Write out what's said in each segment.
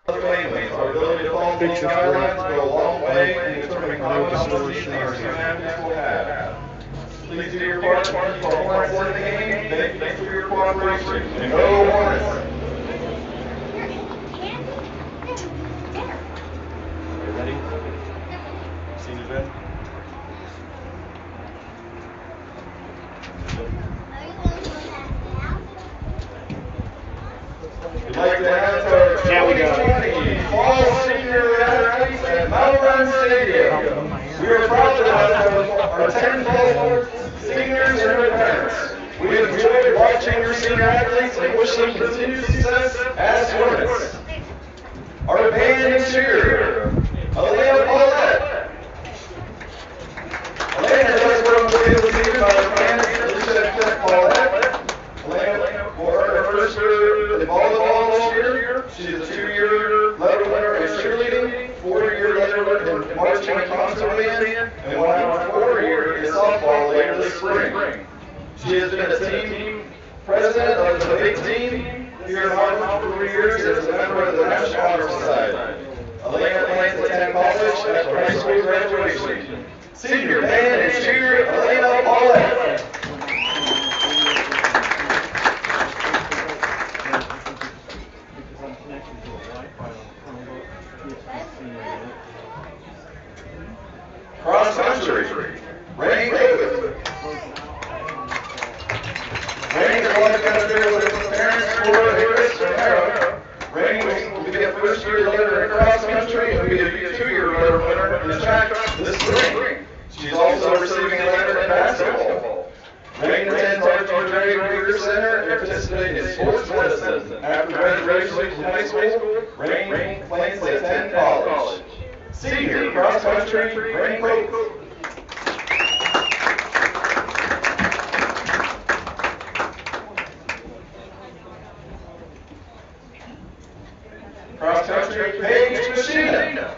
families. Our ability to follow these guidelines go a long way in determining how much students our students will have. Please do your part to keep our Hornets in the game. Thank you for your cooperation. And go Hornets! Are you ready? Seniors ready? We'd like to announce our 2020 Fall Senior Athletes at Malvern Stadium. We are proud to have our 10 fall seniors and their parents. We have enjoyed watching your senior athletes and wish them continued success as Hornets. Our band and cheer, Alea Paulette. Alea has been received by the band Alicia Paulette. Alea for her first year in volleyball this year. She is a 2-year letter winner in cheerleading, 4-year letter winner in marching and concert band, and will have a 4-year in softball later this spring. She has been a team president of the big team here in Malvern for 3 years and is a member of the National Honor Society. Alea plans to attend college after high school graduation. Senior band and cheer, Alea Paulette. Cross country, Rain Davis. Rain is going to come through with his parents for Harris and Arrow. Rain will be a first-year leader in cross country and will be a 2-year letter winner in track this spring. She's also receiving a letter in basketball. Rain attends our Georgia Career Center and participates in sports medicine. After graduation from high school, Rain plans to attend college. Senior cross country, Rain Coates. Cross country, Paige Machina.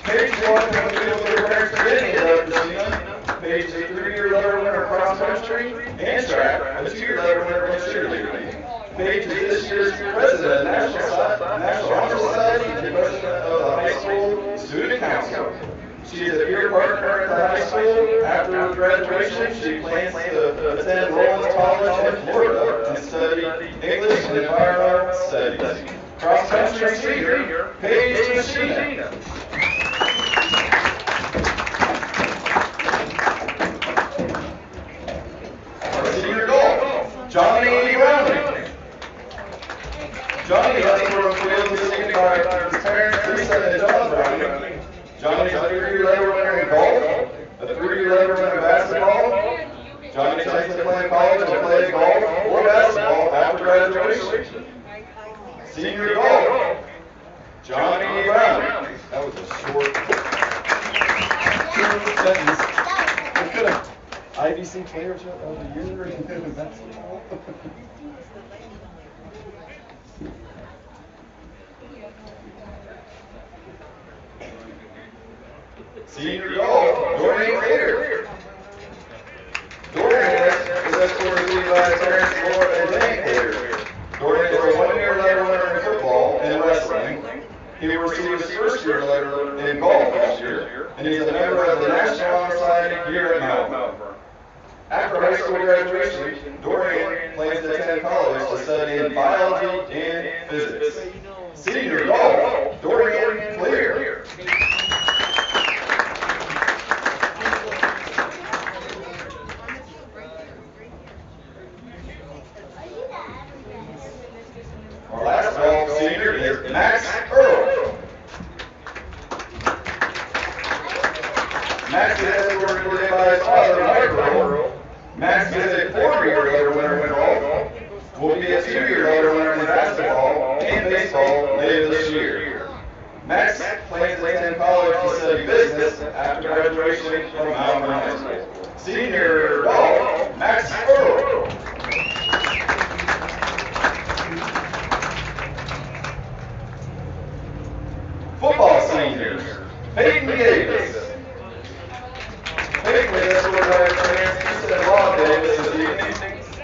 Paige won the field with her parents beginning of Machina. Paige is a 3-year letter winner cross country and track, a 2-year letter winner in cheerleading. Paige is this year's president of the National Honor Society and president of the High School Student Council. She is a peer partner at the high school. After graduation, she plans to attend Rollins College in Florida and study English and Environmental Studies. Cross country senior, Paige Machina. Our senior golf, Johnny Browning. Johnny has been field received by his parents, Lisa and John Browning. Johnny is a 3-year letter winner in golf, a 3-year letter winner in basketball. Johnny plans to play college and play golf or basketball after graduation. Senior golf, Johnny Brown. That was a short sentence. We could have IVC Player of the Year in basketball. Senior golf, Dorian Clear. Dorian is escorted by his parents, Laura and Jane Clear. Dorian is a 1-year letter winner in football and wrestling. He received his first-year letter in golf last year, and he's a member of the National Honor Society here at Malvern. After high school graduation, Dorian plans to attend college to study in biology and physics. Senior golf, Dorian Clear. Our last golf senior is Max Earl. Max is escorted today by his father, Mike Earl. Max is a 4-year letter winner in golf, will be a 2-year letter winner in basketball and baseball later this year. Max plans to attend college to study business after graduation from Malvern High School. Senior golf, Max Earl. Football seniors, Peyton Davis. Peyton is escorted by his parents, Lisa and Rob Davis this evening.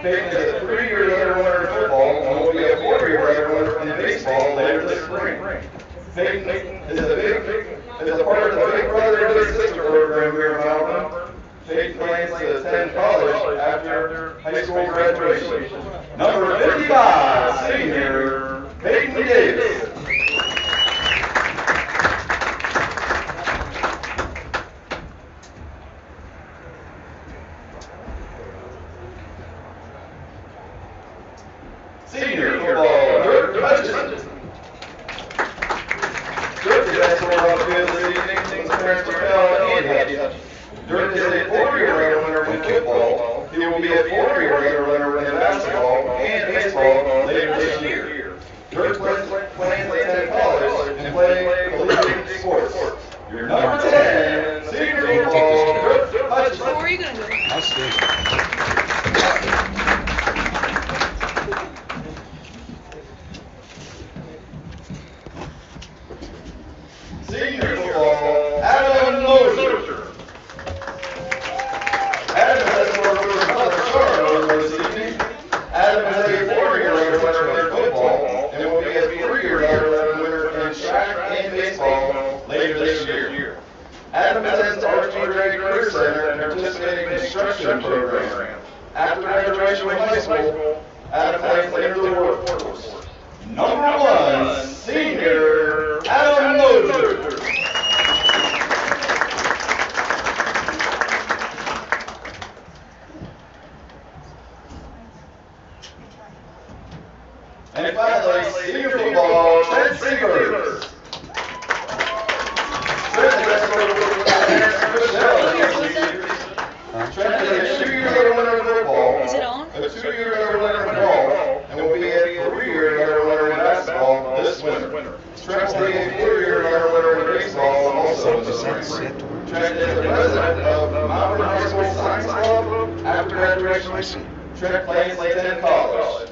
Peyton is a 3-year letter winner in football and will be a 4-year letter winner in baseball later this Peyton is a part of the Big Brother Big Sister program here in Malvern. Peyton plans to attend college after high school graduation. Number 55, senior Peyton Davis. Senior football, Dirk Hutchins. Dirk is actually on the field this evening. His parents are Mel and Andy Hutchins. Dirk is a 4-year runner in football. He will be a 4-year runner in basketball and baseball later this year. Dirk plans to attend college and play collegiate sports. Your number 10, senior football, Dirk Hutchins. Where are you going to go? I'll stay. Senior football, Adam Moser. Adam has worked with his mother, Charlotte, this evening. Adam is a 4-year runner in football and will be a 3-year runner in track and baseball later this year. Adam attends RG Gray Career Center and participates in the construction program. After graduation from high school, Adam plans to enter the workforce. Number 1, senior Adam Moser. And finally, senior football, Trent Seavers. Trent is a 2-year winner in football. Is it on? A 2-year winner in football, and will be a 3-year winner in basketball this winter. Trent will be a 4-year winner in baseball also this spring. Trent is the president of the Malvern High School Science Club. After graduation, Trent plans to attend college.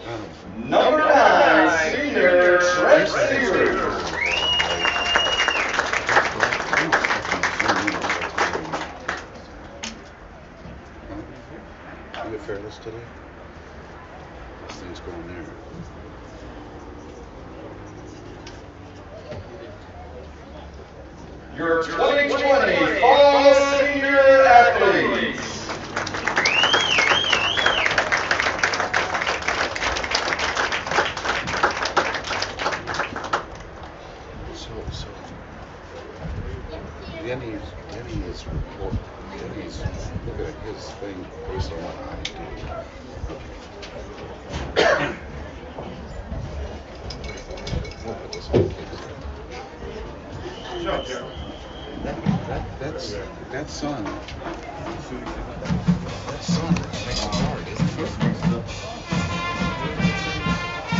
Number 9, senior Trent Seavers. You get Fairless today? This thing's going there. Your 2020 Fall Senior Athletes. So, Denny's report. Denny's, look at his thing based on what I do. We'll put this on kids. That son makes it hard, isn't it?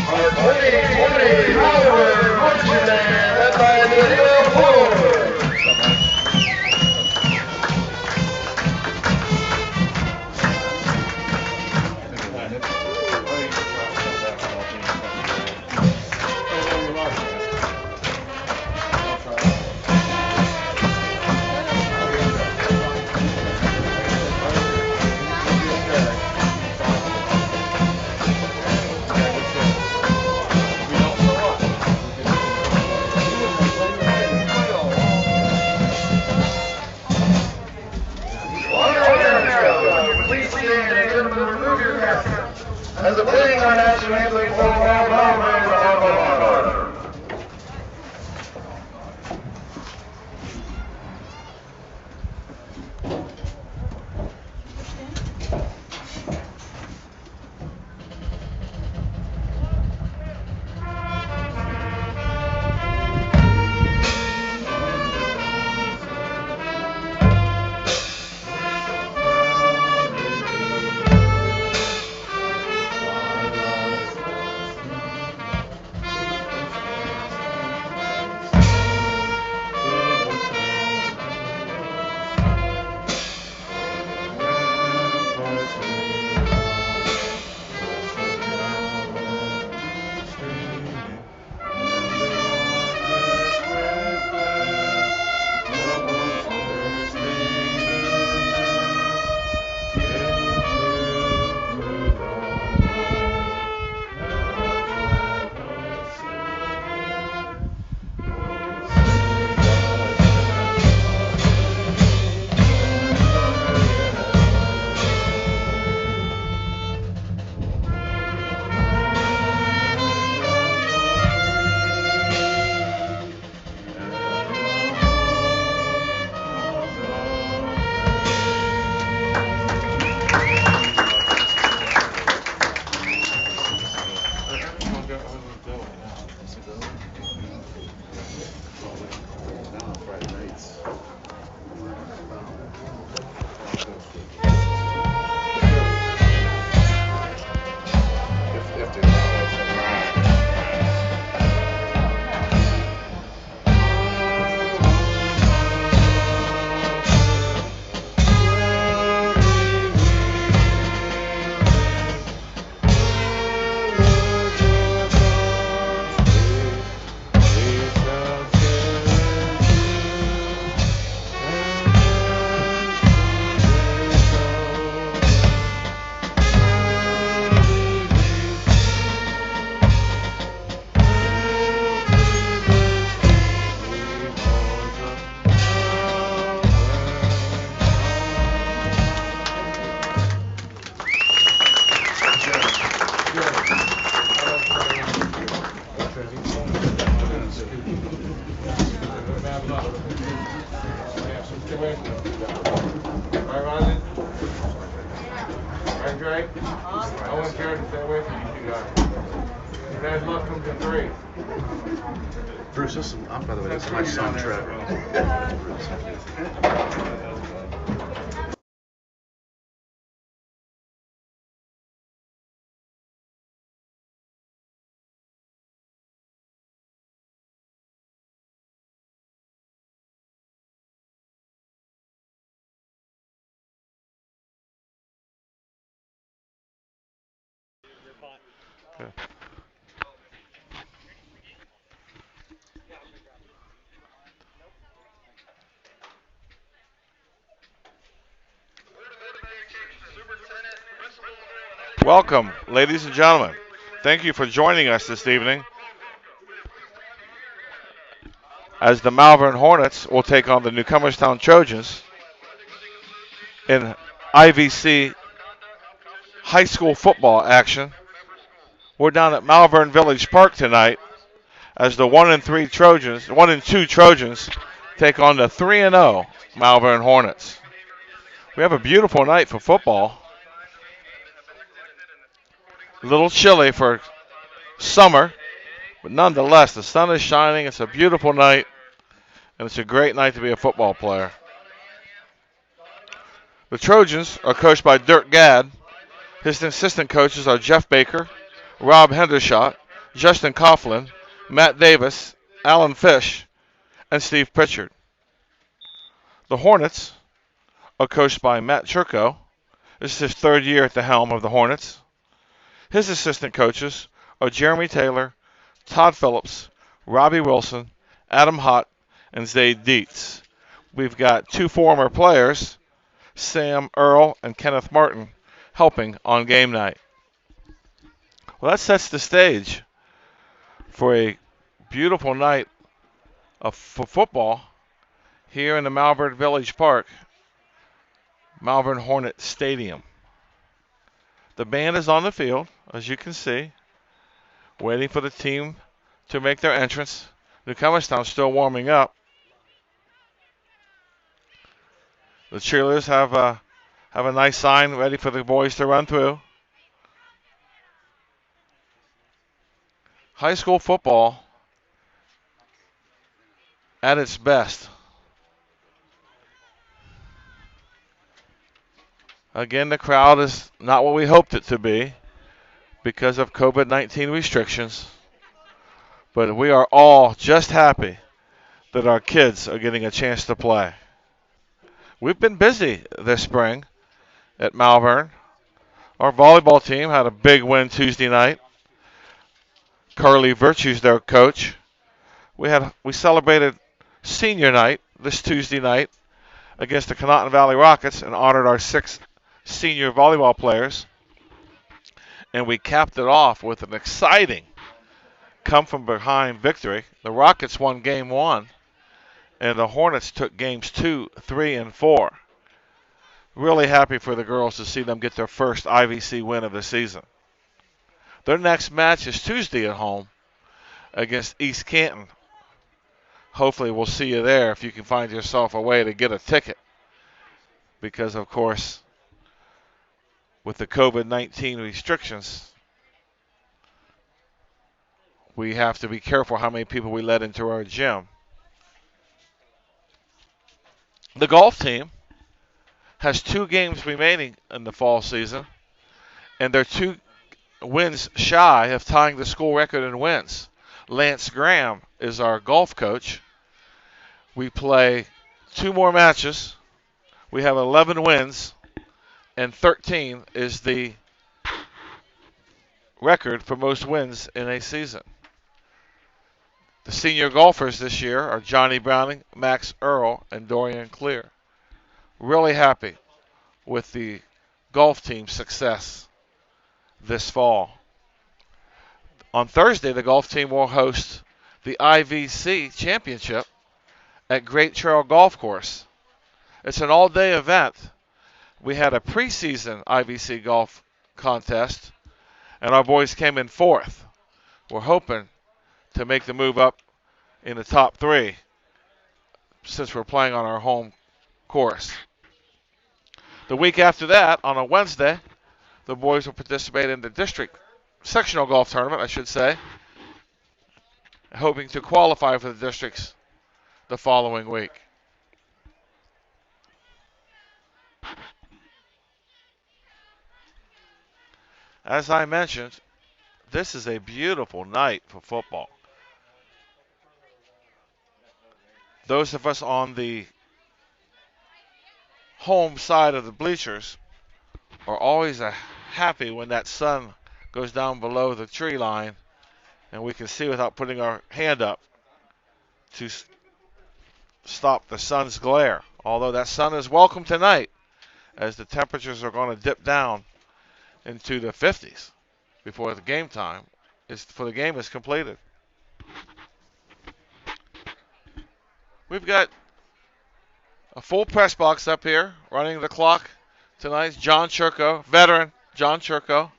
Our 2020 Malvern Marching Band, led by the Hornets. Bruce, by the way, this is my son, Trevor. Welcome, ladies and gentlemen. Thank you for joining us this evening as the Malvern Hornets will take on the Newcomerstown Trojans in IVC high school football action. We're down at Malvern Village Park tonight as the 1-2 Trojans take on the 3-0 Malvern Hornets. We have a beautiful night for football. A little chilly for summer, but nonetheless, the sun is shining. It's a beautiful night, and it's a great night to be a football player. The Trojans are coached by Dirk Gadd. His assistant coaches are Jeff Baker, Rob Hendershot, Justin Coughlin, Matt Davis, Alan Fish, and Steve Pritchard. The Hornets are coached by Matt Churko. This is his third year at the helm of the Hornets. His assistant coaches are Jeremy Taylor, Todd Phillips, Robbie Wilson, Adam Hott, and Zayd Dietz. We've got two former players, Sam Earl and Kenneth Martin, helping on game night. Well, that sets the stage for a beautiful night for football here in the Malvern Village Park, Malvern Hornet Stadium. The band is on the field, as you can see, waiting for the team to make their entrance. Newcomerstown still warming up. The cheerleaders have a nice sign ready for the boys to run through. High school football at its best. Again, the crowd is not what we hoped it to be because of COVID-19 restrictions. But we are all just happy that our kids are getting a chance to play. We've been busy this spring at Malvern. Our volleyball team had a big win Tuesday night. Carly Virtue's their coach. We celebrated senior night this Tuesday night against the Connaughton Valley Rockets and honored our 6 senior volleyball players. And we capped it off with an exciting come-from-behind victory. The Rockets won Game 1, and the Hornets took Games 2, 3, and 4. Really happy for the girls to see them get their first IVC win of the season. Their next match is Tuesday at home against East Canton. Hopefully we'll see you there if you can find yourself a way to get a ticket. Because, of course, with the COVID-19 restrictions, we have to be careful how many people we let into our gym. The golf team has 2 games remaining in the fall season, and they're 2 wins shy of tying the school record in wins. Lance Graham is our golf coach. We play 2 more matches. We have 11 wins, and 13 is the record for most wins in a season. The senior golfers this year are Johnny Browning, Max Earl, and Dorian Clear. Really happy with the golf team's success this fall. On Thursday, the golf team will host the IVC Championship at Great Trail Golf Course. It's an all-day event. We had a preseason IVC golf contest, and our boys came in 4th. We're hoping to make the move up in the top 3 since we're playing on our home course. The week after that, on a Wednesday, the boys will participate in the district sectional golf tournament, I should say, hoping to qualify for the districts the following week. As I mentioned, this is a beautiful night for football. Those of us on the home side of the bleachers are always happy when that sun goes down below the tree line and we can see without putting our hand up to stop the sun's glare. Although that sun is welcome tonight, as the temperatures are going to dip down into the 50s before the game is completed. We've got a full press box up here running the clock tonight. John Churko, veteran John Churko.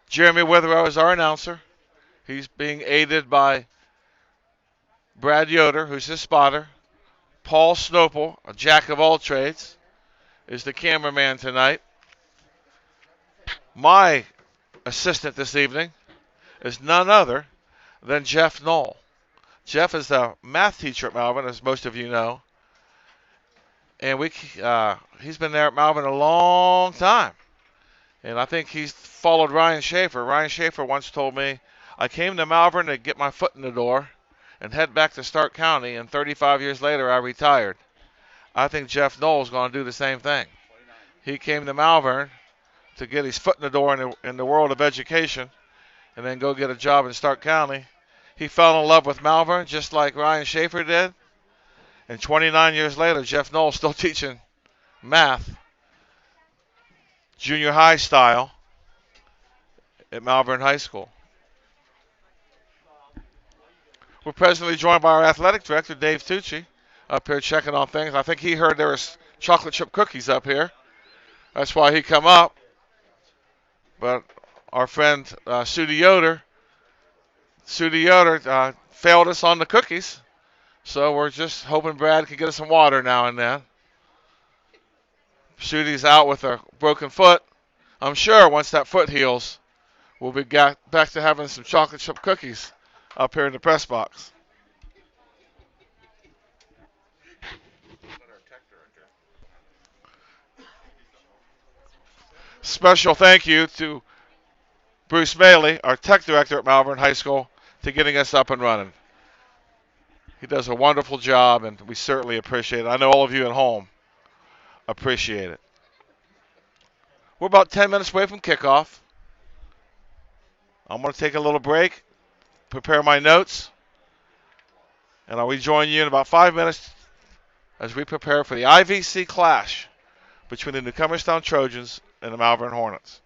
Jeremy Witherow is our announcer. He's being aided by Brad Yoder, who's his spotter. Paul Snopel, a jack of all trades, is the cameraman tonight. My assistant this evening is none other than Jeff Knoll. Jeff is a math teacher at Malvern, as most of you know. And he's been there at Malvern a long time. And I think he's followed Ryan Schaefer. Ryan Schaefer once told me, I came to Malvern to get my foot in the door and head back to Stark County, and 35 years later I retired. I think Jeff Knoll is going to do the same thing. He came to Malvern to get his foot in the door in the world of education and then go get a job in Stark County. He fell in love with Malvern just like Ryan Schaefer did. And 29 years later, Jeff Knoll is still teaching math, junior high style, at Malvern High School. We're presently joined by our athletic director, Dave Tucci, up here checking on things. I think he heard there was chocolate chip cookies up here. That's why he come up. But our friend Sudie Yoder failed us on the cookies. So we're just hoping Brad can get us some water now and then. Sudie's out with a broken foot. I'm sure once that foot heals, we'll be back to having some chocolate chip cookies up here in the press box. Special thank you to Bruce Maley, our tech director at Malvern High School, to getting us up and running. He does a wonderful job, and we certainly appreciate it. I know all of you at home appreciate it. We're about 10 minutes away from kickoff. I'm going to take a little break, prepare my notes, and I'll rejoin you in about 5 minutes as we prepare for the IVC clash between the Newcomerstown Trojans and the Malvern Hornets.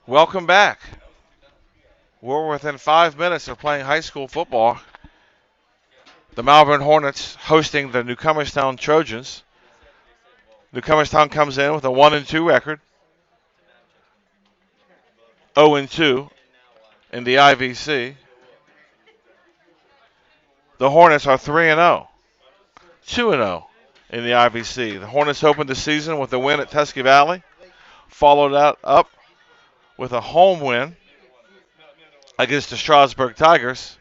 Welcome back. We're within 5 minutes of playing high school football. The Malvern Hornets hosting the Newcomerstown Trojans. Newcomerstown comes in with a 1-2 record, 0-2 in the IVC. The Hornets are 3-0, 2-0 in the IVC. The Hornets opened the season with a win at Tusky Valley, followed that up with a home win against the Strasburg Tigers.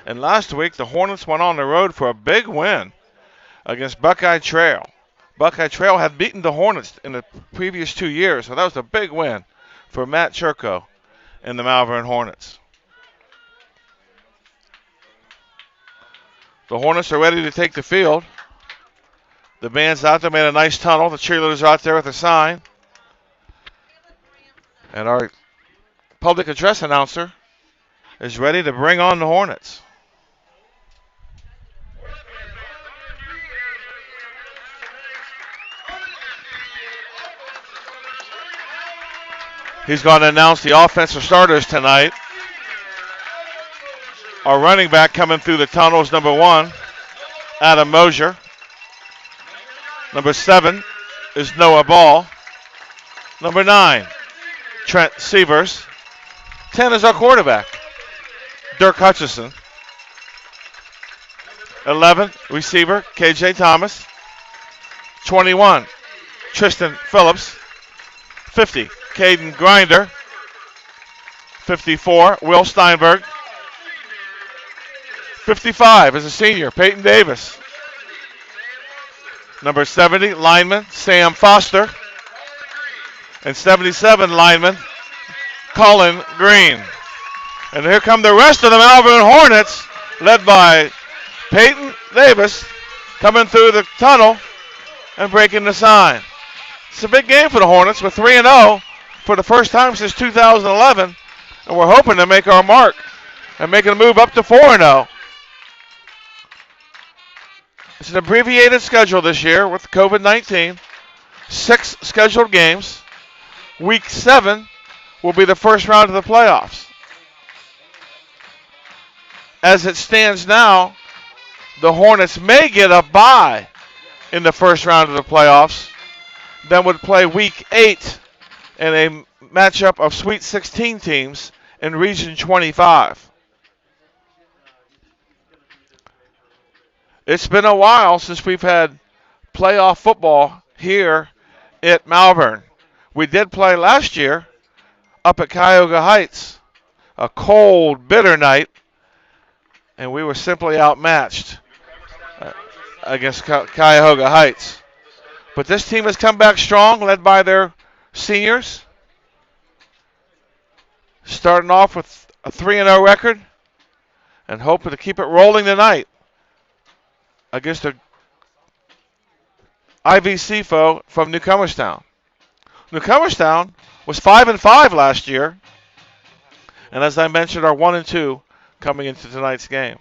And last week, the Hornets went on the road for a big win against Buckeye Trail. Buckeye Trail had beaten the Hornets in the previous 2 years, so that was a big win for Matt Churko and the Malvern Hornets. The Hornets are ready to take the field. The band's out there, made a nice tunnel. The cheerleaders are out there with a sign. And our public address announcer is ready to bring on the Hornets. He's going to announce the offensive starters tonight. Our running back coming through the tunnel is number 1, Adam Mosier. Number 7 is Noah Ball. Number 9, Trent Sievers. 10 is our quarterback, Dirk Hutchison. 11, receiver, KJ Thomas. 21, Tristan Phillips. 50, Caden Grinder. 54, Will Steinberg. 55 is a senior, Peyton Davis. Number 70, lineman, Sam Foster. And 77, lineman, Colin Green. And here come the rest of the Malvern Hornets, led by Peyton Davis, coming through the tunnel and breaking the sign. It's a big game for the Hornets. We're 3-0 for the first time since 2011, and we're hoping to make our mark and make a move up to 4-0. It's an abbreviated schedule this year with COVID-19. 6 scheduled games. Week 7 will be the first round of the playoffs. As it stands now, the Hornets may get a bye in the first round of the playoffs, then would play Week 8 in a matchup of Sweet 16 teams in Region 25. It's been a while since we've had playoff football here at Malvern. We did play last year up at Cuyahoga Heights, a cold, bitter night, and we were simply outmatched against Cuyahoga Heights. But this team has come back strong, led by their seniors, starting off with a 3-0 record and hoping to keep it rolling tonight against a IVC foe from Newcomerstown. Newcomerstown was 5-5 last year, and as I mentioned, are 1-2 coming into tonight's game.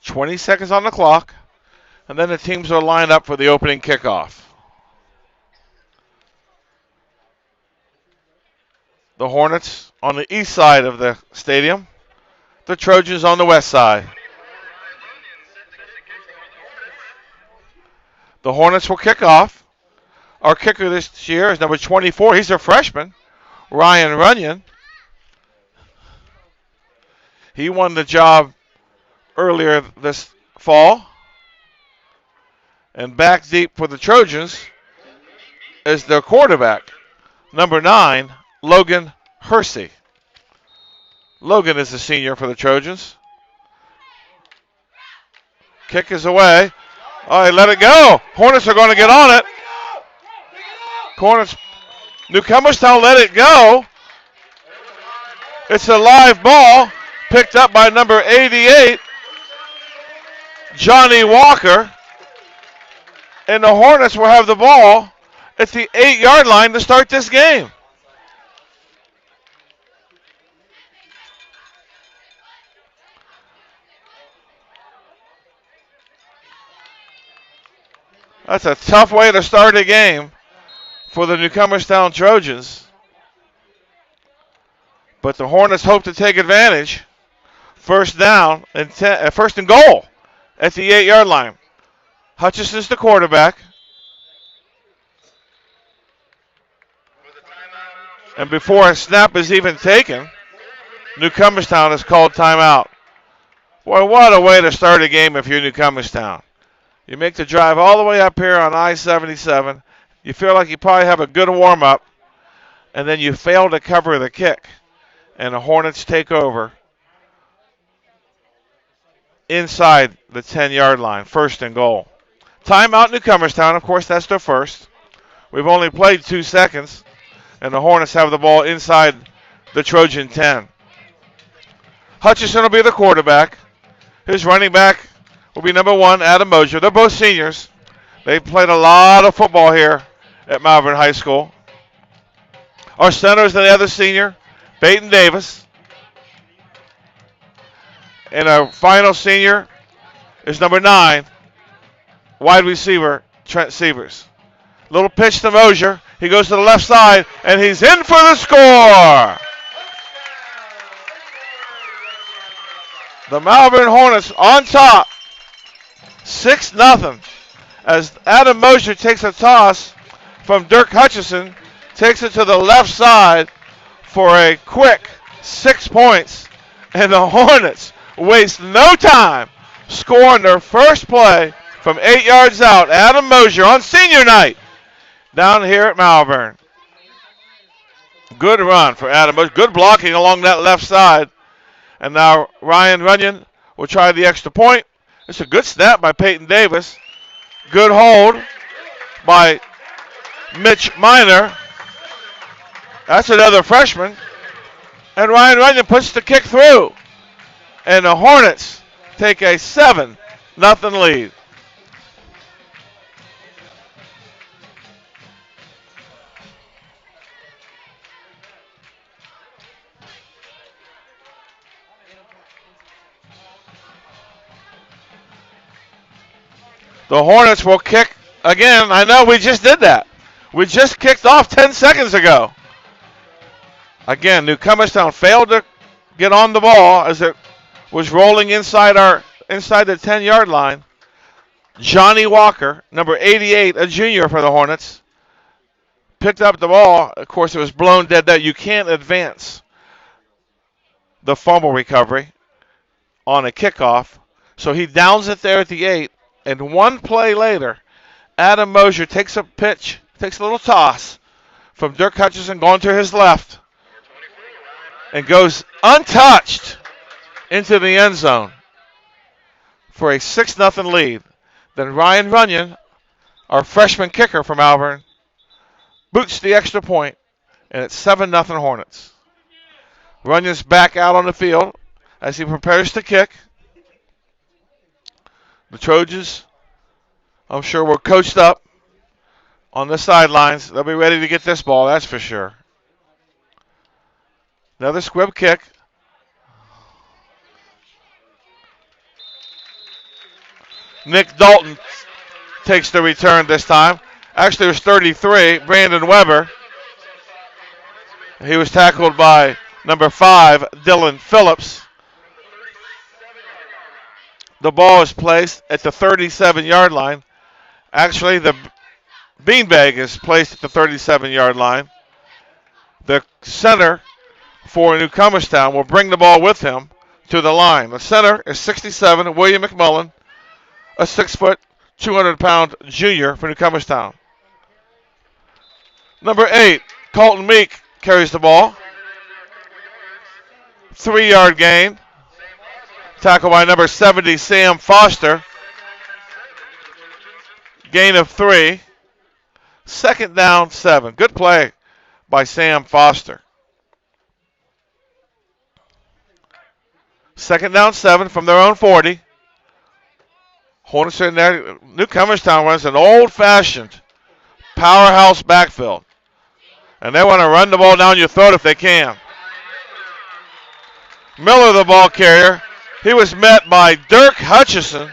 "20 seconds on the clock, and then the teams are lined up for the opening kickoff. The Hornets on the east side of the stadium, the Trojans on the west side. The Hornets will kick off. Our kicker this year is number 24. He's a freshman, Ryan Runyon. He won the job earlier this fall. And back deep for the Trojans is their quarterback, number 9, Logan Hersey. Logan is the senior for the Trojans. Kick is away. Oh, he let it go. Hornets are going to get on it. Hornets, Newcomerstown let it go. It's a live ball picked up by number 88, Johnny Walker. And the Hornets will have the ball at the 8-yard line to start this game. That's a tough way to start a game for the Newcomerstown Trojans. But the Hornets hope to take advantage. First down and first and goal at the 8-yard line. Hutchison's the quarterback. And before a snap is even taken, Newcomerstown has called timeout. Boy, what a way to start a game if you're Newcomerstown. You make the drive all the way up here on I-77. You feel like you probably have a good warm-up, and then you fail to cover the kick. And the Hornets take over inside the 10-yard line, first and goal. Timeout Newcomerstown. Of course, that's their first. We've only played 2 seconds, and the Hornets have the ball inside the Trojan 10. Hutchison will be the quarterback. His running back will be number 1, Adam Mosier. They're both seniors. They've played a lot of football here at Malvern High School. Our center is the other senior, Peyton Davis. And our final senior is number 9, wide receiver, Trent Sievers. Little pitch to Mosier. He goes to the left side, and he's in for the score. The Malvern Hornets on top, 6-0, as Adam Mosier takes a toss from Dirk Hutchison, takes it to the left side for a quick 6 points, and the Hornets waste no time scoring their first play from 8 yards out. Adam Mosier on senior night down here at Malvern. Good run for Adam Mosier. Good blocking along that left side. And now Ryan Runyon will try the extra point. It's a good snap by Peyton Davis. Good hold by Mitch Miner. That's another freshman. And Ryan Runyon puts the kick through. And the Hornets take a 7-0 lead. The Hornets will kick again. I know we just did that. We just kicked off 10 seconds ago. Again, Newcomerstown failed to get on the ball as it was rolling inside the 10-yard line. Johnny Walker, number 88, a junior for the Hornets, picked up the ball. Of course, it was blown dead that you can't advance the fumble recovery on a kickoff. So he downs it there at the 8. And one play later, Adam Mosier takes a pitch, takes a little toss from Dirk Hutchison going to his left and goes untouched into the end zone for a 6-0 lead. Then Ryan Runyon, our freshman kicker from Malvern, boots the extra point, and it's 7-0 Hornets. Runyon's back out on the field as he prepares to kick. The Trojans, I'm sure, were coached up on the sidelines. They'll be ready to get this ball, that's for sure. Another squib kick. Nick Dalton takes the return this time. Actually, it was 33, Brandon Weber. He was tackled by number 5, Dylan Phillips. The ball is placed at the 37-yard line. Actually, the beanbag is placed at the 37-yard line. The center for Newcomerstown will bring the ball with him to the line. The center is 67, William McMullen, a 6-foot, 200-pound junior for Newcomerstown. Number 8, Colton Meek, carries the ball. 3-yard gain. Tackle by number 70, Sam Foster. Gain of 3. 2nd down, 7. Good play by Sam Foster. 2nd down, 7 from their own 40. Hornets in there. Newcomerstown runs an old-fashioned powerhouse backfield. And they want to run the ball down your throat if they can. Miller, the ball carrier. He was met by Dirk Hutchison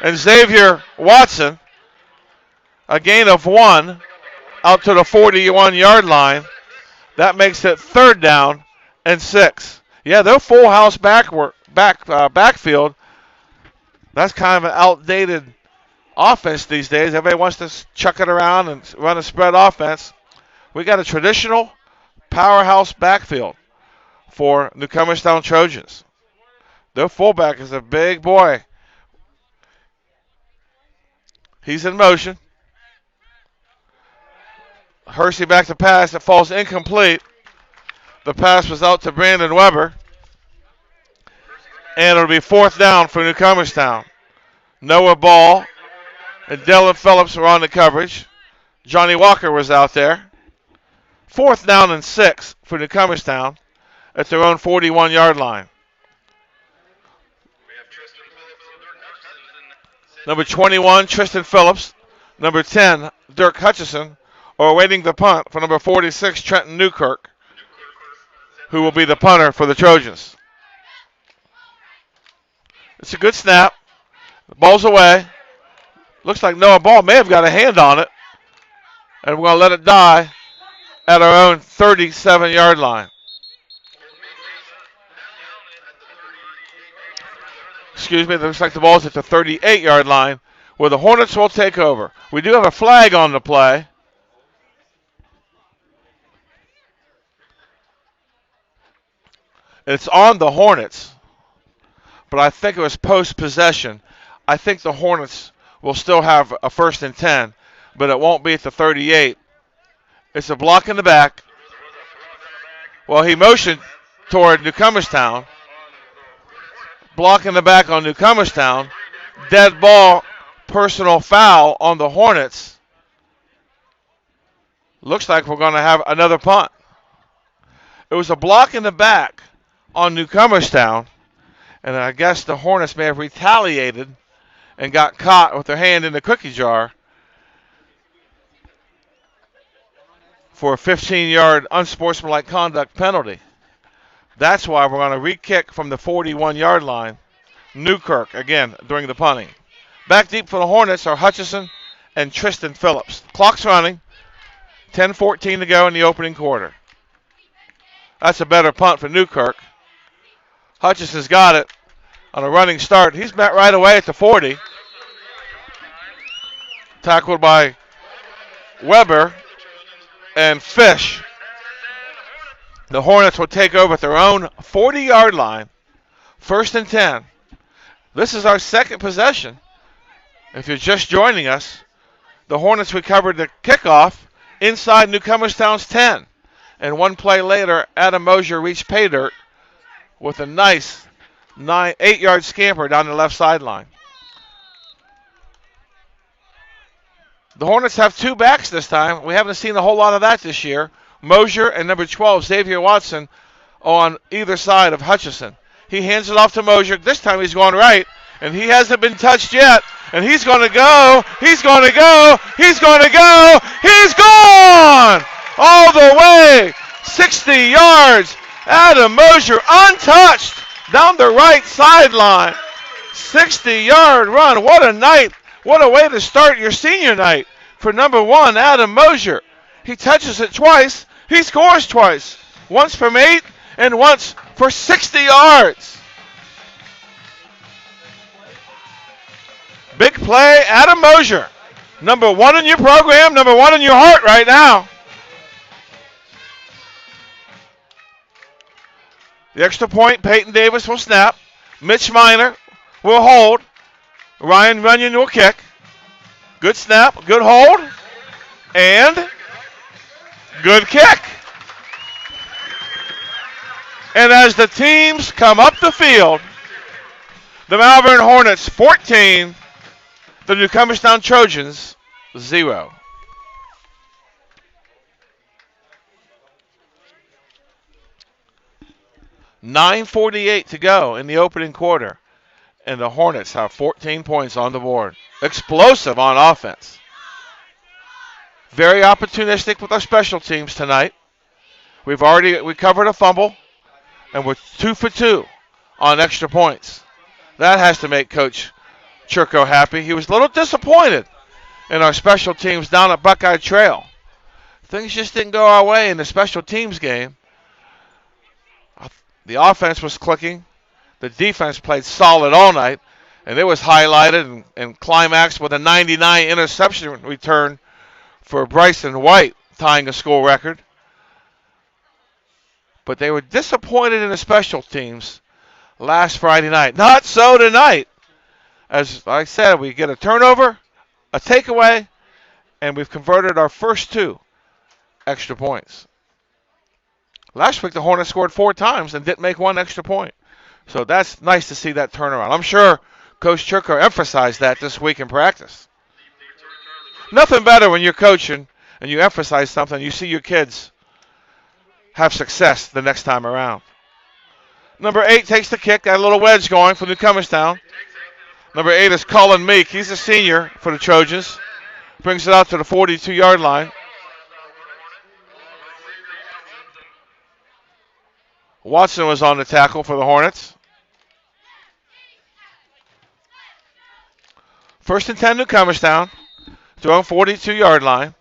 and Xavier Watson. A gain of 1 out to the 41-yard line. That makes it 3rd down and 6. Yeah, they're full house backfield. That's kind of an outdated offense these days. Everybody wants to chuck it around and run a spread offense. We got a traditional powerhouse backfield for Newcomerstown Trojans. Their fullback is a big boy. He's in motion. Hersey back to pass. It falls incomplete. The pass was out to Brandon Weber. And it'll be 4th down for Newcomerstown. Noah Ball and Dylan Phillips were on the coverage. Johnny Walker was out there. 4th down and 6 for Newcomerstown at their own 41-yard line. Number 21, Tristan Phillips. Number 10, Dirk Hutchison, are awaiting the punt for number 46, Trenton Newkirk, who will be the punter for the Trojans. It's a good snap. The ball's away. Looks like Noah Ball may have got a hand on it. And we're going to let it die at our own 37-yard line. Excuse me, it looks like the ball's at the 38-yard line where the Hornets will take over. We do have a flag on the play. It's on the Hornets, but I think it was post-possession. I think the Hornets will still have a 1st and 10, but it won't be at the 38. It's a block in the back. Well, he motioned toward Newcomerstown. Block in the back on Newcomerstown. Dead ball, personal foul on the Hornets. Looks like we're going to have another punt. It was a block in the back on Newcomerstown, and I guess the Hornets may have retaliated and got caught with their hand in the cookie jar for a 15-yard unsportsmanlike conduct penalty. That's why we're going to re-kick from the 41-yard line. Newkirk, again, during the punting. Back deep for the Hornets are Hutchison and Tristan Phillips. Clock's running. 10:14 to go in the opening quarter. That's a better punt for Newkirk. Hutchison's got it on a running start. He's met right away at the 40. Tackled by Weber and Fish. The Hornets will take over at their own 40-yard line. 1st and 10. This is our second possession. If you're just joining us, the Hornets recovered the kickoff inside Newcomerstown's 10. And one play later, Adam Mosier reached pay dirt with a nice 8-yard scamper down the left sideline. The Hornets have 2 backs this time. We haven't seen a whole lot of that this year. Mosier and number 12, Xavier Watson, on either side of Hutchison. He hands it off to Mosier. This time he's going right, and he hasn't been touched yet. And he's going to go. He's going to go. He's going to go. He's gone all the way. 60 yards. Adam Mosier untouched down the right sideline. 60-yard run. What a night. What a way to start your senior night for number 1, Adam Mosier. He touches it twice. He scores twice. Once from 8 and once for 60 yards. Big play, Adam Mosier. Number 1 in your program, number 1 in your heart right now. The extra point, Peyton Davis will snap. Mitch Miner will hold. Ryan Runyon will kick. Good snap, good hold, and good kick. And as the teams come up the field, the Malvern Hornets 14, the Newcomerstown Trojans 0. $9:48 to go in the opening quarter, and the Hornets have 14 points on the board. Explosive on offense. Very opportunistic with our special teams tonight. We covered a fumble, and we're 2 for 2 on extra points. That has to make Coach Churko happy. He was a little disappointed in our special teams down at Buckeye Trail. Things just didn't go our way in the special teams game. The offense was clicking. The defense played solid all night, and it was highlighted and climaxed with a 99 interception return for Bryson White, tying a school record. But they were disappointed in the special teams last Friday night. Not so tonight. As I said, we get a turnover, a takeaway, and we've converted our first 2 extra points. Last week, the Hornets scored 4 times and didn't make 1 extra point. So that's nice to see that turnaround. I'm sure Coach Churko emphasized that this week in practice. Nothing better when you're coaching and you emphasize something, you see your kids have success the next time around. Number 8 takes the kick, got a little wedge going for Newcomerstown. Number 8 is Colin Meek. He's a senior for the Trojans. Brings it out to the 42-yard line. Watson was on the tackle for the Hornets. 1st and 10 Newcomerstown. To our 42-yard line.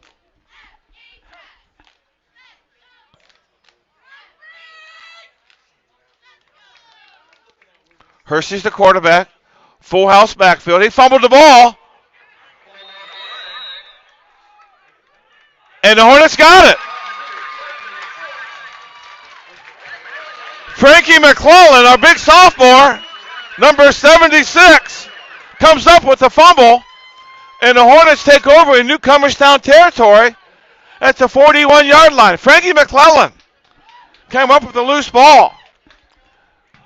Hersey's the quarterback. Full house backfield. He fumbled the ball. And the Hornets got it. Frankie McClellan, our big sophomore, number 76, comes up with the fumble, and the Hornets take over in Newcomerstown territory at the 41-yard line. Frankie McClellan came up with a loose ball,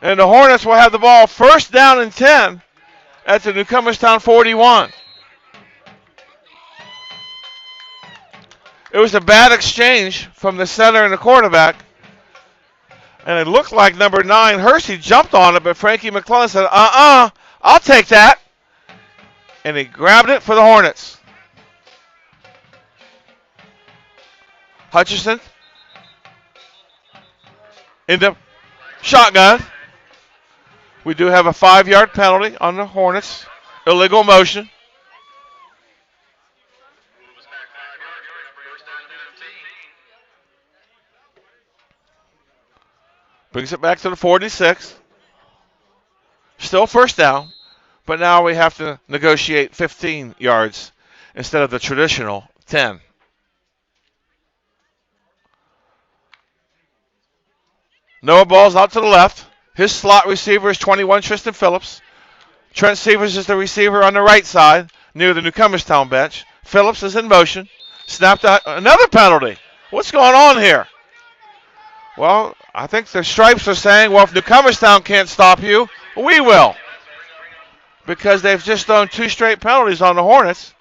and the Hornets will have the ball 1st down and 10 at the Newcomerstown 41. It was a bad exchange from the center and the quarterback. And it looked like number 9, Hersey, jumped on it, but Frankie McClellan said, I'll take that. And he grabbed it for the Hornets. Hutchison in the shotgun. We do have a 5-yard penalty on the Hornets. Illegal motion. Brings it back to the 46. Still 1st down, but now we have to negotiate 15 yards instead of the traditional 10. Noah Ball's out to the left. His slot receiver is 21, Tristan Phillips. Trent Severs is the receiver on the right side near the Newcomerstown bench. Phillips is in motion. Snapped out. Another penalty. What's going on here? Well, I think the Stripes are saying, well, if Newcomerstown can't stop you, we will. Because they've just thrown 2 straight penalties on the Hornets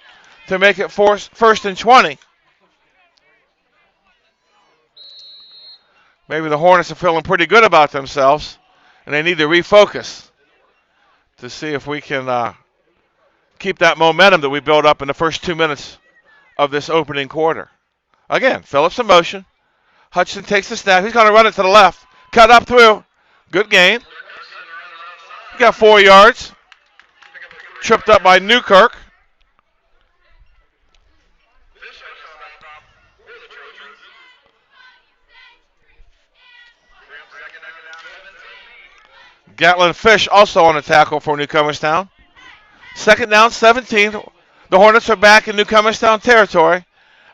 to make it 1st and 20. Maybe the Hornets are feeling pretty good about themselves, and they need to refocus to see if we can keep that momentum that we built up in the first 2 minutes of this opening quarter. Again, Phillips in motion. Hutchinson takes the snap. He's going to run it to the left. Cut up through. Good gain. He got 4 yards. Tripped up by Newkirk. Gatlin Fish also on the tackle for Newcomerstown. 2nd down, 17. The Hornets are back in Newcomerstown territory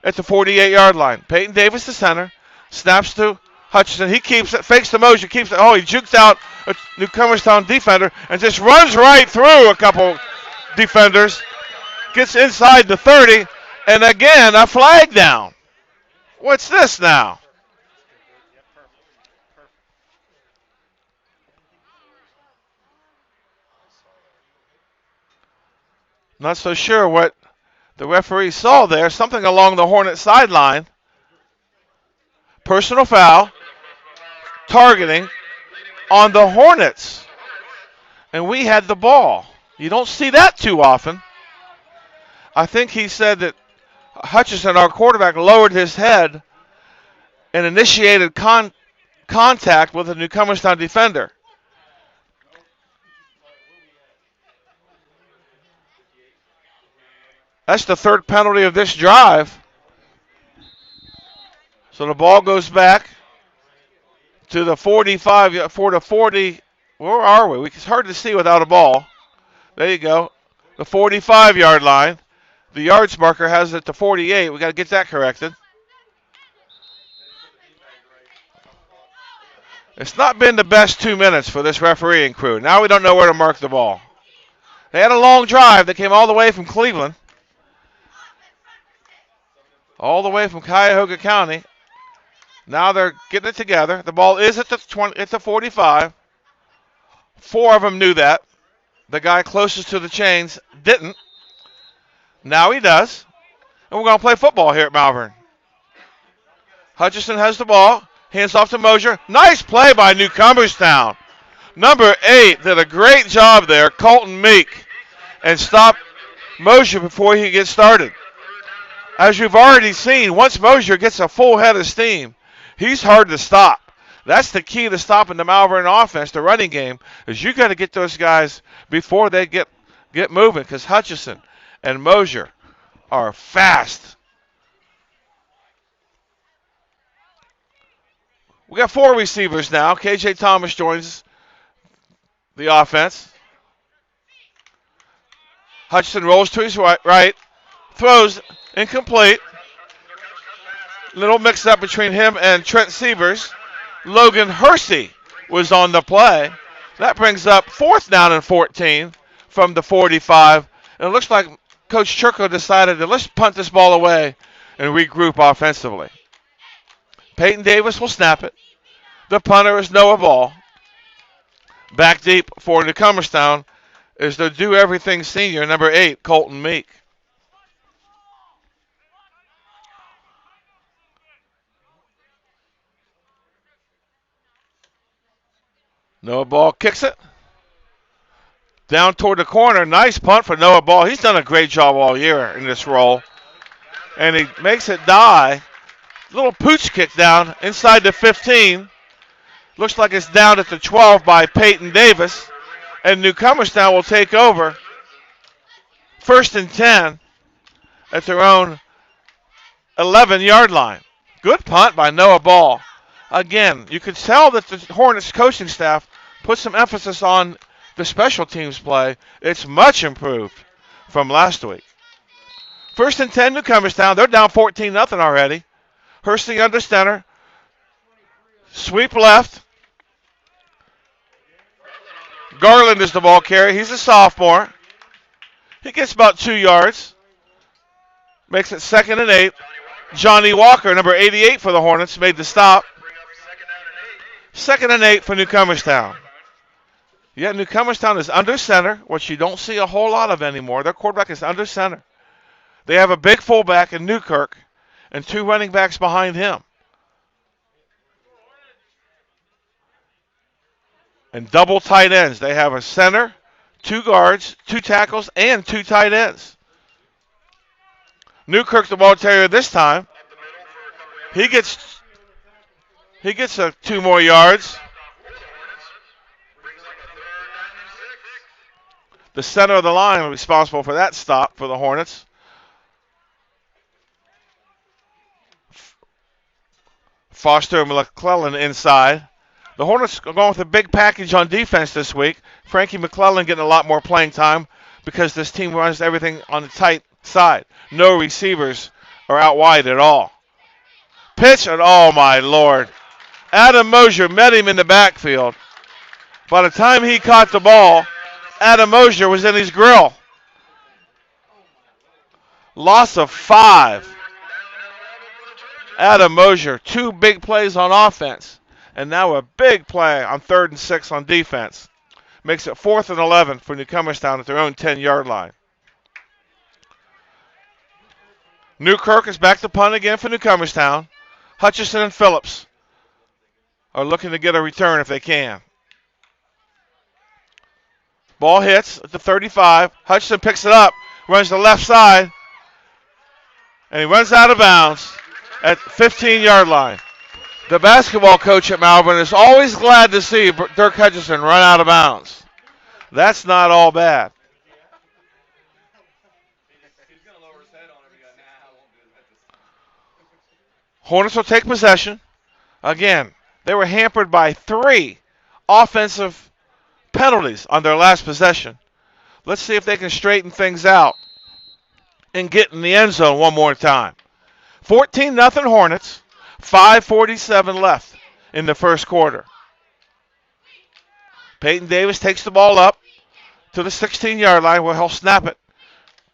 at the 48-yard line. Peyton Davis, the center. Snaps to Hutchinson. He keeps it, fakes the motion, keeps it. Oh, he jukes out a Newcomerstown defender and just runs right through a couple defenders. Gets inside the 30, and again, a flag down. What's this now? Not so sure what the referee saw there. Something along the Hornet sideline. Personal foul. Targeting on the Hornets. And we had the ball. You don't see that too often. I think he said that Hutchison, our quarterback, lowered his head and initiated contact with a Newcomerstown defender. That's the third penalty of this drive. So the ball goes back to the 45, for the 40. Where are we? It's hard to see without a ball. There you go. The 45-yard line. The yards marker has it to 48. We got to get that corrected. It's not been the best 2 minutes for this refereeing crew. Now we don't know where to mark the ball. They had a long drive. They came all the way from Cleveland. All the way from Cuyahoga County. Now they're getting it together. The ball is at the 20, at the 45. 4 of them knew that. The guy closest to the chains didn't. Now he does. And we're going to play football here at Malvern. Hutchison has the ball. Hands off to Mosier. Nice play by Newcomerstown. Number 8 did a great job there, Colton Meek, and stopped Mosier before he gets started. As you've already seen, once Mosier gets a full head of steam, he's hard to stop. That's the key to stopping the Malvern offense, the running game, is you got to get those guys before they get moving, because Hutchison and Mosier are fast. We got 4 receivers now. KJ Thomas joins the offense. Hutchison rolls to his right, throws incomplete. Little mix-up between him and Trent Sievers. Logan Hersey was on the play. That brings up 4th down and 14 from the 45. And it looks like Coach Churko decided to let's punt this ball away and regroup offensively. Peyton Davis will snap it. The punter is Noah Ball. Back deep for Newcomerstown is the do-everything senior, number 8, Colton Meek. Noah Ball kicks it. Down toward the corner. Nice punt for Noah Ball. He's done a great job all year in this role. And he makes it die. Little pooch kick down inside the 15. Looks like it's down at the 12 by Peyton Davis. And Newcomerstown will take over. 1st and 10 at their own 11-yard line. Good punt by Noah Ball. Again, you could tell that the Hornets coaching staff put some emphasis on the special teams play. It's much improved from last week. 1st and 10, Newcomerstown. They're down 14-0 already. Hersey under center. Sweep left. Garland is the ball carrier. He's a sophomore. He gets about 2 yards. Makes it 2nd and 8. Johnny Walker, number 88 for the Hornets, made the stop. 2nd and 8 for Newcomerstown. Yeah, Newcomerstown is under center, which you don't see a whole lot of anymore. Their quarterback is under center. They have a big fullback in Newkirk and 2 running backs behind him. And double tight ends. They have a center, 2 guards, 2 tackles, and 2 tight ends. Newkirk, the ball carrier this time. He gets 2 more yards. The center of the line is responsible for that stop for the Hornets. Foster and McClellan inside. The Hornets are going with a big package on defense this week. Frankie McClellan getting a lot more playing time because this team runs everything on the tight side. No receivers are out wide at all. Pitch, and oh my Lord. Adam Mosier met him in the backfield. By the time he caught the ball, Adam Mosier was in his grill. Loss of 5. Adam Mosier, 2 big plays on offense. And now a big play on 3rd and 6 on defense. Makes it 4th and 11 for Newcomerstown at their own 10-yard line. Newkirk is back to punt again for Newcomerstown. Hutchison and Phillips are looking to get a return if they can. Ball hits at the 35. Hutchison picks it up, runs to the left side, and he runs out of bounds at 15-yard line. The basketball coach at Malvern is always glad to see Dirk Hutchison run out of bounds. That's not all bad. Hornets will take possession. Again, they were hampered by 3 offensive penalties on their last possession. Let's see if they can straighten things out and get in the end zone one more time. 14-0 Hornets, 5:47 left in the first quarter. Peyton Davis takes the ball up to the 16-yard line where he'll snap it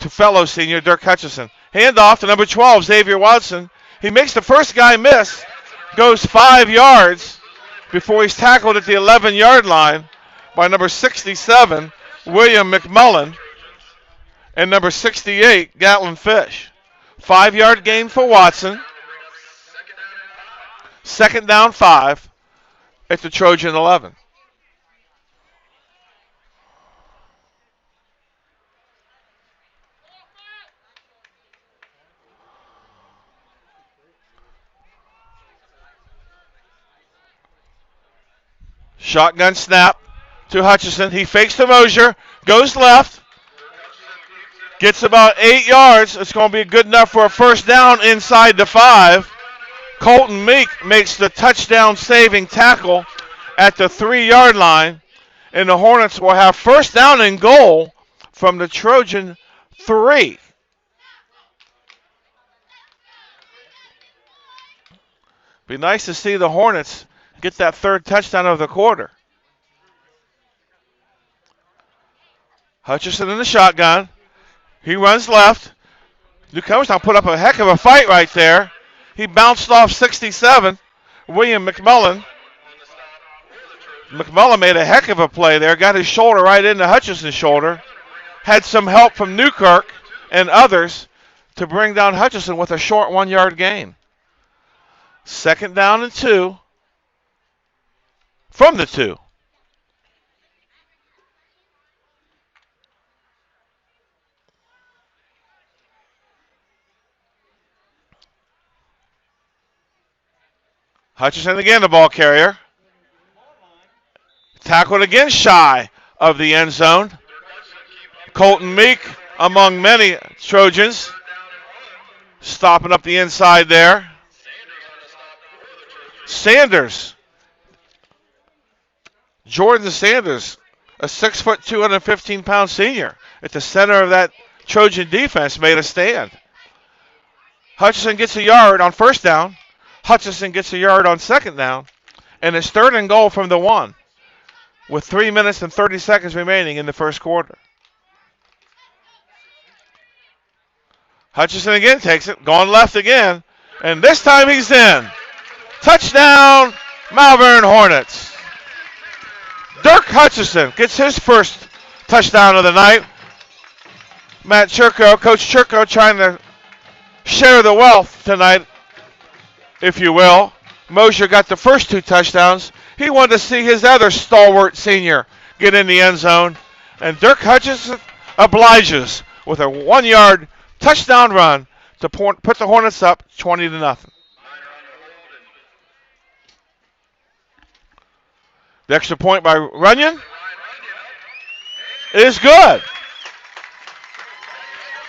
to fellow senior Dirk Hutchison. Handoff to number 12, Xavier Watson. He makes the first guy miss, goes 5 yards before he's tackled at the 11-yard line by number 67, William McMullen, and number 68, Gatlin Fish. 5-yard gain for Watson. Second down 5 at the Trojan 11. Shotgun snap to Hutchison. He fakes to Mosier, goes left, gets about 8 yards. It's going to be good enough for a first down inside the 5. Colton Meek makes the touchdown-saving tackle at the 3-yard line, and the Hornets will have first down and goal from the Trojan 3. Be nice to see the Hornets get that third touchdown of the quarter. Hutchison in the shotgun. He runs left. Newcomerstown put up a heck of a fight right there. He bounced off 67, William McMullen. McMullen made a heck of a play there. Got his shoulder right into Hutchison's shoulder. Had some help from Newkirk and others to bring down Hutchison with a short 1-yard gain. Second down and 2. From the 2. Hutchison again, the ball carrier. Tackled again shy of the end zone. Colton Meek among many Trojans. Stopping up the inside there. Sanders. Jordan Sanders, a 6', 215-pound senior at the center of that Trojan defense, made a stand. Hutchison gets a yard on first down. Hutchison gets a yard on second down. And it's third and goal from the 1 with 3 minutes and 30 seconds remaining in the first quarter. Hutchison again takes it, going left again, and this time he's in. Touchdown, Malvern Hornets. Dirk Hutchison gets his first touchdown of the night. Matt Churko, Coach Churko, trying to share the wealth tonight, if you will. Mosier got the first 2 touchdowns. He wanted to see his other stalwart senior get in the end zone. And Dirk Hutchison obliges with a 1-yard touchdown run to put the Hornets up 20-0. The extra point by Runyon is good.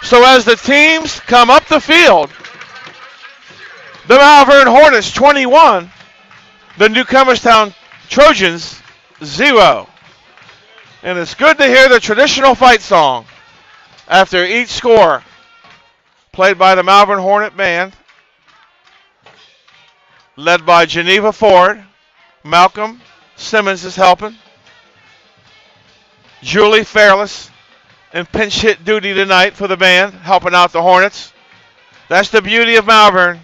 So as the teams come up the field, the Malvern Hornets 21, the Newcomerstown Trojans 0. And it's good to hear the traditional fight song after each score, played by the Malvern Hornet Band, led by Geneva Ford. Malcolm Simmons is helping. Julie Fairless in pinch hit duty tonight for the band, helping out the Hornets. That's the beauty of Malvern.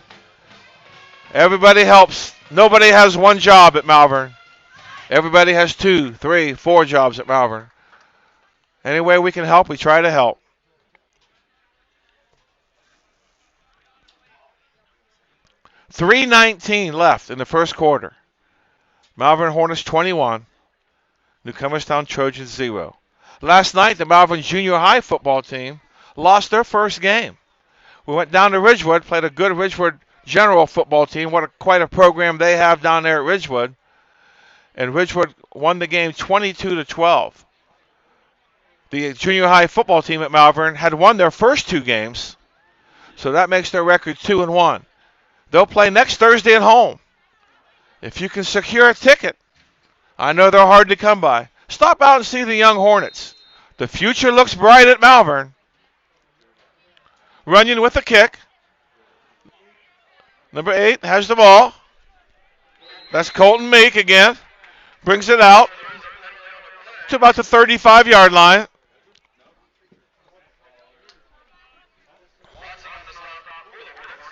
Everybody helps. Nobody has one job at Malvern. Everybody has 2, 3, 4 jobs at Malvern. Any way we can help, we try to help. 3:19 left in the first quarter. Malvern Hornets 21, Newcomerstown Trojans 0. Last night, the Malvern Junior High football team lost their first game. We went down to Ridgewood, played a good Ridgewood General football team. Quite a program they have down there at Ridgewood. And Ridgewood won the game 22-12. The junior high football team at Malvern had won their first two games, so that makes their record 2-1. They'll play next Thursday at home. If you can secure a ticket, I know they're hard to come by. Stop out and see the young Hornets. The future looks bright at Malvern. Runyon with a kick. Number 8 has the ball. That's Colton Meek again. Brings it out to about the 35-yard line.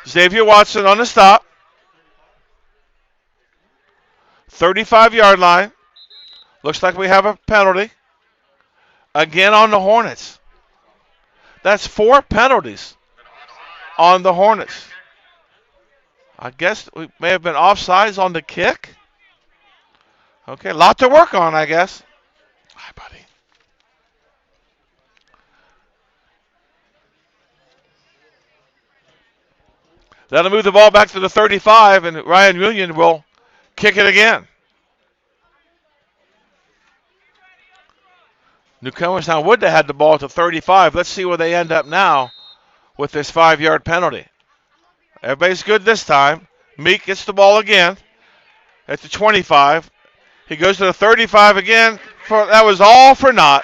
Xavier Watson on the stop. 35-yard line. Looks like we have a penalty. Again on the Hornets. That's 4 penalties on the Hornets. I guess we may have been offsides on the kick. Okay, a lot to work on, I guess. Hi, buddy. That'll move the ball back to the 35, and Ryan Union will kick it again. Newcomerstown would have had the ball to 35. Let's see where they end up now with this 5-yard penalty. Everybody's good this time. Meek gets the ball again at the 25. He goes to the 35 again. That was all for naught.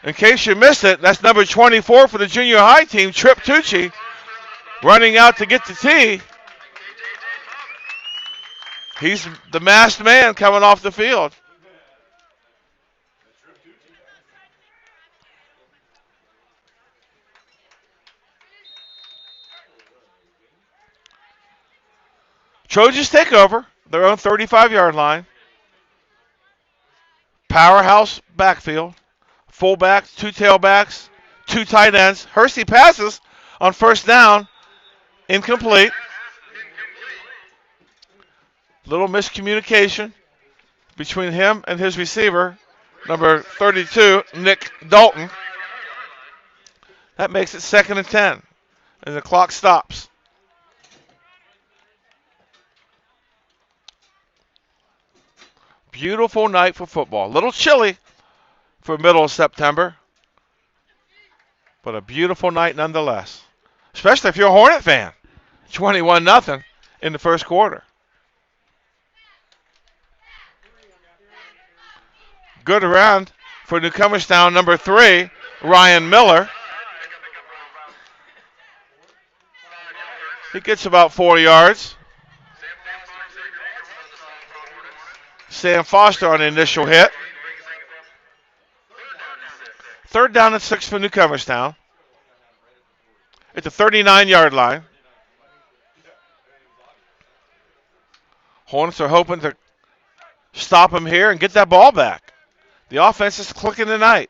In case you missed it, that's number 24 for the junior high team, Trip Tucci, running out to get the tee. He's the masked man coming off the field. Trojans take over their own 35-yard line. Powerhouse backfield. Fullbacks, 2 tailbacks, 2 tight ends. Hersey passes on first down. Incomplete. Little miscommunication between him and his receiver, number 32, Nick Dalton. That makes it 2nd and 10. And the clock stops. Beautiful night for football. A little chilly for middle of September, but a beautiful night nonetheless. Especially if you're a Hornet fan. 21-0 in the first quarter. Good around for Newcomerstown, number 3, Ryan Miller. He gets about 4 yards. Sam Foster on the initial hit. 3rd down and 6 for Newcomerstown. At the 39-yard line. Hornets are hoping to stop him here and get that ball back. The offense is clicking tonight.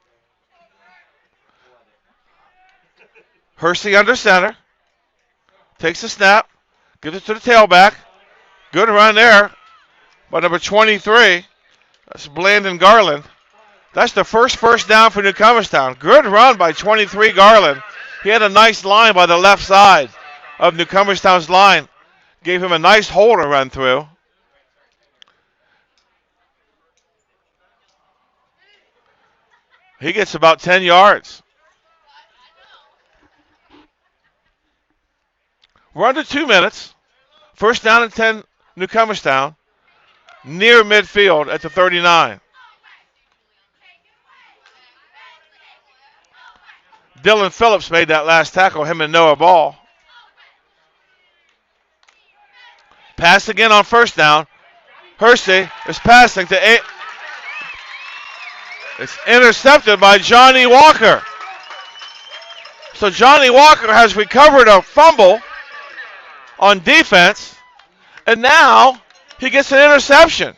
Hersey under center. Takes the snap. Gives it to the tailback. Good run there by number 23. That's Blandon Garland. That's the first down for Newcomerstown. Good run by 23 Garland. He had a nice line by the left side of Newcomerstown's line. Gave him a nice hole to run through. He gets about 10 yards. We're under 2 minutes. 1st down and 10, Newcomerstown. Near midfield at the 39. Dylan Phillips made that last tackle, him and Noah Ball. Pass again on 1st down. Hersey is passing to 8. It's intercepted by Johnny Walker. So Johnny Walker has recovered a fumble on defense, and now he gets an interception.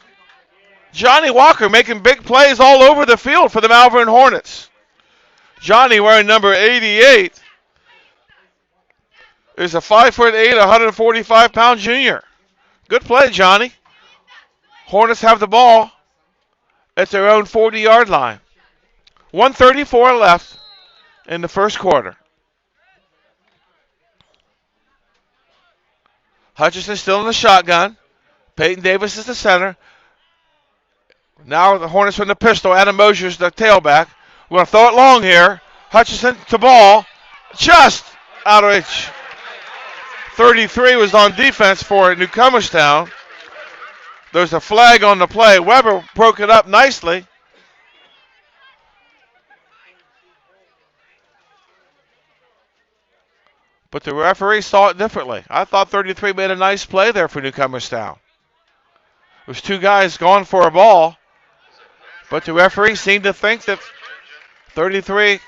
Johnny Walker making big plays all over the field for the Malvern Hornets. Johnny, wearing number 88, is a 5'8", 145-pound junior. Good play, Johnny. Hornets have the ball at their own 40-yard line. 1:34 left in the first quarter. Hutchinson still in the shotgun. Peyton Davis is the center. Now the Hornets from the pistol. Adam Mosier's the tailback. We're going to throw it long here. Hutchinson to ball. Just out of reach. 33 was on defense for Newcomerstown. There's a flag on the play. Weber broke it up nicely. But the referee saw it differently. I thought 33 made a nice play there for Newcomerstown. There's two guys going for a ball, but the referee seemed to think that 33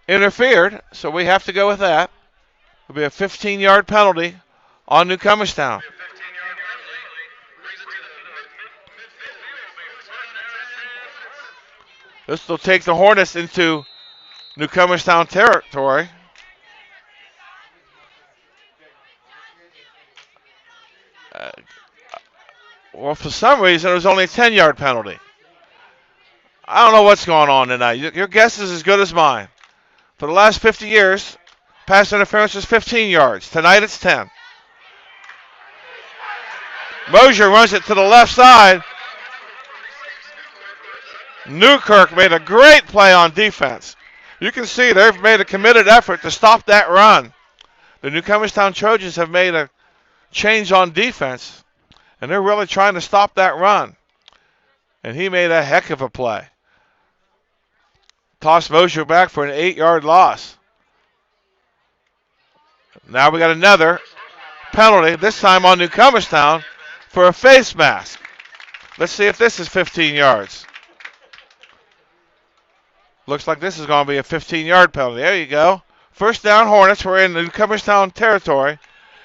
interfered, so we have to go with that. It'll be a 15-yard penalty on Newcomerstown. This will take the Hornets into Newcomerstown territory. Well, for some reason, it was only a 10-yard penalty. I don't know what's going on tonight. Your guess is as good as mine. For the last 50 years, pass interference was 15 yards. Tonight, it's 10. Mosier runs it to the left side. Newkirk made a great play on defense. You can see they've made a committed effort to stop that run. The Newcomerstown Trojans have made a change on defense, and they're really trying to stop that run. And he made a heck of a play. Toss Mosier back for an 8-yard loss. Now we got another penalty, this time on Newcomerstown, for a face mask. Let's see if this is 15 yards. Looks like this is going to be a 15-yard penalty. There you go. First down, Hornets. We're in the Newcomerstown territory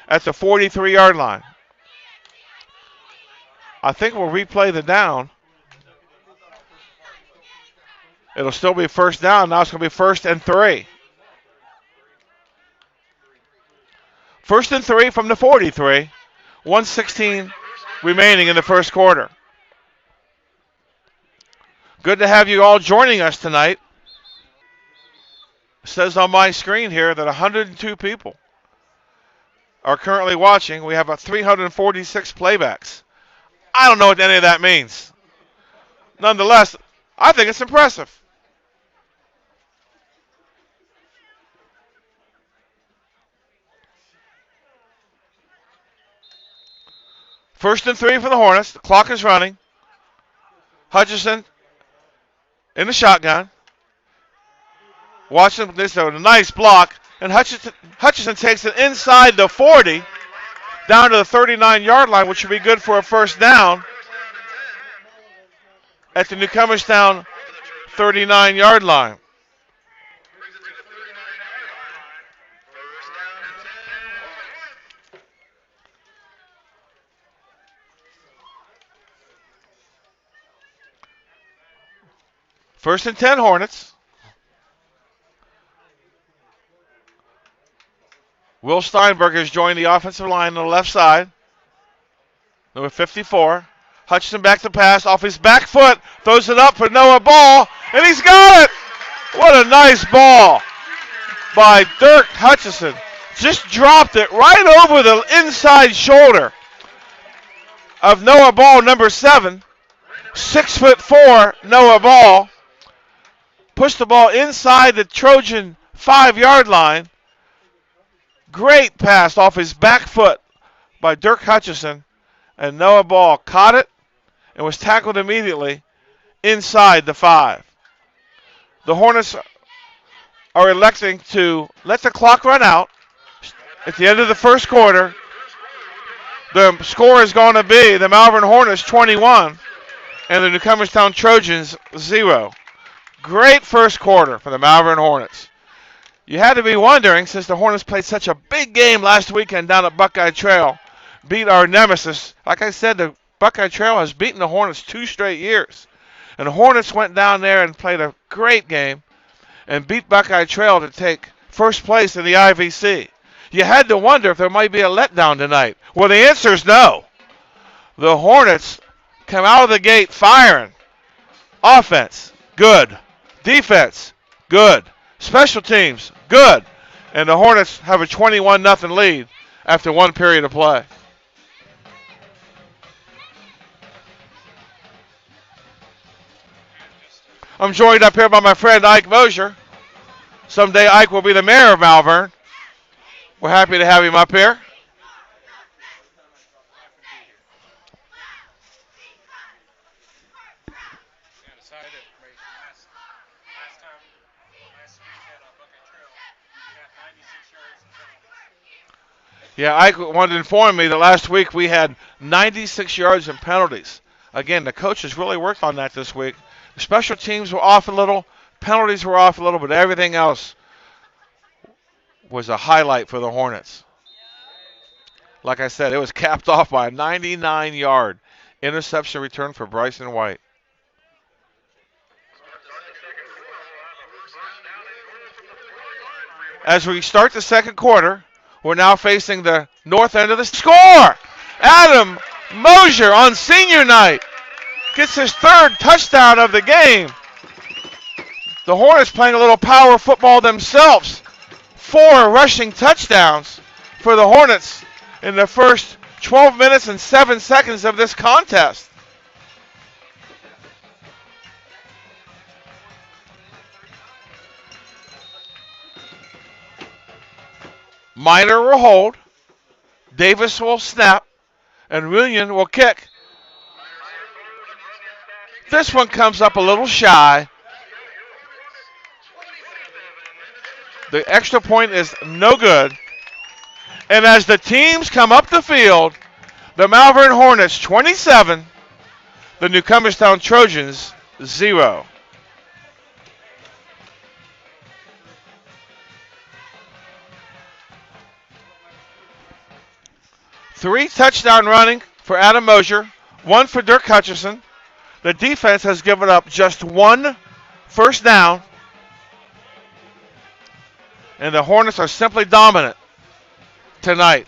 at the 43-yard line. I think we'll replay the down. It'll still be first down. Now it's going to be 1st and 3. 1st and 3 from the 43. 1:16 remaining in the first quarter. Good to have you all joining us tonight. It says on my screen here that 102 people are currently watching. We have 346 playbacks. I don't know what any of that means. Nonetheless, I think it's impressive. First and 3 for the Hornets. The clock is running. Hutchinson in the shotgun. Watching this, a nice block. And Hutchinson takes it inside the 40 down to the 39-yard line, which would be good for a first down at the Newcomerstown 39-yard line. First and 10 Hornets. Will Steinberg has joined the offensive line on the left side. Number 54. Hutchinson back to pass off his back foot. Throws it up for Noah Ball. And he's got it. What a nice ball by Dirk Hutchinson. Just dropped it right over the inside shoulder of Noah Ball, number 7. 6'4" Noah Ball. Pushed the ball inside the Trojan 5-yard line. Great pass off his back foot by Dirk Hutchinson. And Noah Ball caught it and was tackled immediately inside the 5. The Hornets are electing to let the clock run out at the end of the first quarter. The score is going to be the Malvern Hornets 21 and the Newcomerstown Trojans 0. Great first quarter for the Malvern Hornets. You had to be wondering, since the Hornets played such a big game last weekend down at Buckeye Trail, beat our nemesis. Like I said, the Buckeye Trail has beaten the Hornets 2 straight years. And the Hornets went down there and played a great game and beat Buckeye Trail to take first place in the IVC. You had to wonder if there might be a letdown tonight. Well, the answer is no. The Hornets come out of the gate firing. Offense, good. Defense, good. Special teams, good. And the Hornets have a 21-0 lead after one period of play. I'm joined up here by my friend Ike Mosier. Someday Ike will be the mayor of Malvern. We're happy to have him up here. Yeah, Ike wanted to inform me that last week we had 96 yards in penalties. Again, the coaches really worked on that this week. The special teams were off a little, penalties were off a little, but everything else was a highlight for the Hornets. Like I said, it was capped off by a 99-yard interception return for Bryson White. As we start the second quarter, we're now facing the north end of the score. Adam Mosier on senior night gets his third touchdown of the game. The Hornets playing a little power football themselves. 4 rushing touchdowns for the Hornets in the first 12 minutes and 7 seconds of this contest. Minor will hold. Davis will snap. And William will kick. This one comes up a little shy. The extra point is no good. And as the teams come up the field, the Malvern Hornets 27, the Newcomerstown Trojans 0. Three touchdown running for Adam Mosier, 1 for Dirk Hutchison. The defense has given up just 1 first down. And the Hornets are simply dominant tonight.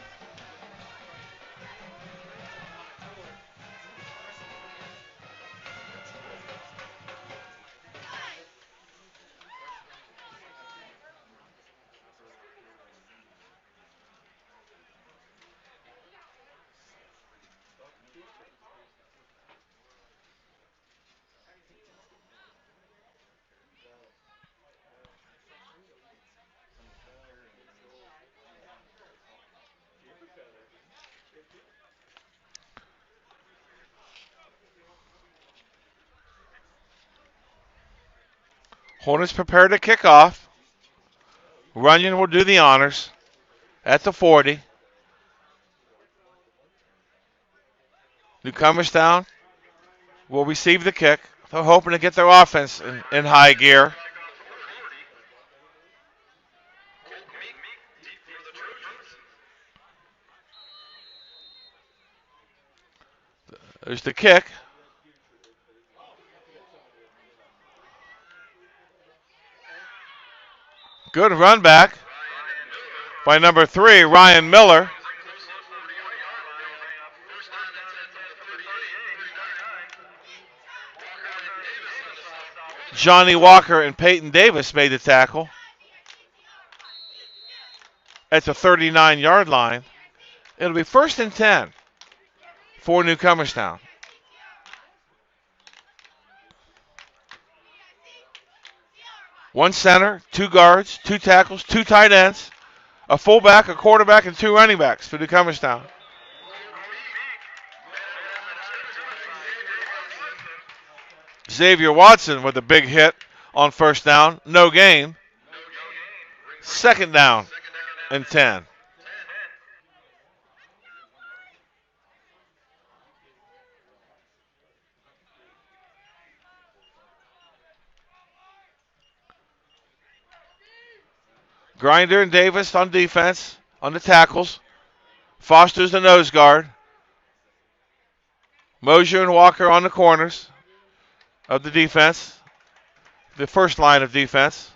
Hornets prepare to kick off. Runyon will do the honors at the 40. Newcomerstown will receive the kick. They're hoping to get their offense in high gear. There's the kick. Good run back by number 3, Ryan Miller. Johnny Walker and Peyton Davis made the tackle at the 39-yard line. It'll be 1st and 10 for Newcomerstown. One center, 2 guards, 2 tackles, 2 tight ends, a fullback, a quarterback, and 2 running backs for Newcomerstown. Xavier Watson with a big hit on first down. No gain. 2nd down and 10. Grinder and Davis on defense, on the tackles. Foster's the nose guard. Mosier and Walker on the corners of the defense, the first line of defense.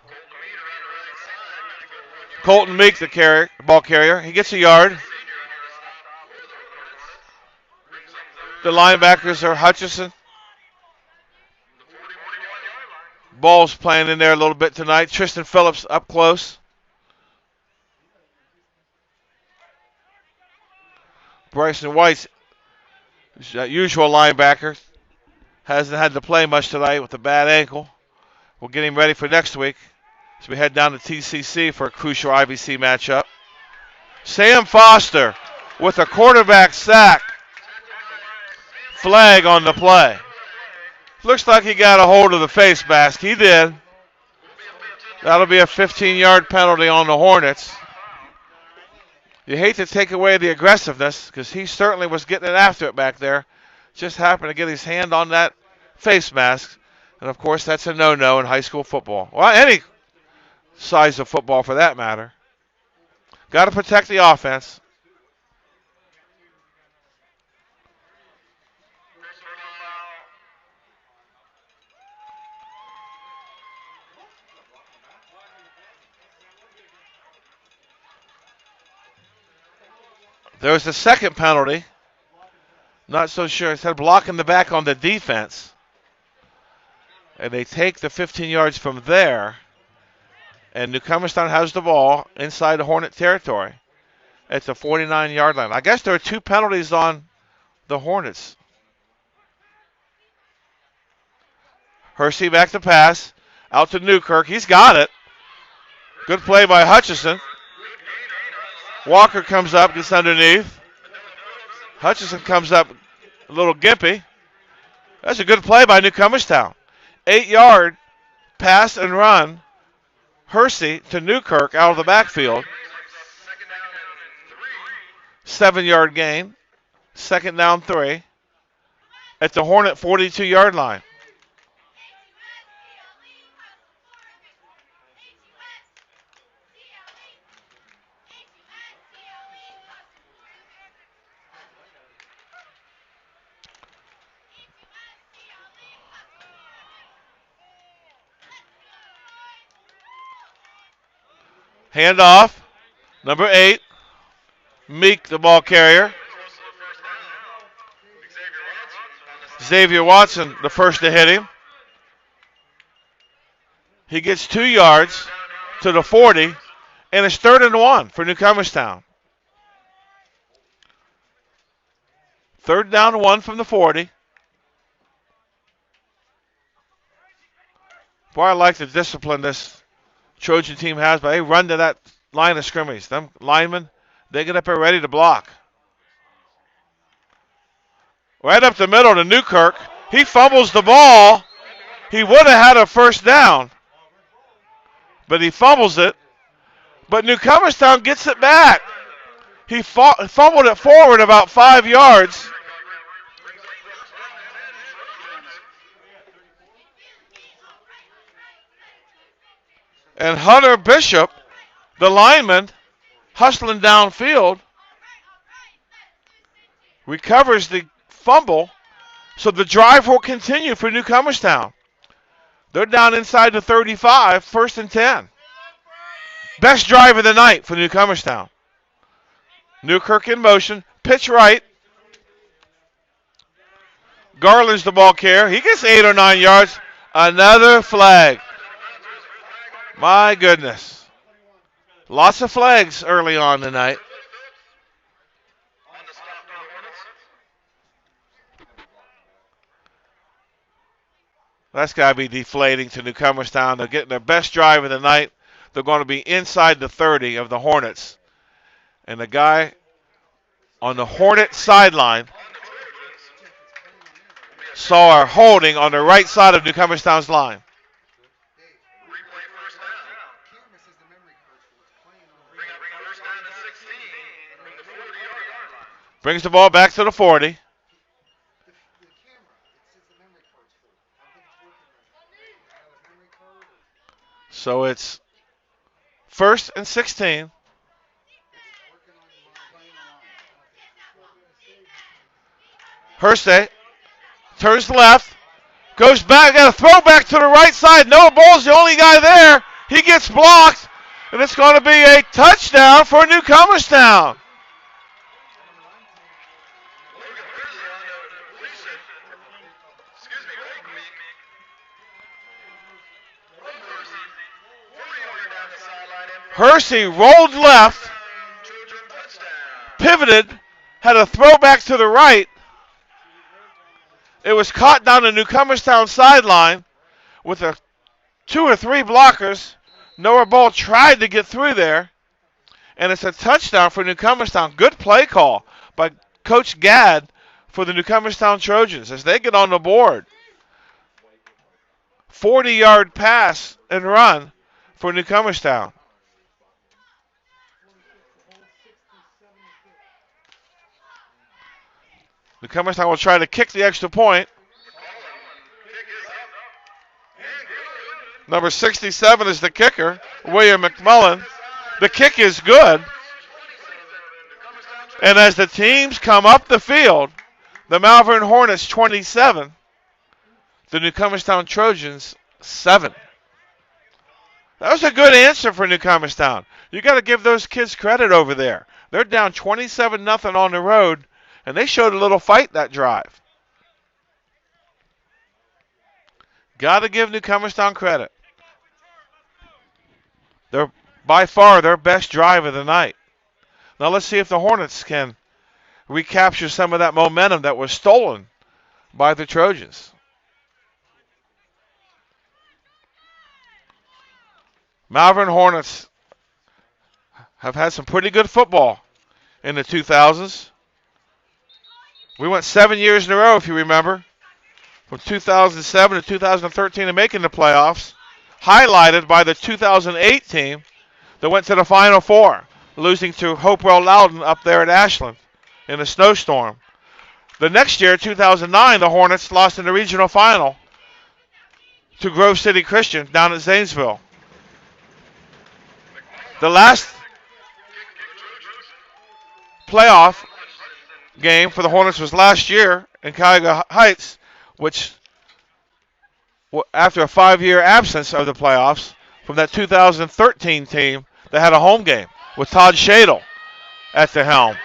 Colton Meek, the ball carrier. He gets a yard. The linebackers are Hutchison. Ball's playing in there a little bit tonight. Tristan Phillips up close. Bryson White's usual linebacker hasn't had to play much tonight with a bad ankle. We'll get him ready for next week as we head down to TCC for a crucial IVC matchup. Sam Foster with a quarterback sack. Flag on the play. Looks like he got a hold of the face mask. He did. That'll be a 15-yard penalty on the Hornets. You hate to take away the aggressiveness because he certainly was getting it after it back there. Just happened to get his hand on that face mask. And, of course, that's a no-no in high school football. Well, any size of football for that matter. Got to protect the offense. There's the second penalty. Not so sure. Instead of blocking the back on the defense. And they take the 15 yards from there. And Newcomerstown has the ball inside the Hornet territory. At the 49-yard line. I guess there are two penalties on the Hornets. Hersey back to pass. Out to Newkirk. He's got it. Good play by Hutchison. Walker comes up, gets underneath. Hutchison comes up a little gimpy. That's a good play by Newcomerstown. 8-yard pass and run. Hersey to Newkirk out of the backfield. 7-yard gain. Second down 3. At the Hornet 42-yard line. Handoff. Number 8. Meek, the ball carrier. Xavier Watson, the first to hit him. He gets 2 yards to the 40, and it's 3rd and 1 for Newcomerstown. 3rd down 1 from the 40. Boy, I like the discipline this Trojan team has, but they run to that line of scrimmage. Them linemen, they get up there ready to block. Right up the middle to Newkirk. He fumbles the ball. He would have had a first down, but he fumbles it. But Newcomerstown gets it back. He fumbled it forward about 5 yards. And Hunter Bishop, the lineman, hustling downfield, recovers the fumble, so the drive will continue for Newcomerstown. They're down inside the 35, 1st and 10. Best drive of the night for Newcomerstown. Newkirk in motion, pitch right. Garland's the ball carrier. He gets 8 or 9 yards. Another flag. My goodness. Lots of flags early on tonight. That's got to be deflating to Newcomerstown. They're getting their best drive of the night. They're going to be inside the 30 of the Hornets. And the guy on the Hornet sideline saw a holding on the right side of Newcomerstown's line. Brings the ball back to the 40. So it's 1st and 16. Hersey turns left, goes back, got a throw back to the right side. Noah Ball's the only guy there. He gets blocked, And it's going to be a touchdown for Newcomerstown. Hersey rolled left, pivoted, had a throwback to the right. It was caught down the Newcomerstown sideline with 2 or 3 blockers. Noah Ball tried to get through there, and it's a touchdown for Newcomerstown. Good play call by Coach Gadd for the Newcomerstown Trojans as they get on the board. 40-yard pass and run for Newcomerstown. Newcomerstown will try to kick the extra point. Number 67 is the kicker, William McMullen. The kick is good. And as the teams come up the field, the Malvern Hornets 27, the Newcomerstown Trojans 7. That was a good answer for Newcomerstown. You got to give those kids credit over there. They're down 27-0 on the road, and they showed a little fight that drive. Got to give Newcomerstown credit. They're by far their best drive of the night. Now let's see if the Hornets can recapture some of that momentum that was stolen by the Trojans. Malvern Hornets have had some pretty good football in the 2000s. We went 7 years in a row, if you remember, from 2007 to 2013 and making the playoffs, highlighted by the 2008 team that went to the Final Four, losing to Hopewell Loudon up there at Ashland in a snowstorm. The next year, 2009, the Hornets lost in the regional final to Grove City Christian down at Zanesville. The last playoff game for the Hornets was last year in Cuyahoga Heights, which, after a 5-year absence of the playoffs from that 2013 team that had a home game with Todd Shadle at the helm.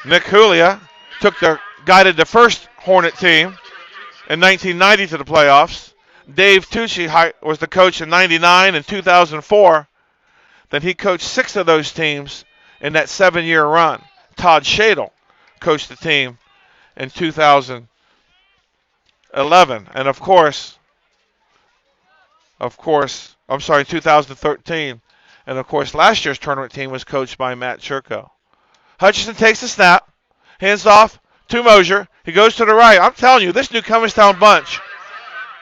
Nick Julia guided the first Hornet team in 1990 to the playoffs. Dave Tucci was the coach in 99 and 2004. Then he coached 6 of those teams in that 7-year run. Todd Shadle coached the team in 2011. And of course, 2013. And of course, last year's tournament team was coached by Matt Churko. Hutchinson takes the snap, hands off to Mosier. He goes to the right. I'm telling you, this Newcomerstown bunch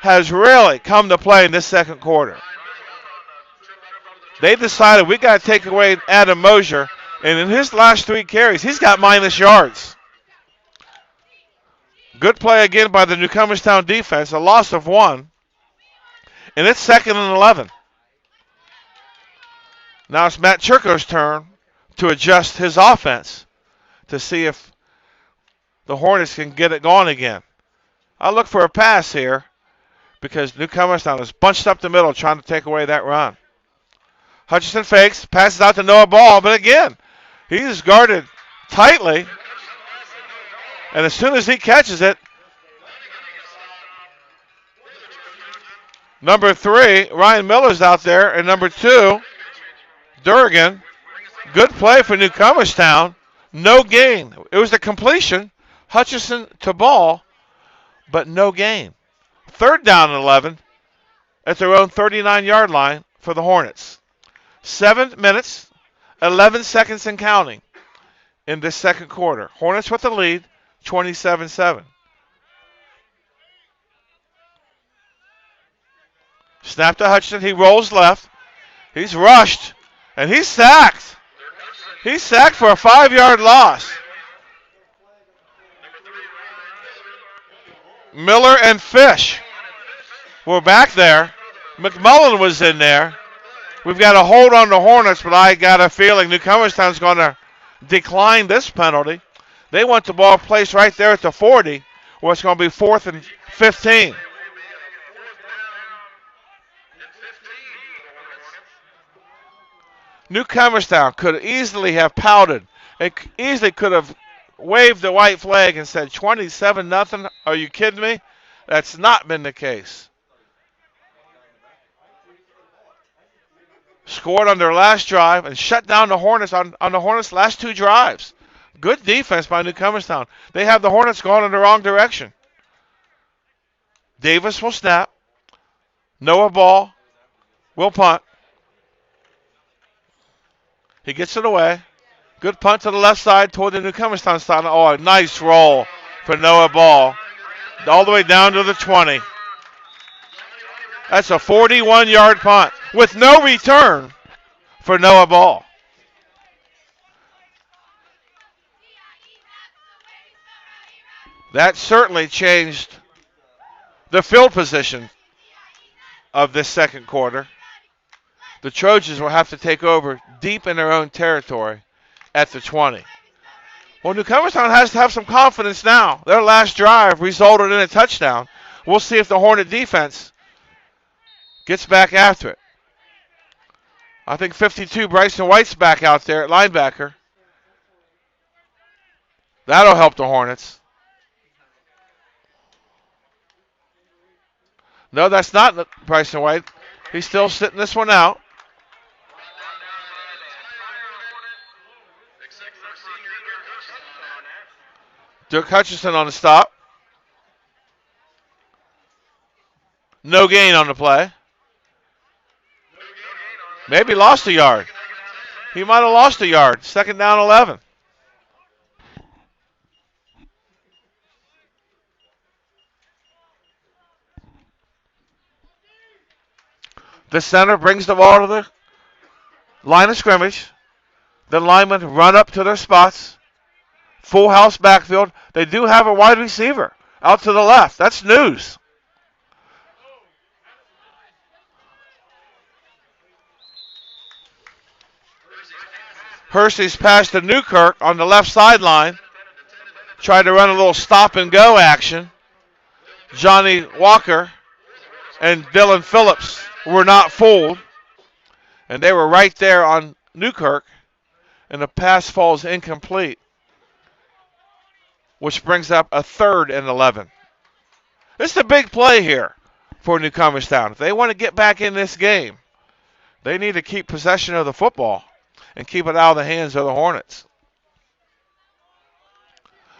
has really come to play in this second quarter. They decided we got to take away Adam Mosier, and in his last 3 carries, he's got minus yards. Good play again by the Newcomerstown defense, a loss of 1, and it's 2nd and 11. Now it's Matt Churko's turn to adjust his offense to see if the Hornets can get it going again. I look for a pass here because Newcomerstown is bunched up the middle trying to take away that run. Hutchinson fakes, passes out to Noah Ball, but again, he's guarded tightly. And as soon as he catches it, number 3, Ryan Miller's out there, and number 2, Durgan. Good play for Newcomerstown. No gain. It was the completion, Hutchinson to Ball, but no gain. 3rd down and 11 at their own 39-yard line for the Hornets. 7 minutes, 11 seconds and counting in this second quarter. Hornets with the lead, 27-7. Snap to Hutchinson. He rolls left. He's rushed, and he's sacked. He's sacked for a 5-yard loss. Miller and Fish were back there. McMullen was in there. We've got a hold on the Hornets, but I got a feeling Newcomerstown's going to decline this penalty. They want the ball placed right there at the 40, where it's going to be 4th and 15. Newcomerstown could easily have pouted. It easily could have waved the white flag and said 27-0. Are you kidding me? That's not been the case. Scored on their last drive and shut down the Hornets on the Hornets' last 2 drives. Good defense by Newcomerstown. They have the Hornets going in the wrong direction. Davis will snap. Noah Ball will punt. He gets it away. Good punt to the left side toward the Newcomerstown side. Oh, a nice roll for Noah Ball. All the way down to the 20. That's a 41-yard punt with no return for Noah Ball. That certainly changed the field position of this second quarter. The Trojans will have to take over deep in their own territory at the 20. Well, Newcomerstown has to have some confidence now. Their last drive resulted in a touchdown. We'll see if the Hornet defense gets back after it. I think 52, Bryson White's back out there at linebacker. That'll help the Hornets. No, that's not Bryson White. He's still sitting this one out. Dirk Hutchinson on the stop. No gain on the play. Maybe lost a yard. He might have lost a yard. Second down 11. The center brings the ball to the line of scrimmage. The linemen run up to their spots. Full house backfield. They do have a wide receiver out to the left. That's news. Hersey's pass to Newkirk on the left sideline. Tried to run a little stop and go action. Johnny Walker and Dylan Phillips were not fooled. And they were right there on Newkirk. And the pass falls incomplete, which brings up a 3rd and 11. This is a big play here for Newcomerstown. If they want to get back in this game, they need to keep possession of the football and keep it out of the hands of the Hornets.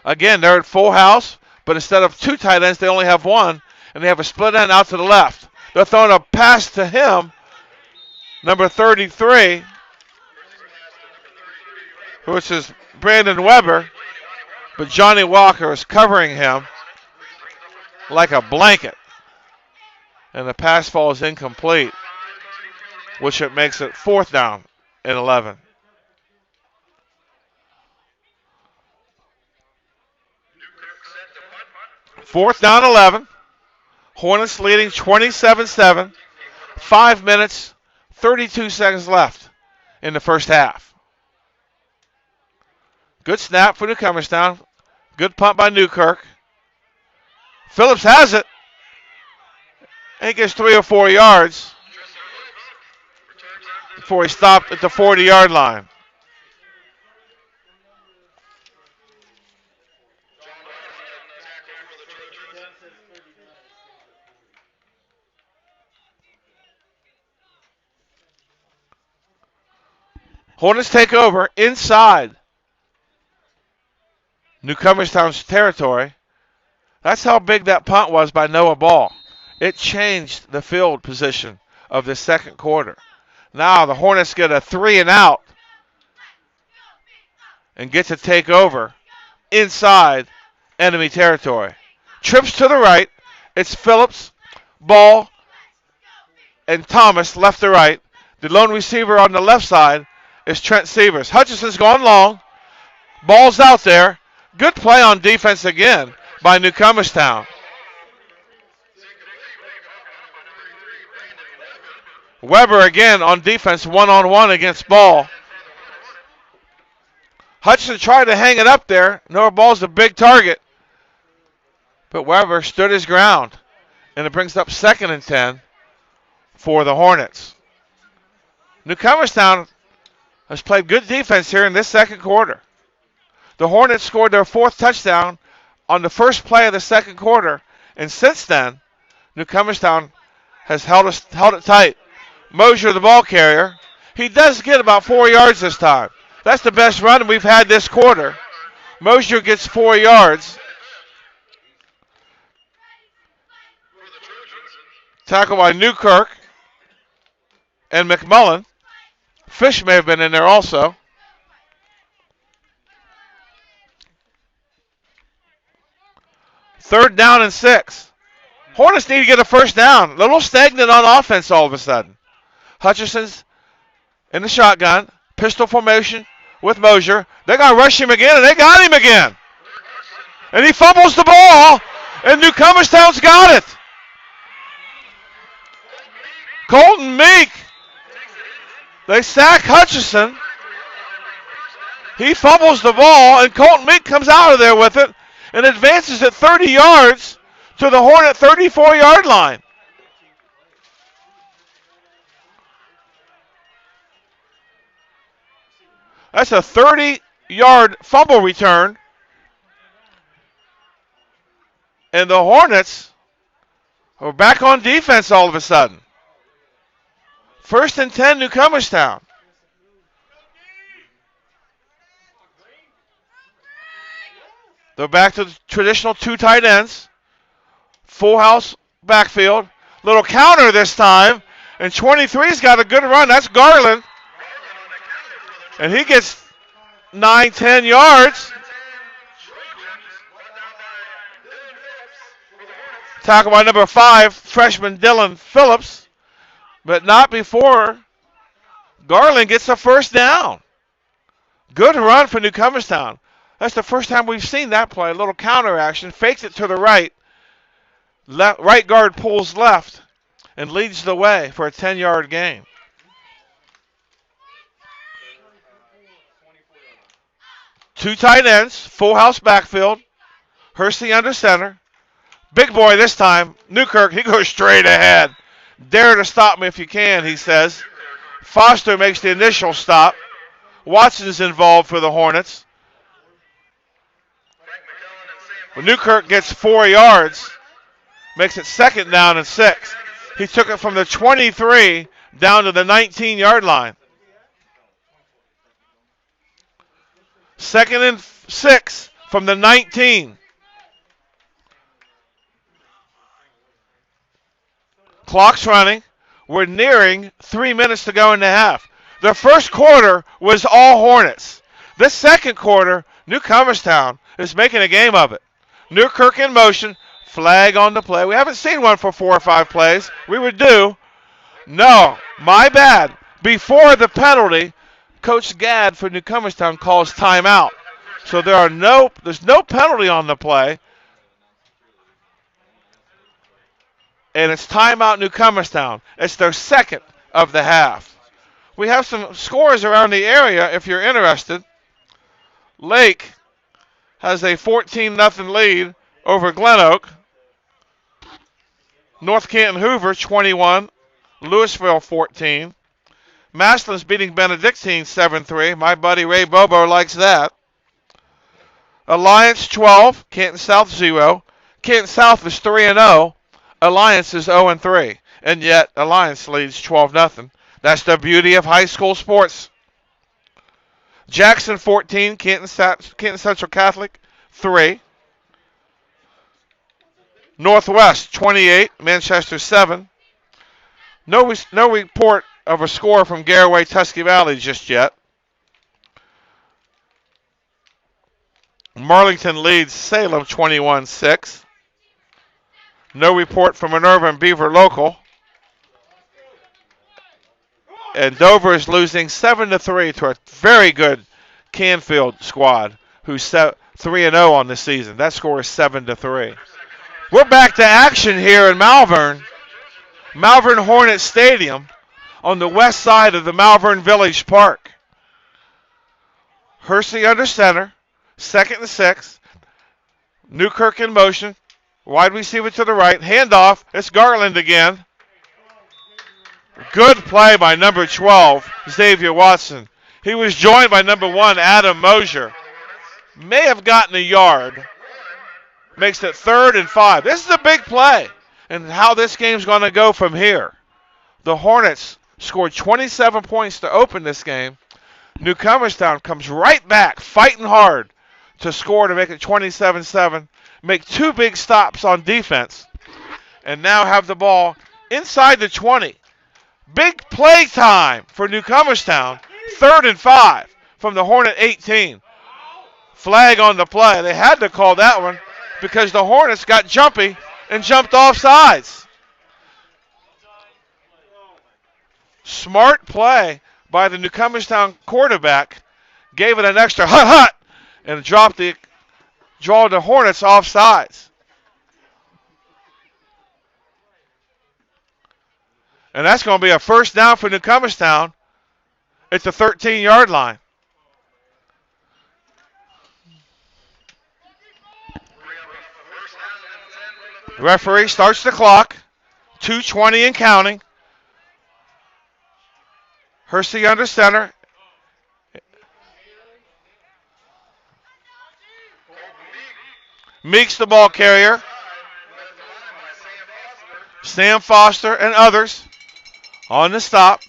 Again, they're at full house, but instead of 2 tight ends, they only have 1, and they have a split end out to the left. They're throwing a pass to him, number 33, which is Brandon Weber, but Johnny Walker is covering him like a blanket, and the pass falls incomplete, which it makes it 4th down and 11. Fourth down 11. Hornets leading 27-7. 5 minutes, 32 seconds left in the first half. Good snap for Newcomerstown. Good punt by Newkirk. Phillips has it. And he gets 3 or 4 yards before he stopped at the 40-yard line. Hornets take over inside Newcomerstown's territory. That's how big that punt was by Noah Ball. It changed the field position of the second quarter. Now the Hornets get a 3 and out and get to take over inside enemy territory. Trips to the right. It's Phillips, Ball, and Thomas left to right. The lone receiver on the left side is Trent Severs. Hutchinson's gone long. Ball's out there. Good play on defense again by Newcomerstown. Weber again on defense, one-on-one against Ball. Hutchinson tried to hang it up there. Noah Ball's a big target. But Weber stood his ground. And it brings up 2nd and 10 for the Hornets. Newcomerstown has played good defense here in this second quarter. The Hornets scored their 4th touchdown on the first play of the second quarter, and since then, Newcomerstown has held it tight. Mosier, the ball carrier, he does get about 4 yards this time. That's the best run we've had this quarter. Mosier gets 4 yards. Tackle by Newkirk and McMullen. Fish may have been in there also. Third down and 6. Hornets need to get a first down. A little stagnant on offense all of a sudden. Hutchison's in the shotgun. Pistol formation with Mosier. They're going to rush him again, and they got him again. And he fumbles the ball, and Newcomerstown's got it. Colton Meek. They sack Hutchison. He fumbles the ball, and Colton Meek comes out of there with it and advances it 30 yards to the Hornet 34-yard line. That's a 30-yard fumble return. And the Hornets are back on defense all of a sudden. 1st and 10, Newcomerstown. They're back to the traditional 2 tight ends. Full house backfield. Little counter this time. And 23's got a good run. That's Garland. And he gets 9-10 yards. Tackle by number 5, freshman Dylan Phillips. But not before Garland gets a first down. Good run for Newcomerstown. That's the first time we've seen that play. A little counter action. Fakes it to the right. Right guard pulls left and leads the way for a 10-yard gain. Two tight ends, full house backfield. Hersey under center. Big boy this time. Newkirk, he goes straight ahead. Dare to stop me if you can, he says. Foster makes the initial stop. Watson's involved for the Hornets. Well, Newkirk gets 4 yards. Makes it 2nd down and 6. He took it from the 23 down to the 19-yard line. 2nd and 6 from the 19. Clock's running. We're nearing 3 minutes to go in the half. The first quarter was all Hornets. This second quarter, Newcomerstown is making a game of it. Newkirk in motion. Flag on the play. We haven't seen one for 4 or 5 plays. We were due. No, my bad. Before the penalty, Coach Gadd for Newcomerstown calls timeout. So there's no penalty on the play. And it's timeout Newcomerstown. It's their second of the half. We have some scores around the area if you're interested. Lake has a 14-0 lead over Glen Oak. North Canton Hoover 21, Louisville 14. Massillon's beating Benedictine 7-3. My buddy Ray Bobo likes that. Alliance 12, Canton South 0. Canton South is 3-0. Alliance is 0-3. And yet Alliance leads 12-0. That's the beauty of high school sports. Jackson 14, Canton Central Catholic 3. Northwest 28, Manchester 7. No report of a score from Garaway Tusky Valley just yet. Marlington leads Salem 21-6. No report from Minerva and Beaver Local. And Dover is losing 7-3 to a very good Canfield squad who's 3-0 on the season. That score is 7-3. We're back to action here in Malvern. Malvern Hornets Stadium on the west side of the Malvern Village Park. Hersey under center. 2nd and 6. Newkirk in motion. Wide receiver to the right. Handoff. It's Garland again. Good play by number 12, Xavier Watson. He was joined by number 1, Adam Mosier. May have gotten a yard. Makes it 3rd and 5. This is a big play. And how this game's going to go from here. The Hornets scored 27 points to open this game. Newcomerstown comes right back, fighting hard to score to make it 27-7. Make 2 big stops on defense. And now have the ball inside the 20. Big play time for Newcomerstown. 3rd and 5 from the Hornet 18. Flag on the play. They had to call that one because the Hornets got jumpy and jumped off sides. Smart play by the Newcomerstown quarterback. Gave it an extra hut and draw the Hornets off sides. And that's going to be a first down for Newcomerstown. It's the 13-yard line. The referee starts the clock. 2:20 and counting. Hersey under center. Meeks the ball carrier. Sam Foster and others on the stop.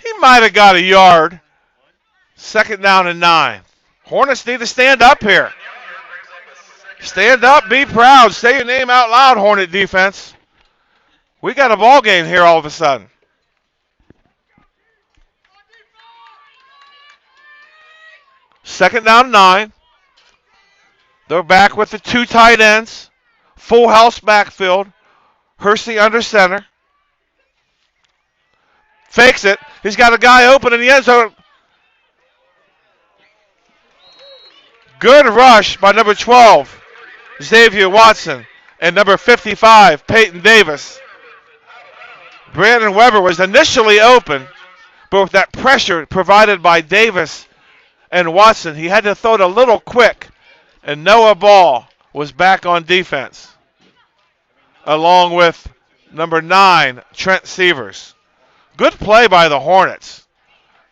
He might have got a yard. 2nd down and 9. Hornets need to stand up here. Stand up, be proud. Say your name out loud, Hornet defense. We got a ball game here all of a sudden. Second down and 9. They're back with the 2 tight ends. Full house backfield. Hersey under center. Fakes it. He's got a guy open in the end zone. Good rush by number 12, Xavier Watson, and number 55, Peyton Davis. Brandon Weber was initially open, but with that pressure provided by Davis and Watson, he had to throw it a little quick, and Noah Ball was back on defense, along with number 9, Trent Sievers. Good play by the Hornets.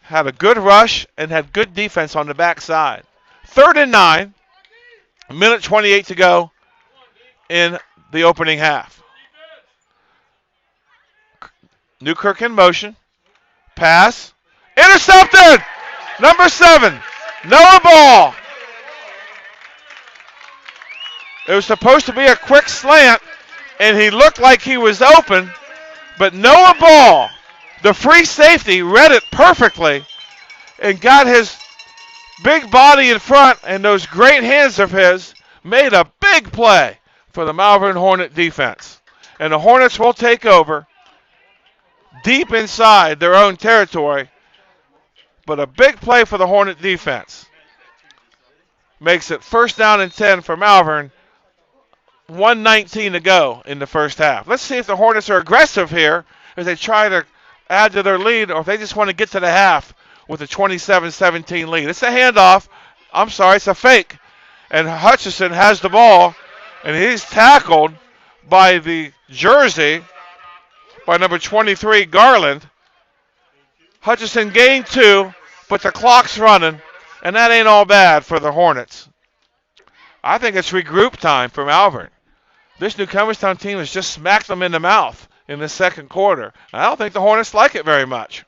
Had a good rush and had good defense on the backside. 3rd and 9. 1:28 to go in the opening half. Newkirk in motion. Pass. Intercepted! Number 7, Noah Ball. It was supposed to be a quick slant, and he looked like he was open, but Noah Ball, the free safety, read it perfectly and got his big body in front, and those great hands of his made a big play for the Malvern Hornet defense. And the Hornets will take over deep inside their own territory, but a big play for the Hornet defense. Makes it 1st down and 10 for Malvern. 1:19 to go in the first half. Let's see if the Hornets are aggressive here as they try to add to their lead, or if they just want to get to the half with a 27-17 lead. It's a handoff. I'm sorry, it's a fake. And Hutchison has the ball, and he's tackled by the jersey by number 23, Garland. Hutchison gained 2, but the clock's running, and that ain't all bad for the Hornets. I think it's regroup time for Malvern. This Newcomerstown team has just smacked them in the mouth in the second quarter. I don't think the Hornets like it very much.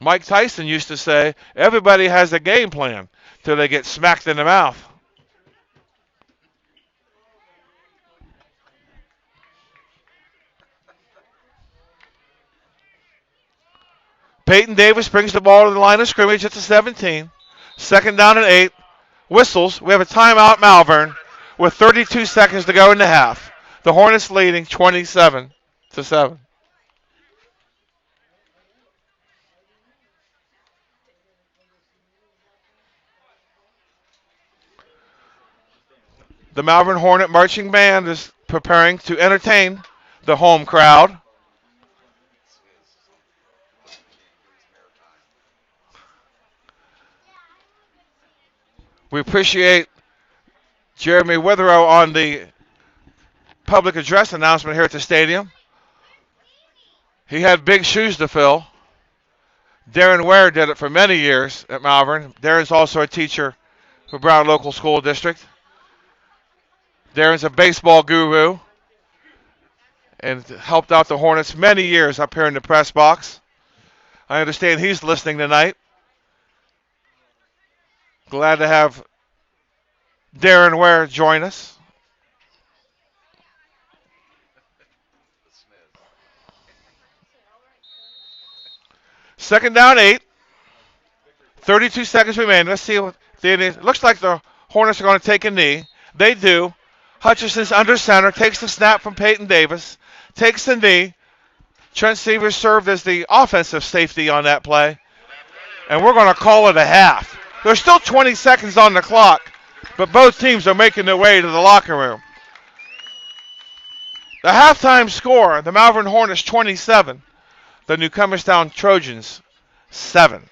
Mike Tyson used to say, everybody has a game plan till they get smacked in the mouth. Peyton Davis brings the ball to the line of scrimmage at the 17. 2nd down and 8. Whistles. We have a timeout, Malvern, with 32 seconds to go in the half. The Hornets leading 27-7. The Malvern Hornet Marching Band is preparing to entertain the home crowd. We appreciate Jeremy Witherow on the public address announcement here at the stadium. He had big shoes to fill. Darren Ware did it for many years at Malvern. Darren's also a teacher for Brown Local School District. Darren's a baseball guru and helped out the Hornets many years up here in the press box. I understand he's listening tonight. Glad to have Darren Ware join us. Second down 8. 32 seconds remain. Let's see what it looks like the Hornets are going to take a knee. They do. Hutchinson's under center, takes the snap from Peyton Davis, takes the knee. Trent Severs served as the offensive safety on that play. And we're going to call it a half. There's still 20 seconds on the clock, but both teams are making their way to the locker room. The halftime score, the Malvern Hornets 27, the Newcomerstown Trojans 7.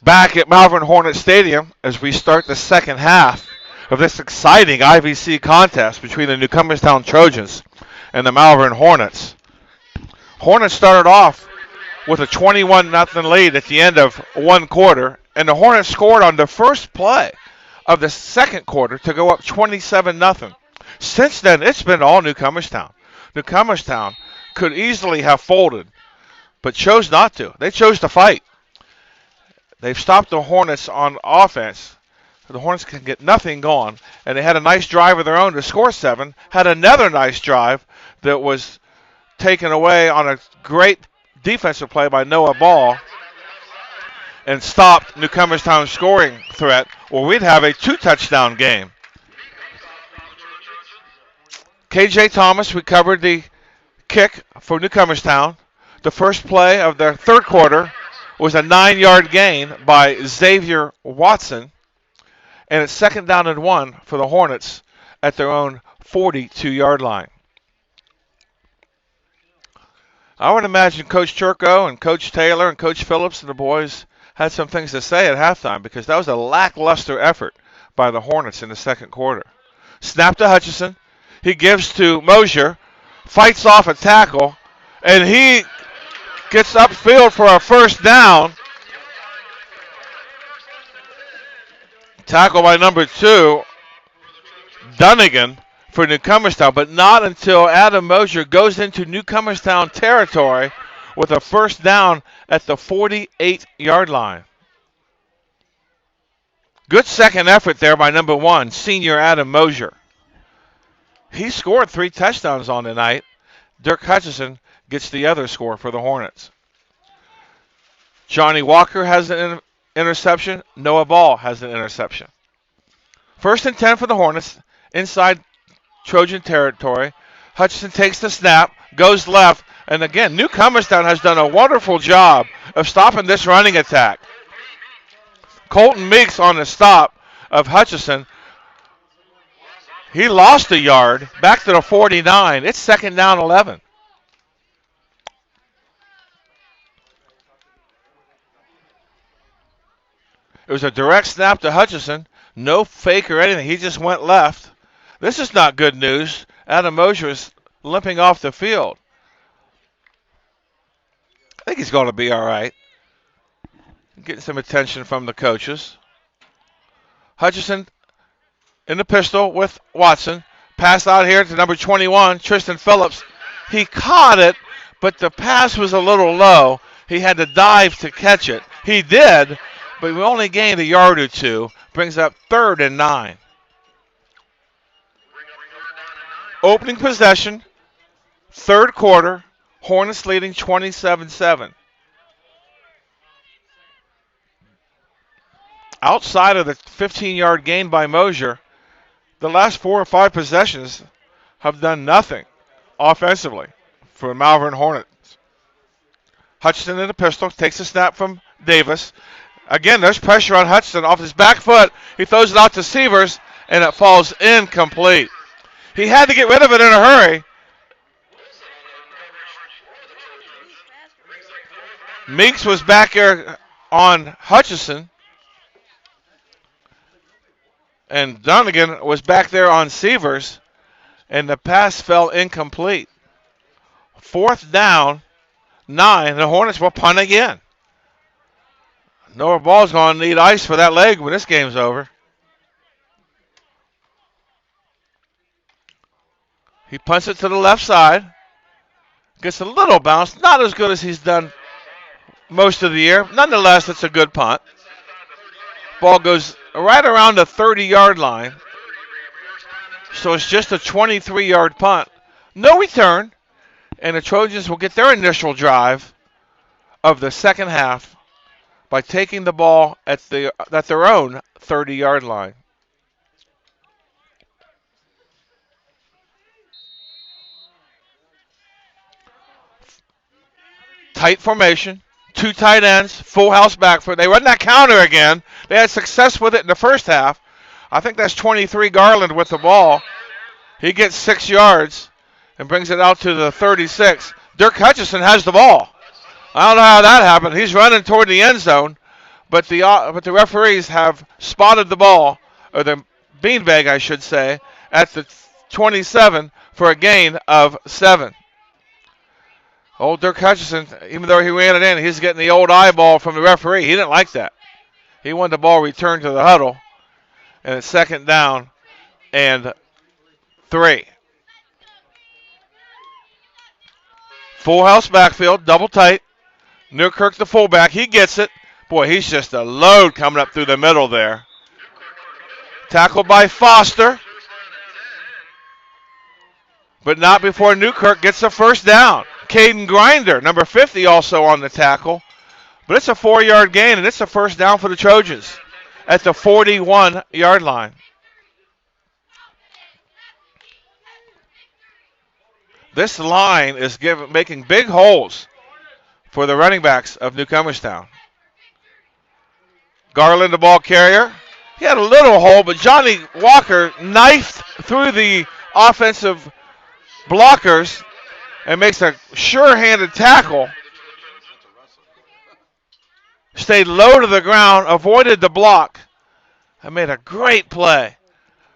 back at Malvern Hornets Stadium as we start the second half of this exciting IVC contest between the Newcomerstown Trojans and the Malvern Hornets. Hornets started off with a 21-0 lead at the end of one quarter, and the Hornets scored on the first play of the second quarter to go up 27-0. Since then, it's been all Newcomerstown. Newcomerstown could easily have folded, but chose not to. They chose to fight. They've stopped the Hornets on offense. The Hornets can get nothing going, and they had a nice drive of their own to score 7. Had another nice drive that was taken away on a great defensive play by Noah Ball and stopped Newcomerstown's scoring threat, or we'd have a 2-touchdown game. KJ Thomas recovered the kick for Newcomerstown. The first play of the third quarter was a 9-yard gain by Xavier Watson, and it's 2nd down and 1 for the Hornets at their own 42-yard line. I would imagine Coach Turco and Coach Taylor and Coach Phillips and the boys had some things to say at halftime because that was a lackluster effort by the Hornets in the second quarter. Snap to Hutchison. He gives to Mosier, fights off a tackle, and he gets upfield for a first down. Tackle by number 2, Dunnigan for Newcomerstown, but not until Adam Mosier goes into Newcomerstown territory with a first down at the 48-yard line. Good second effort there by number 1, senior Adam Mosier. He scored 3 touchdowns on the night. Dirk Hutchison gets the other score for the Hornets. Johnny Walker has an interception. Noah Ball has an interception. 1st and 10 for the Hornets inside Trojan territory. Hutchison takes the snap, goes left, and again, Newcomerstown has done a wonderful job of stopping this running attack. Colton Meeks on the stop of Hutchison. He lost a yard back to the 49. It's 2nd down 11. It was a direct snap to Hutchison. No fake or anything. He just went left. This is not good news. Adam Mosier is limping off the field. I think he's going to be all right. Getting some attention from the coaches. Hutchison in the pistol with Watson. Pass out here to number 21, Tristan Phillips. He caught it, but the pass was a little low. He had to dive to catch it. He did, but we only gained a yard or 2. Brings up 3rd and 9. Opening possession, third quarter, Hornets leading 27-7. Outside of the 15-yard gain by Mosier, the last 4 or 5 possessions have done nothing offensively for the Malvern Hornets. Hutchison in the pistol, takes a snap from Davis. Again, there's pressure on Hutchison off his back foot. He throws it out to Sievers, and it falls incomplete. He had to get rid of it in a hurry. Meeks was back here on Hutchison. And Dunnigan was back there on Sievers. And the pass fell incomplete. 4th down, 9. The Hornets will punt again. Noah Ball's going to need ice for that leg when this game's over. He punts it to the left side. Gets a little bounce. Not as good as he's done most of the year. Nonetheless, it's a good punt. Ball goes right around the 30-yard line. So it's just a 23-yard punt. No return. And the Trojans will get their initial drive of the second half by taking the ball at their own 30-yard line. Tight formation, 2 tight ends, full house backfield. They run that counter again. They had success with it in the first half. I think that's 23 Garland with the ball. He gets 6 yards and brings it out to the 36. Dirk Hutchison has the ball. I don't know how that happened. He's running toward the end zone, but the referees have spotted the ball, or the beanbag, I should say, at the 27 for a gain of 7. Old Dirk Hutchison, even though he ran it in, he's getting the old eyeball from the referee. He didn't like that. He wanted the ball returned to the huddle, and it's 2nd down and 3. Full house backfield, double tight. Newkirk, the fullback, he gets it. Boy, he's just a load coming up through the middle there. Tackled by Foster, but not before Newkirk gets the first down. Caden Grinder, number 50, also on the tackle. But it's a 4-yard gain, and it's a first down for the Trojans at the 41-yard line. This line is making big holes for the running backs of Newcomerstown. Garland, the ball carrier. He had a little hole, but Johnny Walker knifed through the offensive blockers and makes a sure-handed tackle. Stayed low to the ground, avoided the block, and made a great play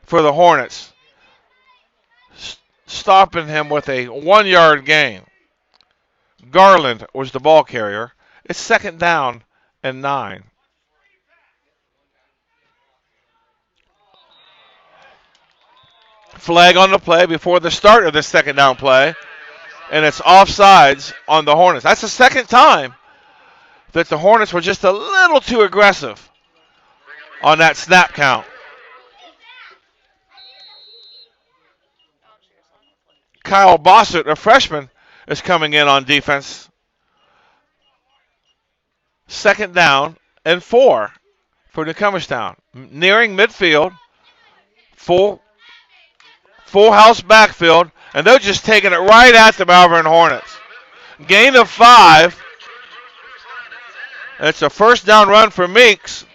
for the Hornets, stopping him with a 1-yard gain. Garland was the ball carrier. It's 2nd down and 9. Flag on the play before the start of the 2nd down play, and it's offsides on the Hornets. That's the 2nd time that the Hornets were just a little too aggressive on that snap count. Kyle Bossert, a freshman, is coming in on defense. 2nd down and 4 for Newcomerstown. Nearing midfield, full house backfield, and they're just taking it right at the Malvern Hornets. Gain of 5. It's a first down run for Meeks.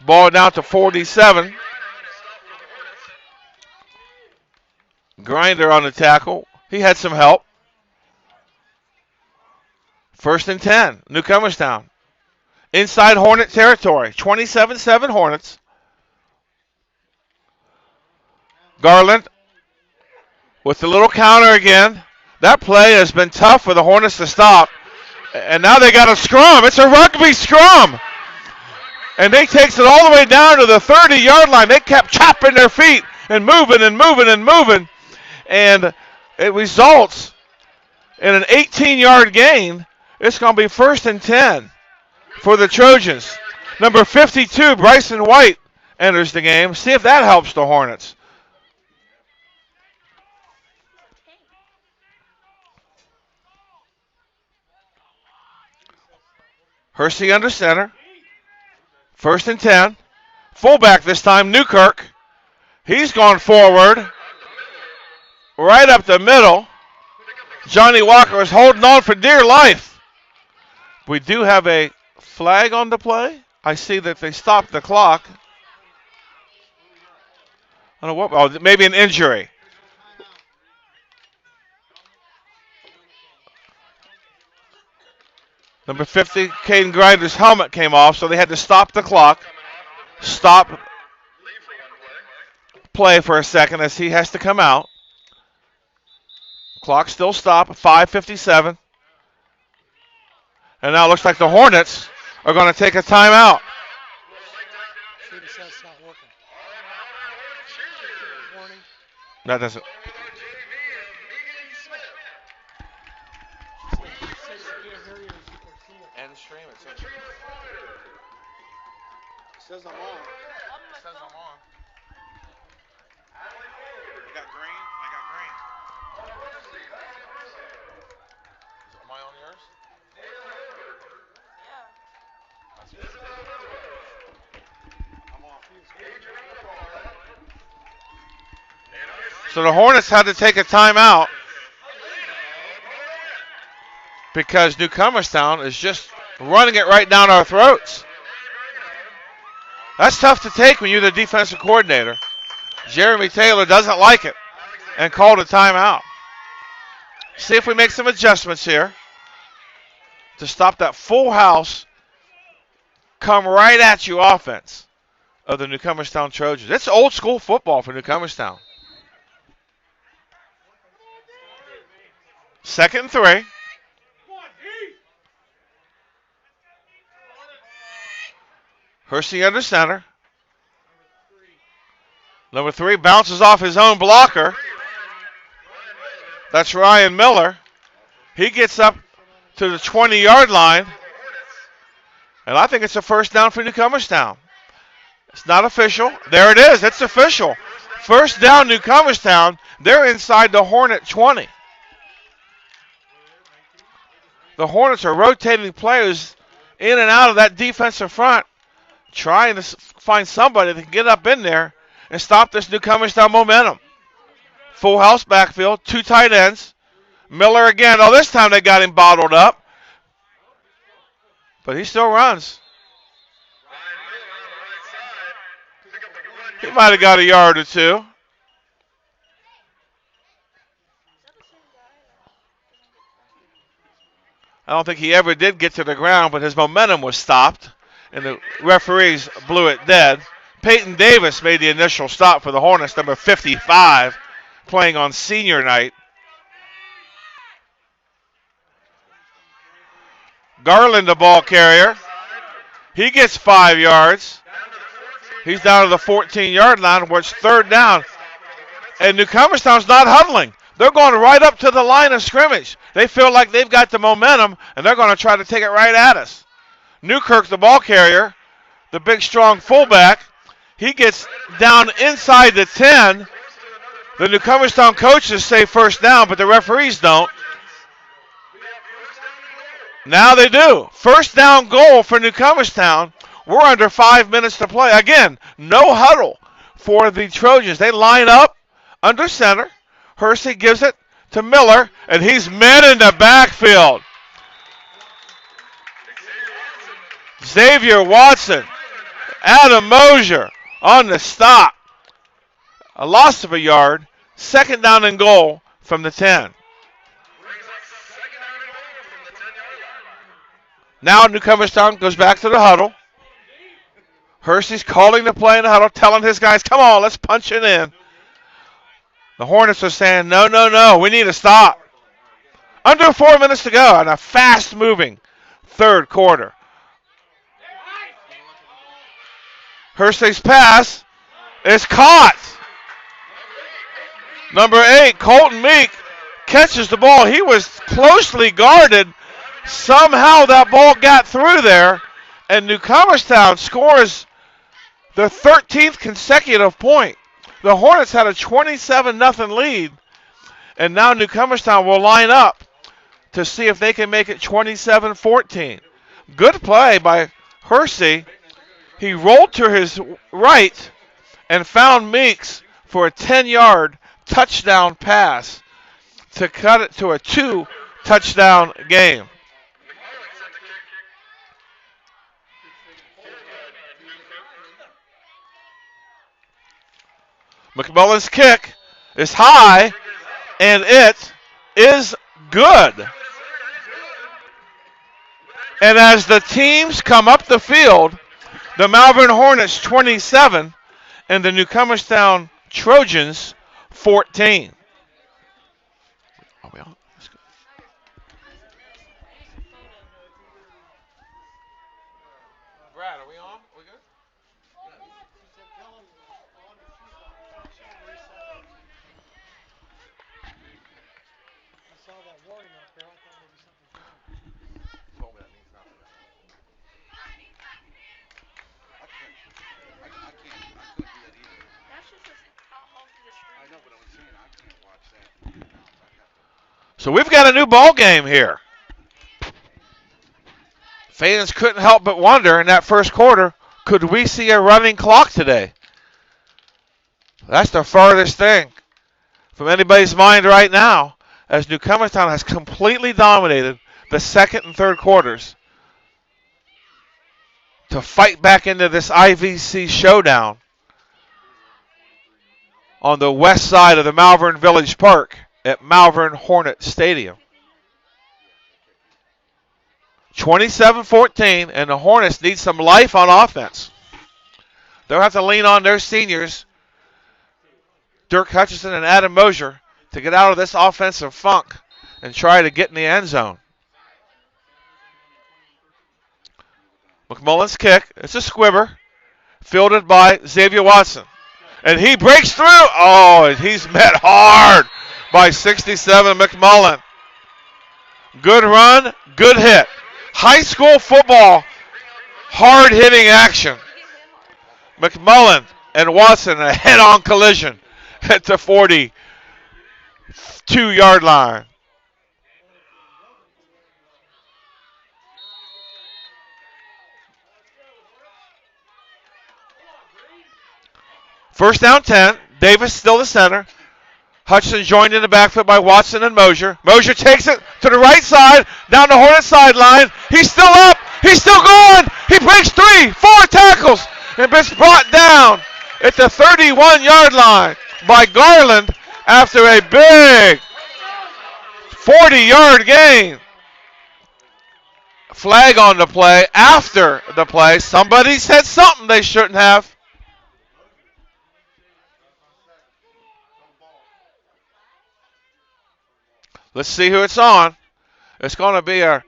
Ball down to 47. Grinder on the tackle. He had some help. 1st and 10. Newcomerstown. Inside Hornet territory. 27-7 Hornets. Garland with the little counter again. That play has been tough for the Hornets to stop. And now they got a scrum. It's a rugby scrum. And they takes it all the way down to the 30-yard line. They kept chopping their feet and moving and moving and moving. And it results in an 18-yard gain. It's going to be 1st and 10 for the Trojans. Number 52, Bryson White, enters the game. See if that helps the Hornets. Hersey under center. 1st and 10. Fullback this time, Newkirk. He's gone forward. Right up the middle. Johnny Walker is holding on for dear life. We do have a flag on the play. I see that they stopped the clock. I don't know what. Oh, maybe an injury. Number 50, Caden Grinder's helmet came off, so they had to stop the clock. Stop play for a second as he has to come out. Clock still stopped, 5:57. And now it looks like the Hornets are going to take a timeout. That doesn't. And stream it. It says I'm on. It says I'm on. I got green. Am I on yours? I'm on. So the Hornets had to take a timeout because Newcomerstown is just running it right down our throats. That's tough to take when you're the defensive coordinator. Jeremy Taylor doesn't like it and called a timeout. See if we make some adjustments here. to stop that full house, come right at you offense of the Newcomerstown Trojans. It's old school football for Newcomerstown. 2nd and 3. Hersey under center. Number 3 bounces off his own blocker. That's Ryan Miller. He gets up to the 20-yard line. And I think it's a first down for Newcomerstown. It's not official. There it is. It's official. First down, Newcomerstown. They're inside the Hornet 20. The Hornets are rotating players in and out of that defensive front, trying to find somebody that can get up in there and stop this Newcomerstown momentum. Full house backfield, 2 tight ends. Miller again. Oh, this time they got him bottled up. But he still runs. He might have got a yard or 2. I don't think he ever did get to the ground, but his momentum was stopped, and the referees blew it dead. Peyton Davis made the initial stop for the Hornets, number 55, playing on senior night. Garland, the ball carrier. He gets 5 yards. He's down to the 14-yard line, where it's 3rd down. And Newcomerstown's not huddling. They're going right up to the line of scrimmage. They feel like they've got the momentum, and they're going to try to take it right at us. Newkirk, the ball carrier, the big, strong fullback, he gets down inside the 10. The Newcomerstown coaches say first down, but the referees don't. Now they do. First down goal for Newcomerstown. We're under 5 minutes to play. Again, no huddle for the Trojans. They line up under center. Hersey gives it to Miller, and he's men in the backfield. Xavier Watson, Adam Mosier on the stop. A loss of a yard. 2nd down and goal from the 10. Now Newcomerstown goes back to the huddle. Hersey's calling the play in the huddle, telling his guys, come on, let's punch it in. The Hornets are saying, no, no, no, we need to stop. Under 4 minutes to go in a fast-moving 3rd quarter. Hersey's pass is caught. Number 8, Colton Meek, catches the ball. He was closely guarded. Somehow that ball got through there, and Newcomerstown scores their 13th consecutive point. The Hornets had a 27-0 lead, and now Newcomerstown will line up to see if they can make it 27-14. Good play by Hersey. He rolled to his right and found Meeks for a 10-yard touchdown pass to cut it to a 2-touchdown game. McMullen's kick is high, and it is good. And as the teams come up the field, the Malvern Hornets 27 and the Newcomerstown Trojans 14. Are we on? That's good. Brad, are we on? We good? So we've got a new ball game here. Fans couldn't help but wonder in that first quarter, could we see a running clock today? That's the farthest thing from anybody's mind right now, as Newcomerstown has completely dominated the 2nd and 3rd quarters to fight back into this IVC showdown on the west side of the Malvern Village Park at Malvern Hornet Stadium. 27-14, and the Hornets need some life on offense. They'll have to lean on their seniors, Dirk Hutchison and Adam Mosier, to get out of this offensive funk and try to get in the end zone. McMullen's kick, it's a squibber, fielded by Xavier Watson. And he breaks through. Oh, and he's met hard by 67 McMullen. Good run, good hit. High school football, hard-hitting action. McMullen and Watson, a head-on collision at the 42-yard line. First down 10. Davis still the center. Hutchinson joined in the backfield by Watson and Mosier. Mosier takes it to the right side, down the Hornet sideline. He's still up. He's still going. He breaks 3, 4 tackles, and gets brought down at the 31-yard line by Garland after a big 40-yard gain. Flag on the play. After the play, somebody said something they shouldn't have. Let's see who it's on. It's going to be a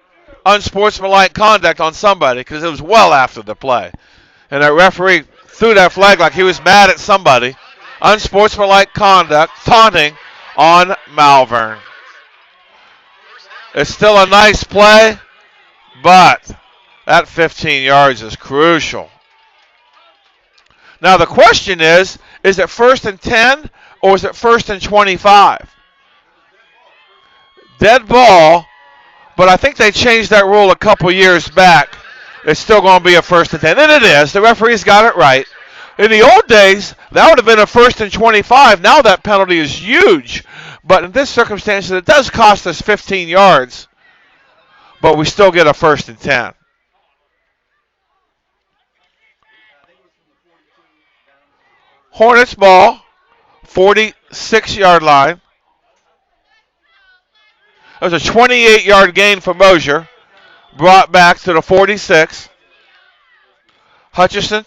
unsportsmanlike conduct on somebody because it was well after the play. And that referee threw that flag like he was mad at somebody. Unsportsmanlike conduct, taunting on Malvern. It's still a nice play, but that 15 yards is crucial. Now the question is it 1st and 10 or is it 1st and 25? Dead ball, but I think they changed that rule a couple years back. It's still going to be a 1st and 10, and it is. The referee's got it right. In the old days, that would have been a 1st and 25. Now that penalty is huge, but in this circumstance, it does cost us 15 yards, but we still get a 1st and 10. Hornets ball, 46-yard line. It was a 28-yard gain for Mosier. Brought back to the 46. Hutchison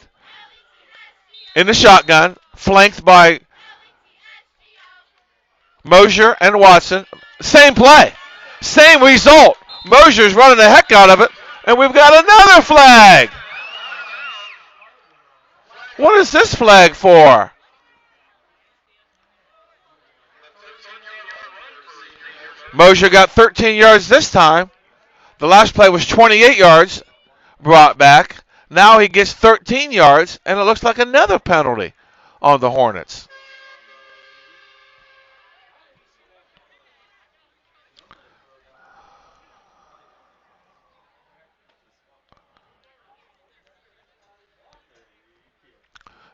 in the shotgun, flanked by Mosier and Watson. Same play, same result. Mosier's running the heck out of it, and we've got another flag. What is this flag for? Mosier got 13 yards this time. The last play was 28 yards brought back. Now he gets 13 yards, and it looks like another penalty on the Hornets.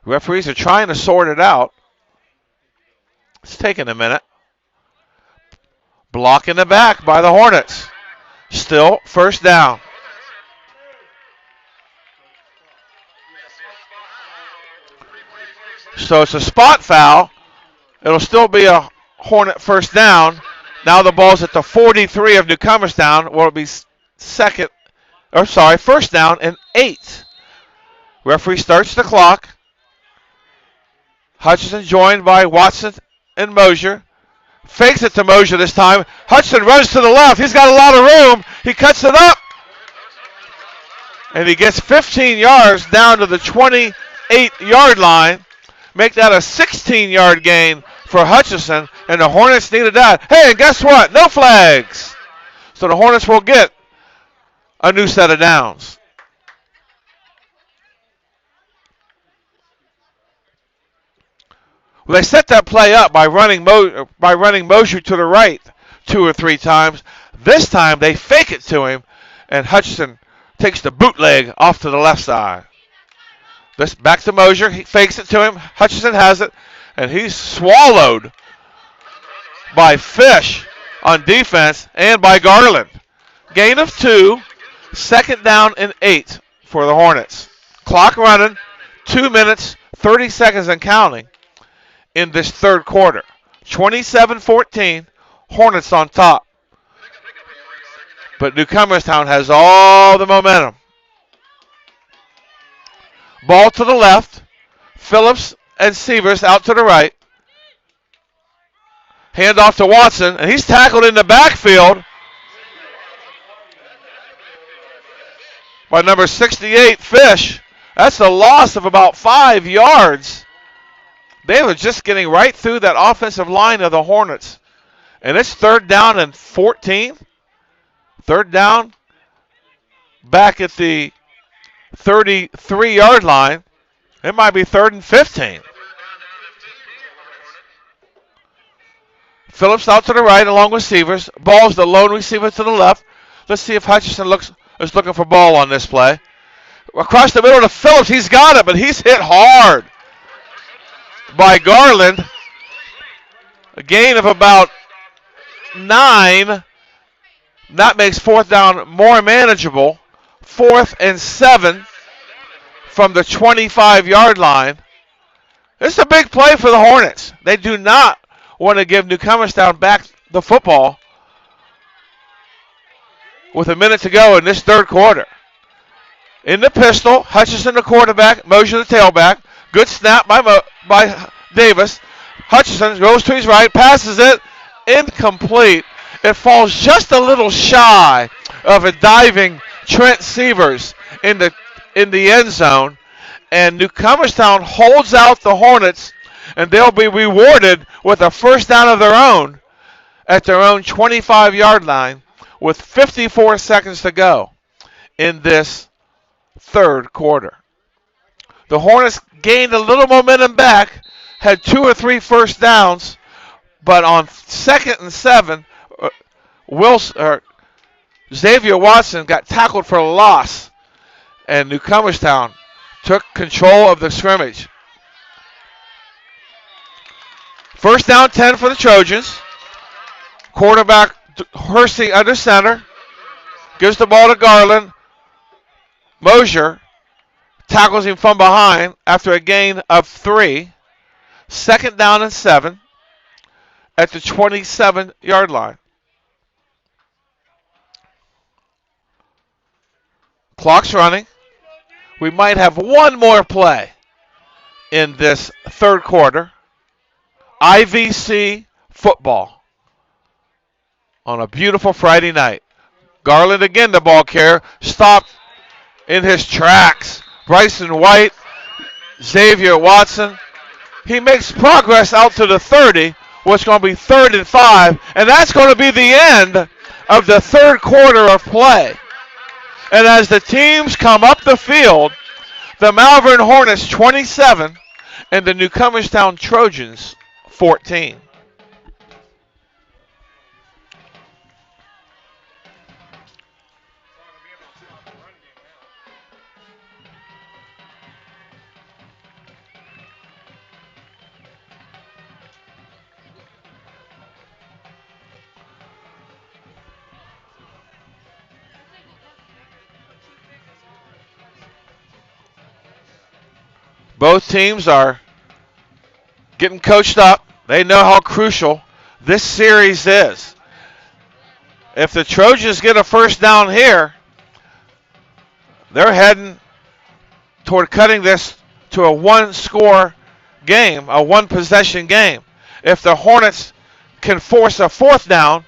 Referees are trying to sort it out. It's taking a minute. Block in the back by the Hornets. Still 1st down. So it's a spot foul. It'll still be a Hornet 1st down. Now the ball's at the 43 of Newcomerstown. Will it be 1st down and 8. Referee starts the clock. Hutchison joined by Watson and Mosier. Fakes it to Mosier this time. Hudson runs to the left. He's got a lot of room. He cuts it up. And he gets 15 yards down to the 28-yard line. Make that a 16-yard gain for Hutchison. And the Hornets needed that. Hey, and guess what? No flags. So the Hornets will get a new set of downs. Well, they set that play up by running Mosier to the right 2 or 3 times. This time they fake it to him, and Hutchison takes the bootleg off to the left side. This back to Mosier. He fakes it to him. Hutchison has it, and he's swallowed by Fish on defense and by Garland. Gain of 2, 2nd down and 8 for the Hornets. Clock running, 2 minutes, 30 seconds and counting in this 3rd quarter. 27-14, Hornets on top. But Newcomerstown has all the momentum. Ball to the left. Phillips and Severs out to the right. Hand off to Watson, and he's tackled in the backfield by number 68, Fish. That's a loss of about 5 yards. They were just getting right through that offensive line of the Hornets. And it's 3rd down and 14. 3rd down back at the 33-yard line. It might be 3rd and 15. Phillips out to the right along with Severs. Ball's the lone receiver to the left. Let's see if Hutchinson is looking for ball on this play. Across the middle to Phillips. He's got it, but he's hit hard by Garland. A gain of about 9. That makes 4th down more manageable. 4th and 7 from the 25-yard line. This is a big play for the Hornets. They do not want to give Newcomerstown back the football with a minute to go in this 3rd quarter. In the pistol, Hutchinson the quarterback, Mosier the tailback. Good snap by Davis. Hutchinson goes to his right, passes it, incomplete. It falls just a little shy of a diving Trent Severs in the end zone. And Newcomerstown holds out the Hornets, and they'll be rewarded with a 1st down of their own at their own 25-yard line with 54 seconds to go in this 3rd quarter. The Hornets gained a little momentum back, had 2 or 3 first downs, but on 2nd and 7, Xavier Watson got tackled for a loss, and Newcomerstown took control of the scrimmage. 1st down 10 for the Trojans. Quarterback Hersey under center. Gives the ball to Garland. Mosier tackles him from behind after a gain of 3. 2nd down and 7 at the 27-yard line. Clock's running. We might have one more play in this 3rd quarter. IVC football on a beautiful Friday night. Garland again, the ball carrier, stopped in his tracks. Bryson White, Xavier Watson. He makes progress out to the 30, what's going to be 3rd and 5, and that's going to be the end of the 3rd quarter of play. And as the teams come up the field, the Malvern Hornets 27 and the Newcomerstown Trojans 14. Both teams are getting coached up. They know how crucial this series is. If the Trojans get a 1st down here, they're heading toward cutting this to a 1-score game, a 1-possession game. If the Hornets can force a 4th down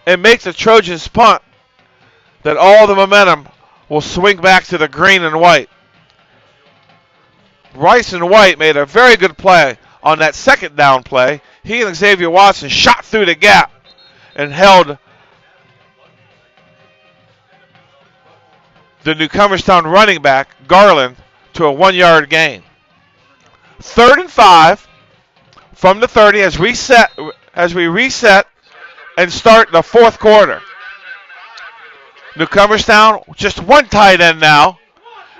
and make the Trojans punt, then all the momentum will swing back to the green and white. Bryson White made a very good play on that 2nd down play. He and Xavier Watson shot through the gap and held the Newcomerstown running back, Garland, to a 1-yard gain. 3rd and 5 from the 30 as we reset and start the 4th quarter. Newcomerstown, just one tight end now,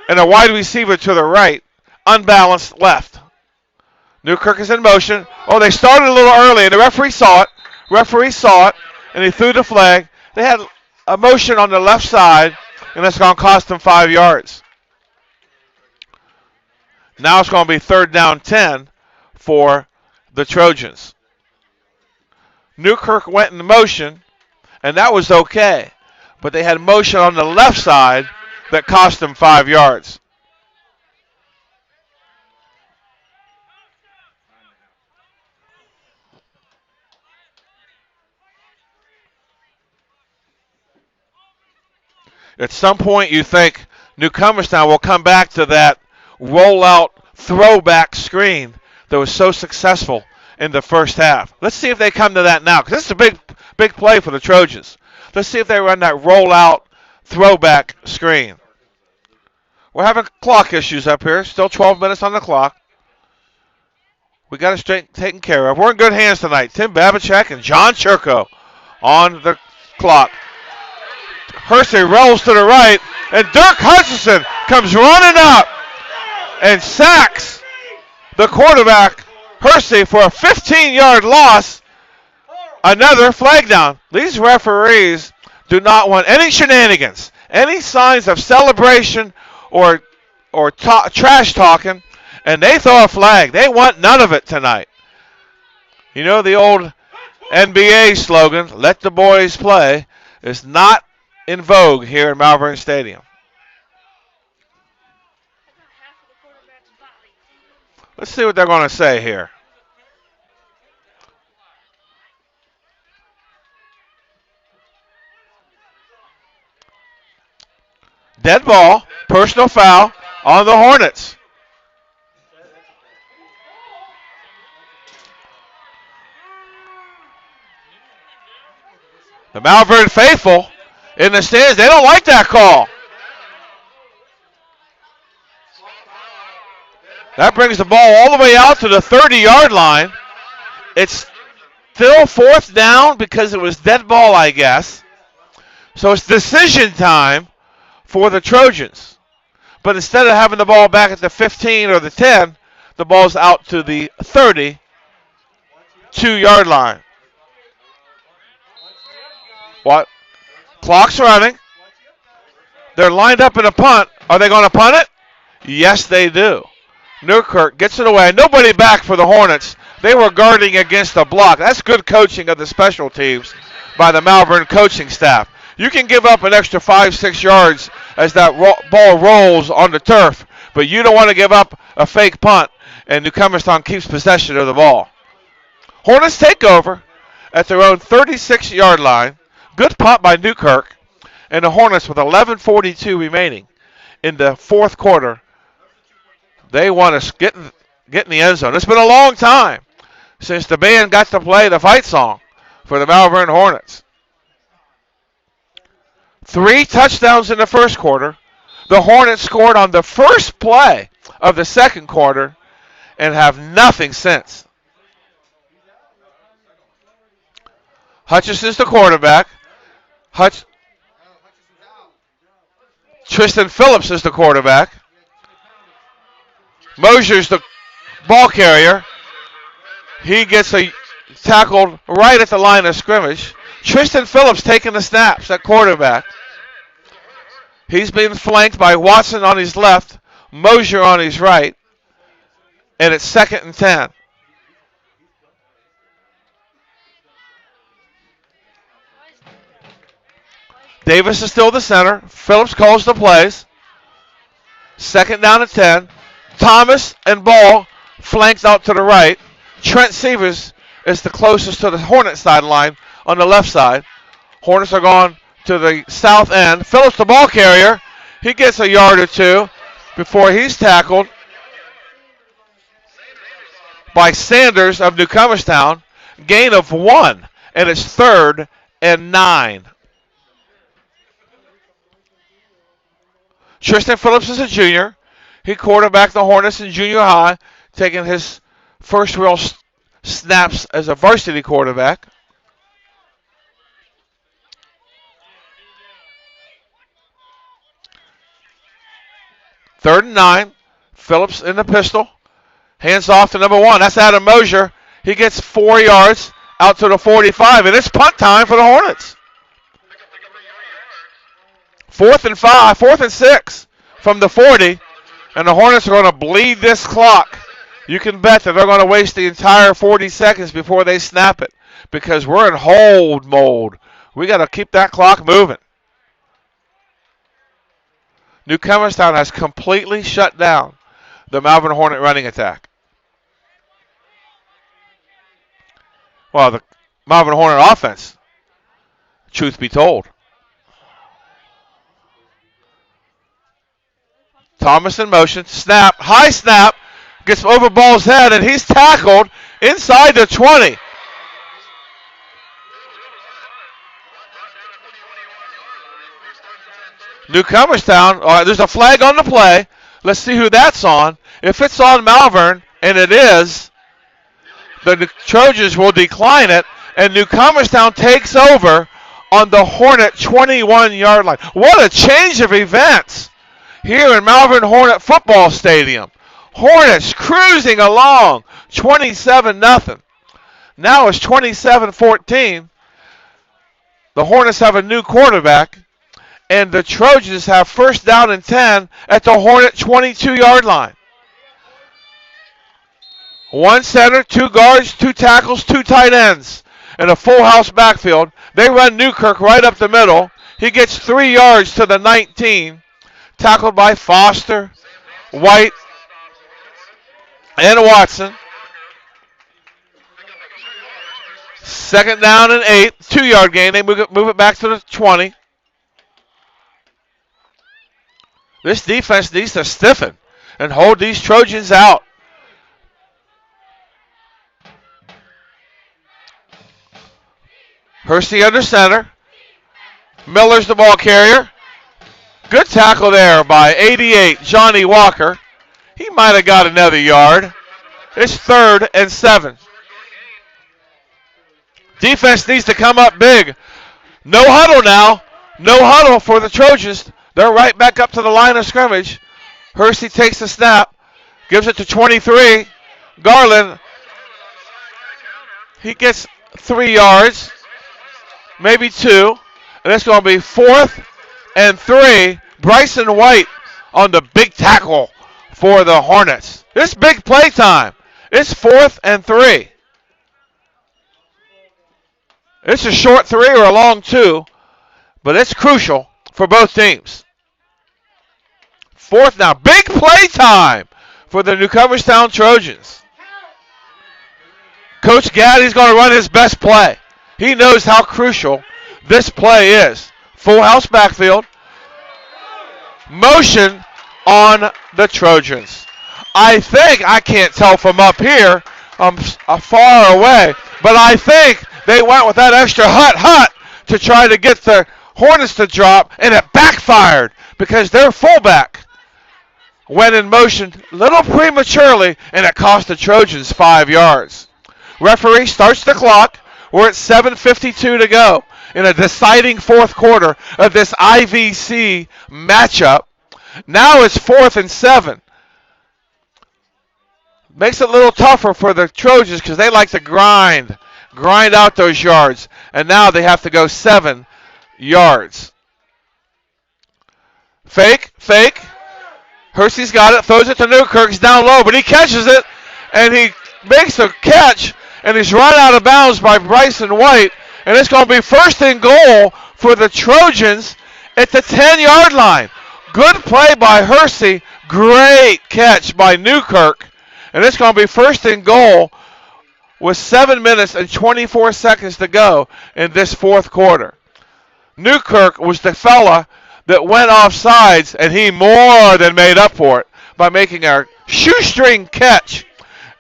and a wide receiver to the right. Unbalanced left. Newkirk is in motion. Oh, they started a little early, and the referee saw it, and he threw the flag. They had a motion on the left side, and that's going to cost them 5 yards. Now it's going to be 3rd down 10 for the Trojans. Newkirk went in motion, and that was okay. but they had motion on the left side that cost them 5 yards. At some point, you think Newcomerstown will come back to that rollout throwback screen that was so successful in the first half. Let's see if they come to that now, because this is a big play for the Trojans. Let's see if they run that rollout throwback screen. We're having clock issues up here. Still 12 minutes on the clock. We got it straight taken care of. We're in good hands tonight. Tim Babachek and John Churko on the clock. Hersey rolls to the right, and Dirk Hutchinson comes running up and sacks the quarterback, Hersey, for a 15-yard loss. Another flag down. These referees do not want any shenanigans, any signs of celebration or trash talking, and they throw a flag. They want none of it tonight. You know the old NBA slogan, let the boys play, is not in vogue here in Malvern Stadium. Let's see what they're going to say here. Dead ball, personal foul on the Hornets. The Malvern faithful in the stands, they don't like that call. That brings the ball all the way out to the 30-yard line. It's still fourth down because it was dead ball, I guess. So it's decision time for the Trojans. But instead of having the ball back at the 15 or the 10, the ball's out to the 32-yard line. What? Clock's running. They're lined up in a punt. Are they going to punt it? Yes, they do. Newkirk gets it away. Nobody back for the Hornets. They were guarding against a block. That's good coaching of the special teams by the Malvern coaching staff. You can give up an extra 5-6 yards as that ball rolls on the turf, but you don't want to give up a fake punt, and Newcomerstown keeps possession of the ball. Hornets take over at their own 36-yard line. Good punt by Newkirk, and the Hornets with 11:42 remaining in the fourth quarter. They want to get in the end zone. It's been a long time since the band got to play the fight song for the Malvern Hornets. 3 touchdowns in the first quarter. The Hornets scored on the first play of the second quarter and have nothing since. Hutchinson's the quarterback. Tristan Phillips is the quarterback. Mosier's the ball carrier. He gets tackled right at the line of scrimmage. Tristan Phillips taking the snaps at quarterback. He's being flanked by Watson on his left, Mosier on his right, and it's 2nd and 10. Davis is still the center. Phillips calls the plays. 2nd down and 10. Thomas and Ball flanked out to the right. Trent Severs is the closest to the Hornet sideline on the left side. Hornets are going to the south end. Phillips, the ball carrier. He gets a yard or two before he's tackled by Sanders of Newcomerstown. Gain of 1, and it's 3rd and 9. Tristan Phillips is a junior. He quarterbacked the Hornets in junior high, taking his first real snaps as a varsity quarterback. Third and 9. Phillips in the pistol. Hands off to number 1. That's Adam Mosier. He gets 4 yards out to the 45, and it's punt time for the Hornets. 4th and 5, 4th and 6 from the 40, and the Hornets are going to bleed this clock. You can bet that they're going to waste the entire 40 seconds before they snap it because we're in hold mode. We got to keep that clock moving. Newcomerstown has completely shut down the Malvern Hornet running attack. Well, the Malvern Hornet offense, truth be told. Thomas in motion, snap, high snap, gets over ball's head, and he's tackled inside the 20. Newcomerstown, there's a flag on the play. Let's see who that's on. If it's on Malvern, and it is, the Trojans will decline it, and Newcomerstown takes over on the Hornet 21-yard line. What a change of events here in Malvern Hornet Football Stadium. Hornets cruising along, 27-0. Now it's 27-14. The Hornets have a new quarterback, and the Trojans have first down and 10 at the Hornet 22-yard line. One center, two guards, two tackles, two tight ends, and a full house backfield. They run Newkirk right up the middle. He gets 3 yards to the 19, tackled by Foster, White, and Watson. Second down and 8, 2-yard gain. They move it back to the 20. This defense needs to stiffen and hold these Trojans out. Hersey under center. Miller's the ball carrier. Good tackle there by 88, Johnny Walker. He might have got another yard. It's 3rd and 7. Defense needs to come up big. No huddle now. No huddle for the Trojans. They're right back up to the line of scrimmage. Hersey takes the snap. Gives it to 23. Garland. He gets 3 yards. Maybe 2. And it's going to be 4th and 3. Bryson White on the big tackle for the Hornets. It's big play time. It's 4th and 3. It's a short 3 or a long 2, but it's crucial for both teams. 4th now. Big play time for the Newcomerstown Trojans. Coach Gaddy's going to run his best play. He knows how crucial this play is. Full house backfield. Motion on the Trojans. I can't tell from up here, I'm far away, but I think they went with that extra hut to try to get the Hornets to drop, and it backfired because their fullback went in motion a little prematurely, and it cost the Trojans 5 yards. Referee starts the clock. We're at 7:52 to go in a deciding 4th quarter of this IVC matchup. Now it's 4th and 7. Makes it a little tougher for the Trojans because they like to grind out those yards. And now they have to go 7 yards. Fake. Hersey's got it, throws it to Newkirk. He's down low, but he catches it, and he makes a catch, and he's run out of bounds by Bryson White. And it's going to be 1st and goal for the Trojans at the 10-yard line. Good play by Hersey. Great catch by Newkirk. And it's going to be 1st and goal with 7 minutes and 24 seconds to go in this 4th quarter. Newkirk was the fella that went off sides, and he more than made up for it by making a shoestring catch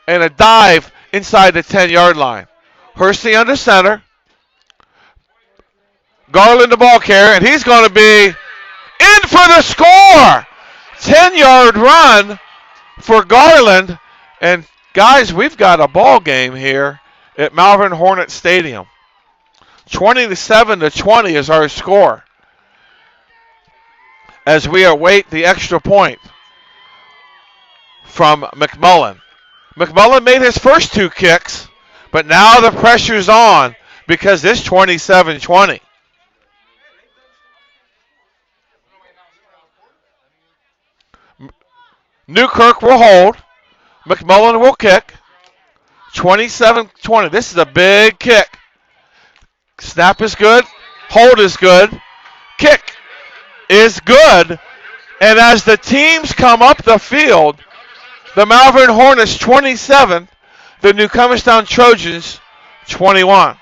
and a dive inside the 10-yard line. Hersey under center. Garland the ball carrier, and he's going to be in for the score. 10-yard run for Garland. And guys, we've got a ball game here at Malvern Hornet Stadium. 27-20 is our score as we await the extra point from McMullen. McMullen made his first 2 kicks, but now the pressure's on because it's 27-20. Newkirk will hold. McMullen will kick. 27-20. This is a big kick. Snap is good. Hold is good. Kick is good. And as the teams come up the field, the Malvern Hornets 27, the Newcomerstown Trojans 21.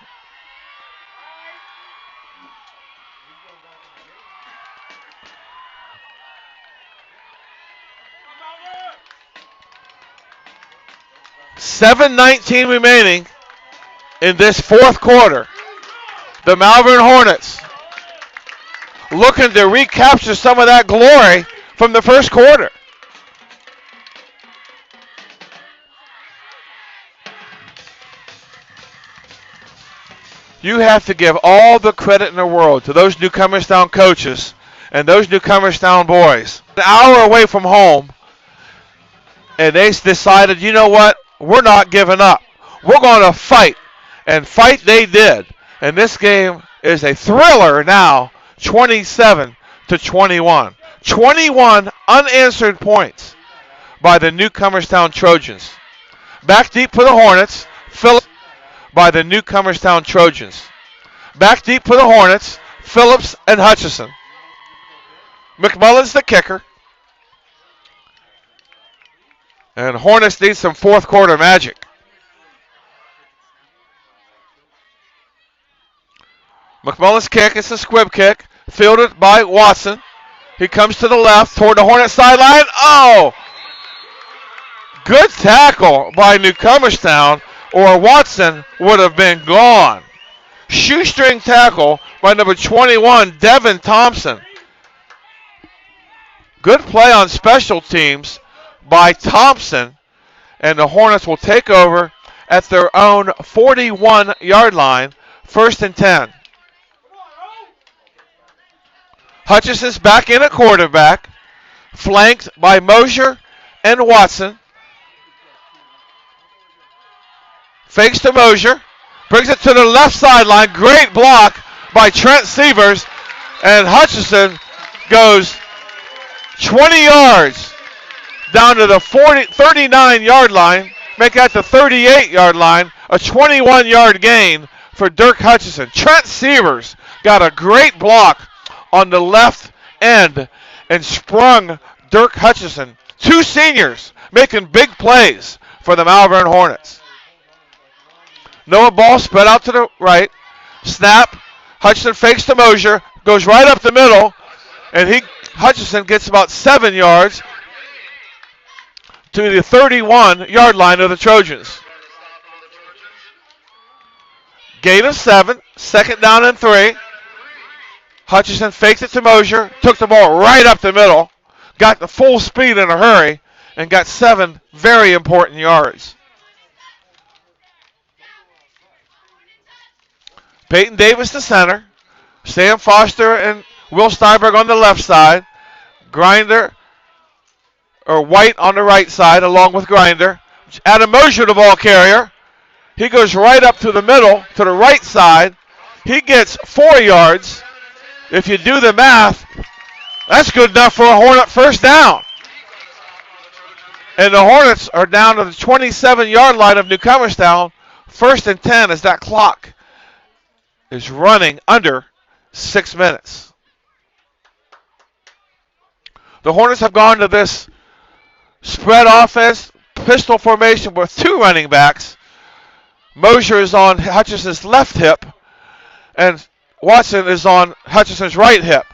$7:19 remaining in this fourth quarter. The Malvern Hornets looking to recapture some of that glory from the first quarter. You have to give all the credit in the world to those Newcomerstown coaches and those Newcomerstown boys. An hour away from home, and they decided, you know what? We're not giving up. We're going to fight. And fight they did. And this game is a thriller now, 27-21. 21 unanswered points by the Newcomerstown Trojans. Back deep for the Hornets. Phillips by the Newcomerstown Trojans. Back deep for the Hornets. Phillips and Hutchison. McMullen's the kicker. And Hornets need some fourth quarter magic. McMullen's kick, it's a squib kick, fielded by Watson. He comes to the left toward the Hornet sideline. Oh! Good tackle by Newcomerstown, or Watson would have been gone. Shoestring tackle by number 21, Devin Thompson. Good play on special teams by Thompson, and the Hornets will take over at their own 41-yard line, 1st and 10. Hutchison's back in at quarterback, flanked by Mosier and Watson. Fakes to Mosier, brings it to the left sideline. Great block by Trent Sievers, and Hutchison goes 20 yards down to the 39-yard line, make that the 38-yard line, a 21-yard gain for Dirk Hutchison. Trent Sievers got a great block on the left end and sprung Dirk Hutchison. Two seniors making big plays for the Malvern Hornets. Noah ball spread out to the right. Snap. Hutchison fakes to Mosier. Goes right up the middle. And Hutchison gets about 7 yards to the 31-yard line of the Trojans. Gain of 7. 2nd down and 3. Hutchison faked it to Mosier. Took the ball right up the middle. Got the full speed in a hurry. And got 7 very important yards. Peyton Davis the center. Sam Foster and Will Steinberg on the left side. White on the right side along with Grinder. Adam Mosier the ball carrier. He goes right up to the middle to the right side. He gets 4 yards. If you do the math, that's good enough for a Hornet first down. And the Hornets are down to the 27-yard line of Newcomerstown. 1st and 10 as that clock is running under 6 minutes. The Hornets have gone to this spread offense, pistol formation with 2 running backs. Mosier is on Hutchison's left hip, and Watson is on Hutchison's right hip.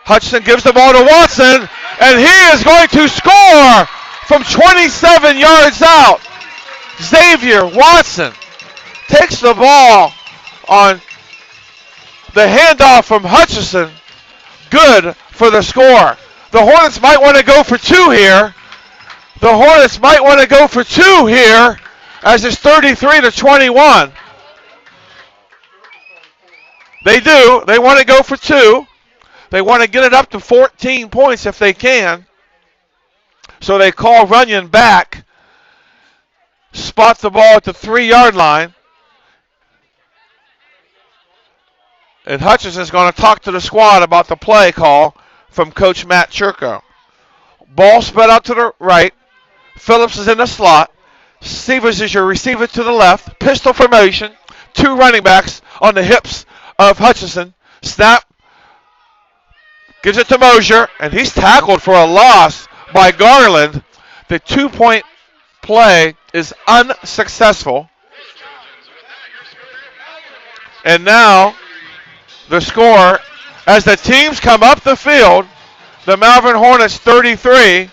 Hutchison gives the ball to Watson, and he is going to score from 27 yards out. Xavier Watson takes the ball on the handoff from Hutchison. Good for the score. The Hornets might want to go for 2 here. As it's 33-21. They do. They want to go for 2. They want to get it up to 14 points if they can. So they call Runyon back. Spot the ball at the 3-yard line. And Hutchison's going to talk to the squad about the play call from Coach Matt Churko. Ball spread out to the right. Phillips is in the slot. Sievers is your receiver to the left. Pistol formation. 2 running backs on the hips of Hutchison. Snap. Gives it to Mosier, and he's tackled for a loss by Garland. The 2-point play is unsuccessful. And now the score, as the teams come up the field, the Malvern Hornets 33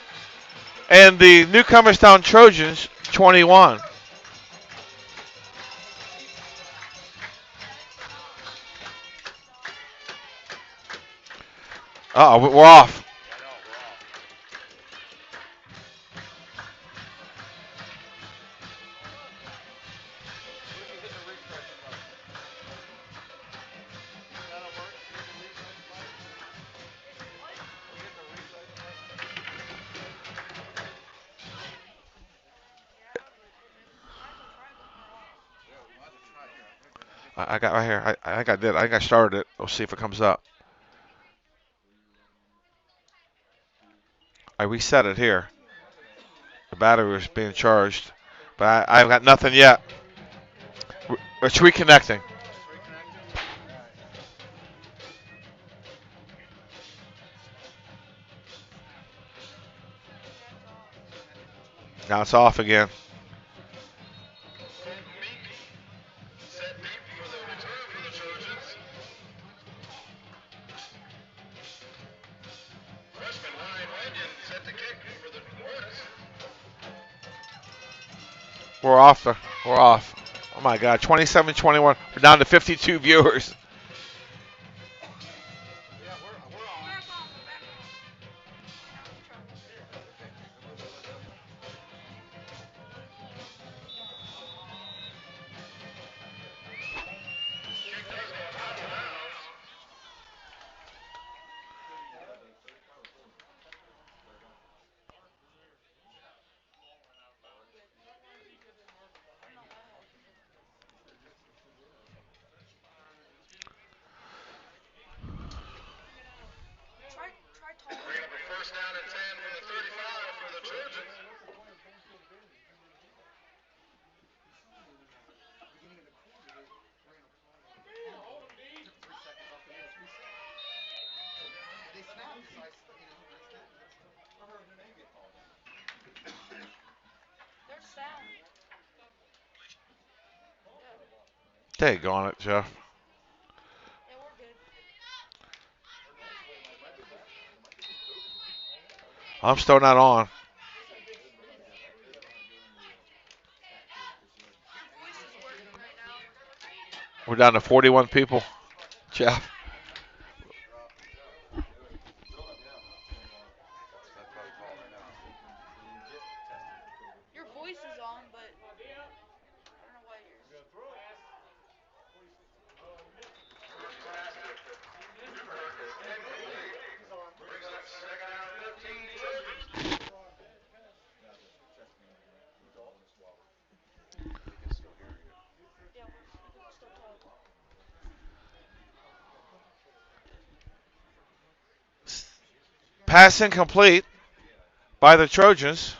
and the Newcomerstown Trojans 21. Uh-oh, we're off. I got right here. I think I did. I think I started it. We'll see if it comes up. I reset it here. The battery was being charged, but I've got nothing yet. It's reconnecting. Now it's off again. We're off. We're off. Oh my God, 27-21. We're down to 52 viewers. First down and 10 from the 35 for the Trojans. Take on it, Jeff. I'm still not on. We're down to 41 people. Jeff. Your voice is on, but I don't know why you're... Pass incomplete by the Trojans.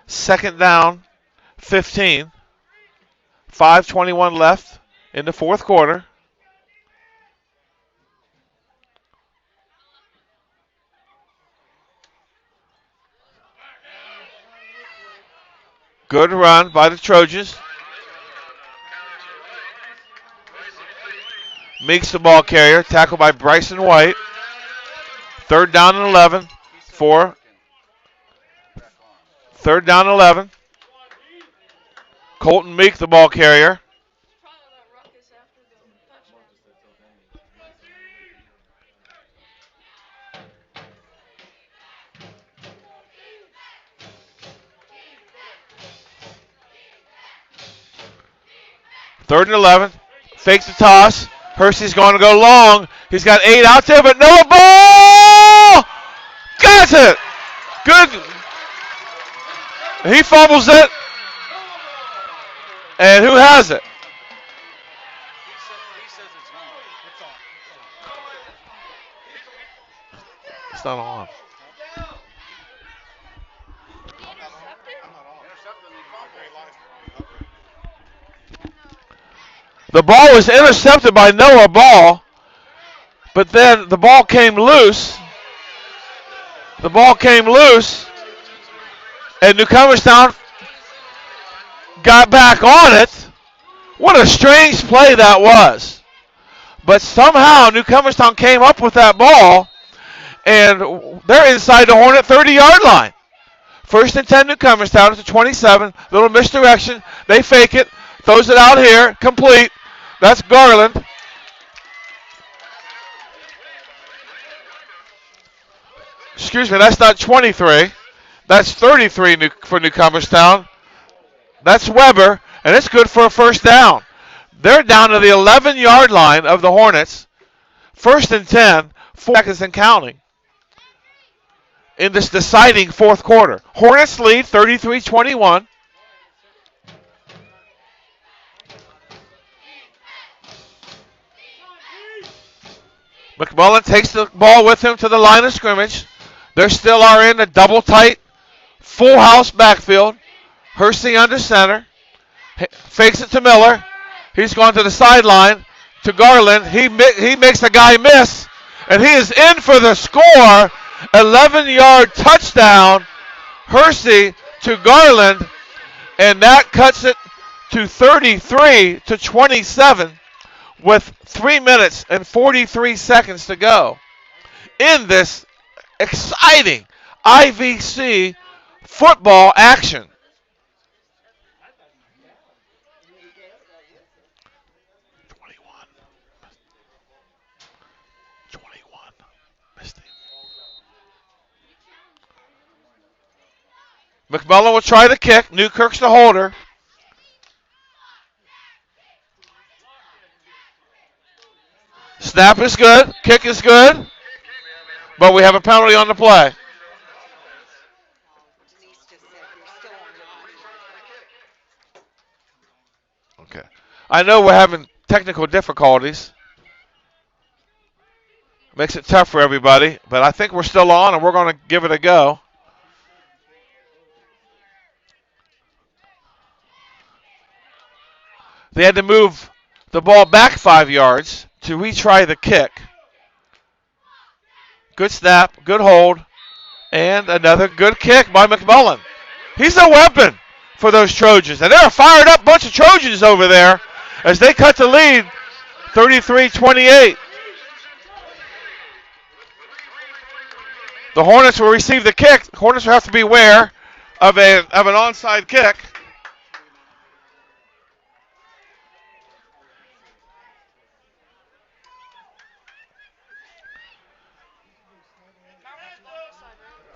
Second down, 15. 5:21 left in the fourth quarter. Good run by the Trojans. Meeks the ball carrier, tackled by Bryson White. Third down and 11 for third down and 11. Colton Meek the ball carrier. Third and 11. Fakes the toss. Hersey's going to go long. He's got 8 out there, but no ball! Got it! Good. He fumbles it. And who has it? It's not on. The ball was intercepted by Noah Ball, But then the ball came loose. The ball came loose. And Newcomerstown got back on it. What a strange play that was. But somehow Newcomerstown came up with that ball. And they're inside the Hornet 30-yard line. First and 10 Newcomerstown. It's a 27. Little misdirection. They fake it. Throws it out here. Complete. That's Garland. Excuse me, that's not 23. That's 33 for Newcomerstown. That's Weber, and it's good for a first down. They're down to the 11-yard line of the Hornets. First and 10, 4 seconds and counting in this deciding fourth quarter. Hornets lead 33-21. McMullen takes the ball with him to the line of scrimmage. They still are in a double tight, full house backfield. Hersey under center. Fakes it to Miller. He's gone to the sideline to Garland. He makes the guy miss, and he is in for the score. 11-yard touchdown. Hersey to Garland, and that cuts it to 33-27 with 3 minutes and 43 seconds to go in this exciting IVC football action. McMullen will try the kick. Newkirk's the holder. Snap is good. Kick is good. But we have a penalty on the play. Okay. I know we're having technical difficulties. Makes it tough for everybody. But I think we're still on, and we're going to give it a go. They had to move the ball back 5 yards to retry the kick. Good snap, good hold, and another good kick by McMullen. He's a weapon for those Trojans. And they're a fired up bunch of Trojans over there as they cut the lead 33-28. The Hornets will receive the kick. The Hornets will have to beware of an onside kick.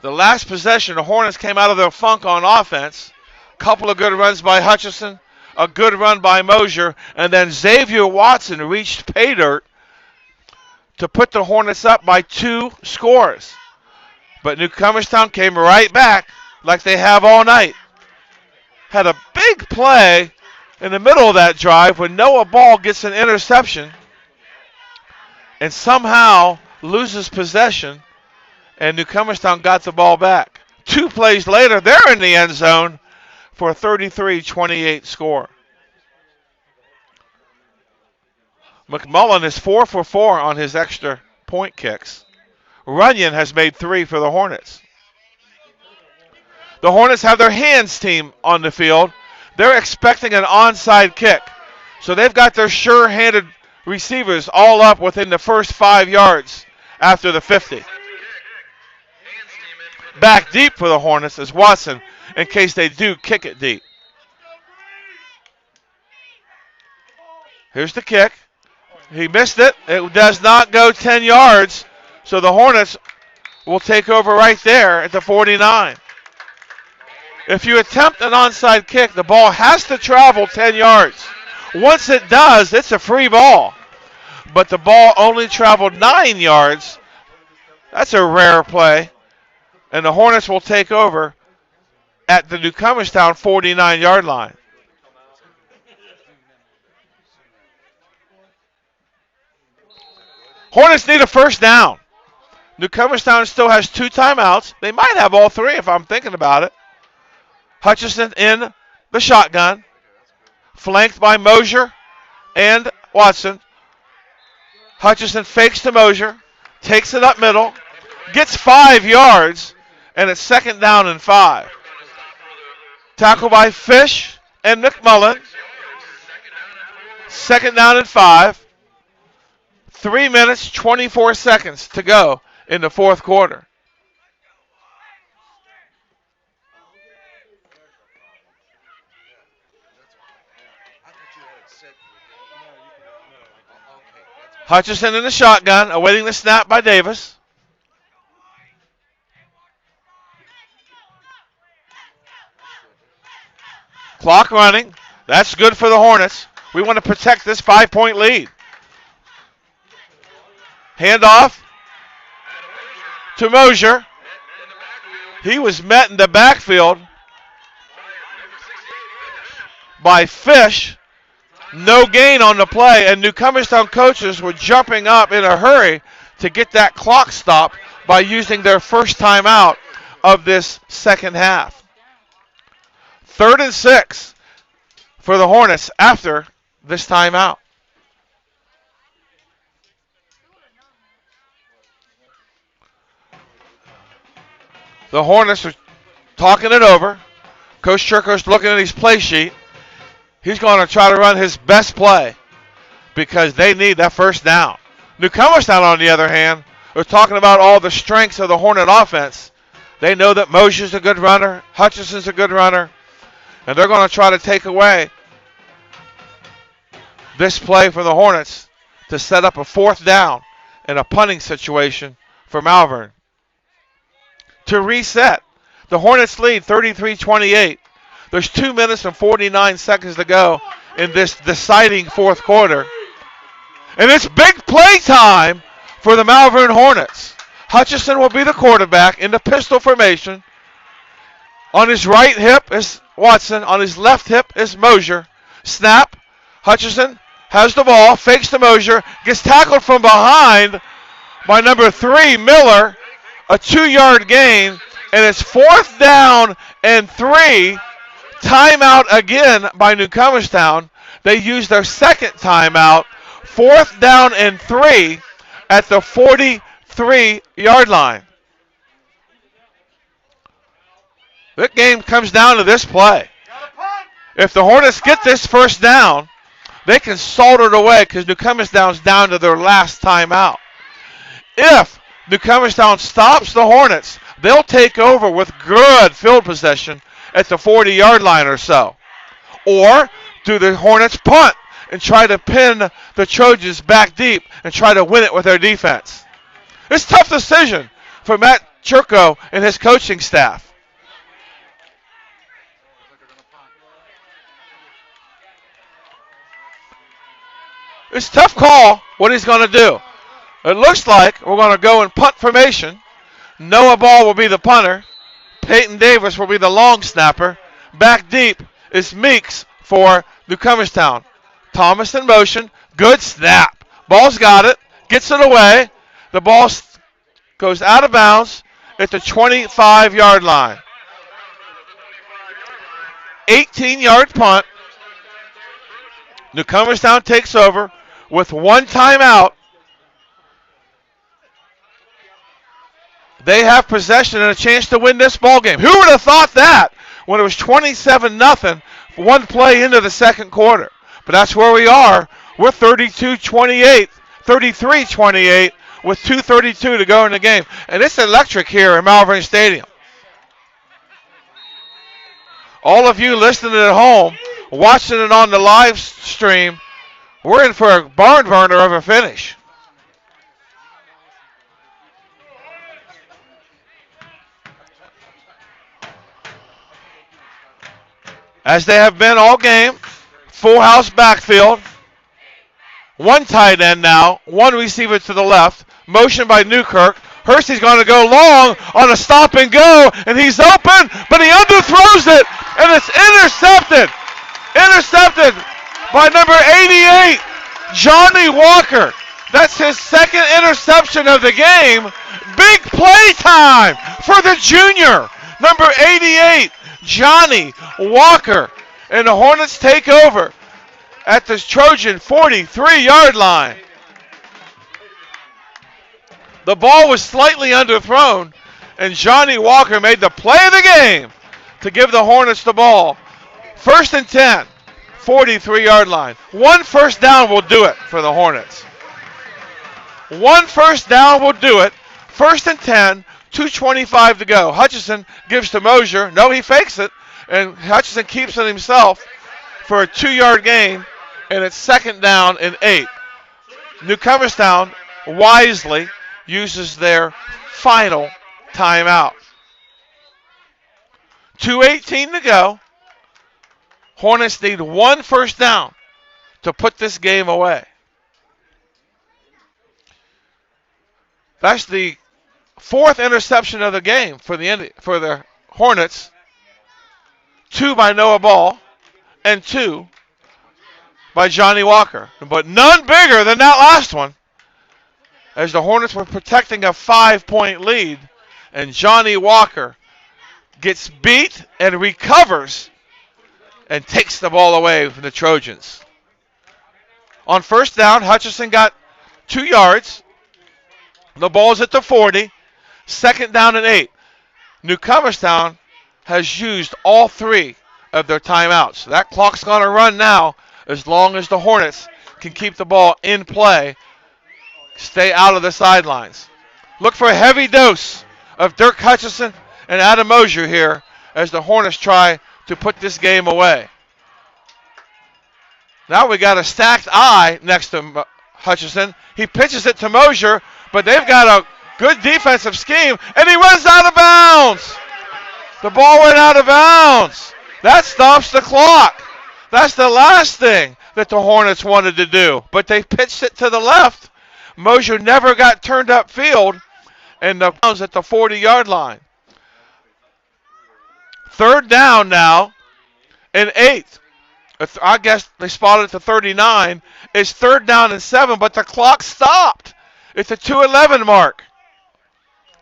The last possession, the Hornets came out of their funk on offense. Couple of good runs by Hutchison, a good run by Mosier, and then Xavier Watson reached pay dirt to put the Hornets up by 2 scores. But Newcomerstown came right back like they have all night. Had a big play in the middle of that drive when Noah Ball gets an interception and somehow loses possession. And Newcomerstown got the ball back. 2 plays later, they're in the end zone for a 33-28 score. McMullen is 4 for 4 on his extra point kicks. Runyon has made 3 for the Hornets. The Hornets have their hands team on the field. They're expecting an onside kick. So they've got their sure-handed receivers all up within the first 5 yards after the 50. Back deep for the Hornets is Watson in case they do kick it deep. Here's the kick. He missed it. It does not go 10 yards. So the Hornets will take over right there at the 49. If you attempt an onside kick, the ball has to travel 10 yards. Once it does, it's a free ball. But the ball only traveled 9 yards. That's a rare play. And the Hornets will take over at the Newcomerstown 49-yard line. Hornets need a first down. Newcomerstown still has 2 timeouts. They might have all 3 if I'm thinking about it. Hutchison in the shotgun, flanked by Mosier and Watson. Hutchison fakes to Mosier, takes it up middle, gets 5 yards, and it's 2nd down and 5. Tackle by Fish and McMullen. 2nd down and 5. 3 minutes, 24 seconds to go in the 4th quarter. Hutchison in the shotgun, awaiting the snap by Davis. Clock running. That's good for the Hornets. We want to protect this 5-point lead. Handoff to Mosier. He was met in the backfield by Fish. No gain on the play, and Newcomerstown coaches were jumping up in a hurry to get that clock stopped by using their first timeout of this second half. 3rd and 6 for the Hornets after this timeout. The Hornets are talking it over. Coach Churko's looking at his play sheet. He's going to try to run his best play because they need that first down. Newcomerstown, on the other hand, are talking about all the strengths of the Hornet offense. They know that Mosier's a good runner, Hutchison's a good runner, and they're going to try to take away this play for the Hornets to set up a 4th down in a punting situation for Malvern. To reset, the Hornets lead 33-28. There's 2 minutes and 49 seconds to go in this deciding 4th quarter. And it's big play time for the Malvern Hornets. Hutchison will be the quarterback in the pistol formation. On his right hip is Watson. On his left hip is Mosier. Snap. Hutchison has the ball, fakes to Mosier, gets tackled from behind by number 3, Miller. A 2-yard gain, and it's 4th down and 3. Timeout again by Newcomerstown. They use their second timeout. 4th down and 3 at the 43-yard line. The game comes down to this play. If the Hornets get this first down, they can salt it away because Newcomerstown's down to their last timeout. If Newcomerstown stops the Hornets, they'll take over with good field possession at the 40-yard line or so. Or do the Hornets punt and try to pin the Trojans back deep and try to win it with their defense? It's a tough decision for Matt Churko and his coaching staff. It's a tough call what he's going to do. It looks like we're going to go in punt formation. Noah Ball will be the punter. Peyton Davis will be the long snapper. Back deep is Meeks for Newcomerstown. Thomas in motion. Good snap. Ball's got it. Gets it away. The ball goes out of bounds at the 25-yard line. 18-yard punt. Newcomerstown takes over with 1 timeout. They have possession and a chance to win this ball game. Who would have thought that when it was 27-0, 1 play into the 2nd quarter? But that's where we are. We're 32-28, 33-28 with 2:32 to go in the game. And it's electric here in Malvern Stadium. All of you listening at home, watching it on the live stream, we're in for a barn burner of a finish. As they have been all game, full house backfield. 1 tight end now, 1 receiver to the left. Motion by Newkirk. Hursty's going to go long on a stop and go, and he's open, but he underthrows it, and it's intercepted. Intercepted by number 88, Johnny Walker. That's his 2nd interception of the game. Big play time for the junior, number 88, Johnny Walker. And the Hornets take over at the Trojan 43-yard line. The ball was slightly underthrown, and Johnny Walker made the play of the game to give the Hornets the ball. 1st and 10, 43-yard line. One first down will do it for the Hornets. One first down will do it. 1st and 10, 2:25 to go. Hutchison gives to Mosier. No, he fakes it, and Hutchison keeps it himself for a 2-yard gain, and it's 2nd down and 8. Newcomerstown wisely uses their final timeout. 2:18 to go. Hornets need one first down to put this game away. That's the 4th interception of the game for the Hornets. 2 by Noah Ball and 2 by Johnny Walker. But none bigger than that last one, as the Hornets were protecting a 5-point lead, and Johnny Walker gets beat and recovers and takes the ball away from the Trojans. On first down, Hutchison got 2 yards. The ball's at the 40. 2nd down and 8. Newcomerstown has used all 3 of their timeouts. That clock's going to run now as long as the Hornets can keep the ball in play, stay out of the sidelines. Look for a heavy dose of Dirk Hutchison and Adam Mosier here as the Hornets try to put this game away. Now we got a stacked eye next to Hutchison. He pitches it to Mosier, but they've got a good defensive scheme, and he runs out of bounds. The ball went out of bounds. That stops the clock. That's the last thing that the Hornets wanted to do, but they pitched it to the left. Mosier never got turned upfield, and the bounds at the 40-yard line. 3rd down now and 8. I guess they spotted it to 39. It's 3rd down and 7, but the clock stopped. It's a 2:11 mark.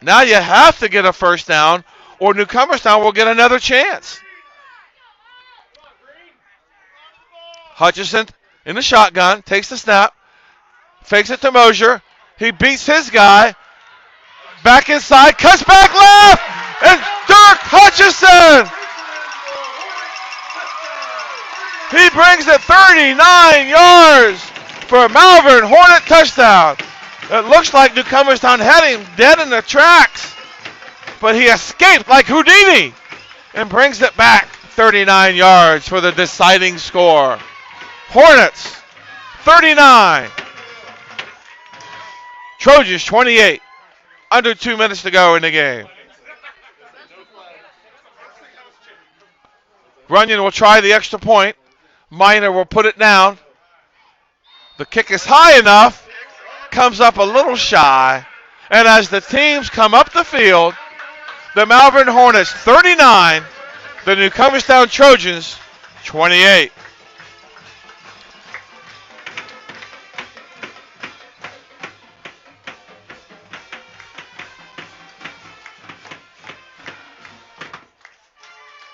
Now you have to get a first down, or Newcomerstown will get another chance. Hutchison in the shotgun, takes the snap, fakes it to Mosier. He beats his guy. Back inside, cuts back left, and Dirk Hutchison! He brings it 39 yards for a Malvern Hornet touchdown. It looks like Newcomerstown had him dead in the tracks, but he escaped like Houdini and brings it back 39 yards for the deciding score. Hornets 39, Trojans 28. Under 2 minutes to go in the game. Runyon will try the extra point. Minor will put it down. The kick is high enough. Comes up a little shy. And as the teams come up the field, the Malvern Hornets 39, the Newcomerstown Trojans 28.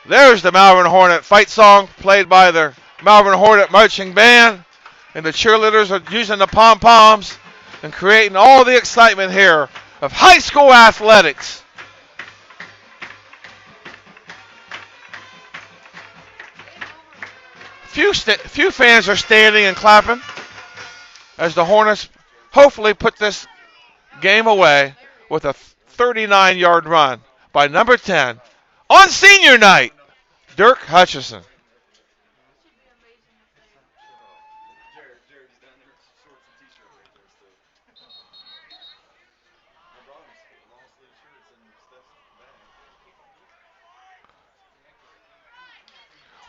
There's the Malvern Hornet fight song played by the Malvern Hornet Marching Band. And the cheerleaders are using the pom-poms and creating all the excitement here of high school athletics. Few fans are standing and clapping as the Hornets hopefully put this game away with a 39-yard run by number 10 on senior night, Dirk Hutchison.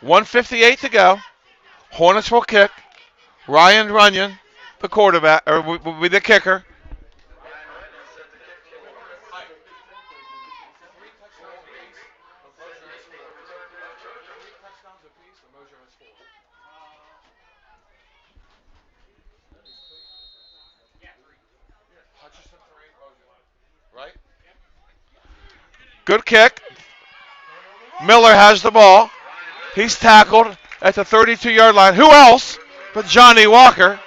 .158 to go. Hornets will kick. Ryan Runyon, the quarterback, or will be the kicker. Right? Good kick. Miller has the ball. He's tackled at the 32-yard line. Who else but Johnny Walker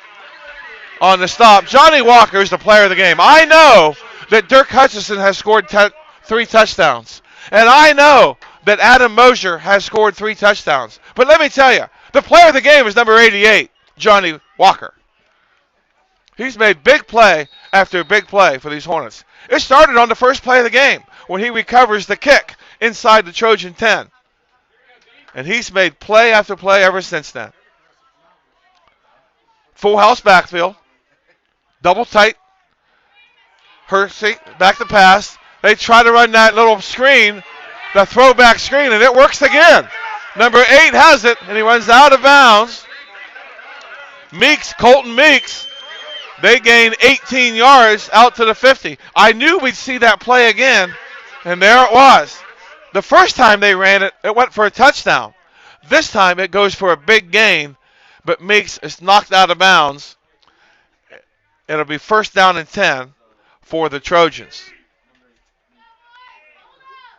on the stop? Johnny Walker is the player of the game. I know that Dirk Hutchison has scored 3 touchdowns. And I know that Adam Mosier has scored 3 touchdowns. But let me tell you, the player of the game is number 88, Johnny Walker. He's made big play after big play for these Hornets. It started on the first play of the game when he recovers the kick inside the Trojan 10. And he's made play after play ever since then. Full house backfield. Double tight. Hersey back to pass. They try to run that little screen, the throwback screen, and it works again. Number 8 has it, and he runs out of bounds. Colton Meeks, they gain 18 yards out to the 50. I knew we'd see that play again, and there it was. The first time they ran it, it went for a touchdown. This time it goes for a big gain, but Meeks is knocked out of bounds. It'll be first down and 10 for the Trojans.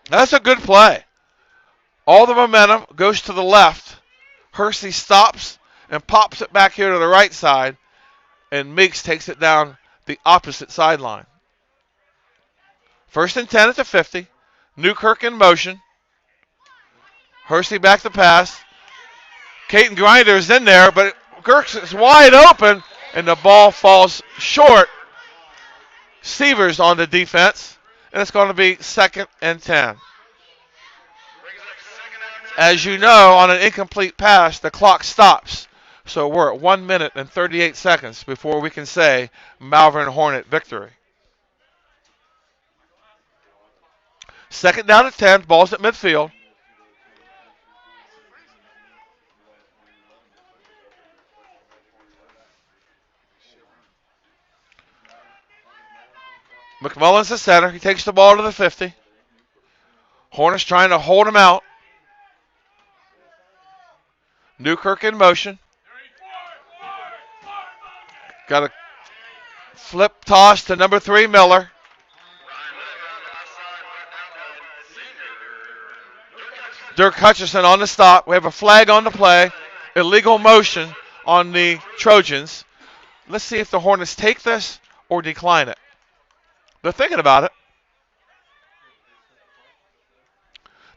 That's a good play. All the momentum goes to the left. Hersey stops and pops it back here to the right side, and Meeks takes it down the opposite sideline. First and 10 at the 50. Newkirk in motion. Hersey back to pass. Caton Grinder is in there, but Girks is wide open, and the ball falls short. Severs on the defense, and it's going to be second and 10. As you know, on an incomplete pass, the clock stops. So we're at 1 minute and 38 seconds before we can say Malvern Hornet victory. Second down at 10, ball's at midfield. McMullen's the center. He takes the ball to the 50. Hornets trying to hold him out. Newkirk in motion. Got a flip toss to number 3, Miller. Dirk Hutchison on the stop. We have a flag on the play. Illegal motion on the Trojans. Let's see if the Hornets take this or decline it. They're thinking about it.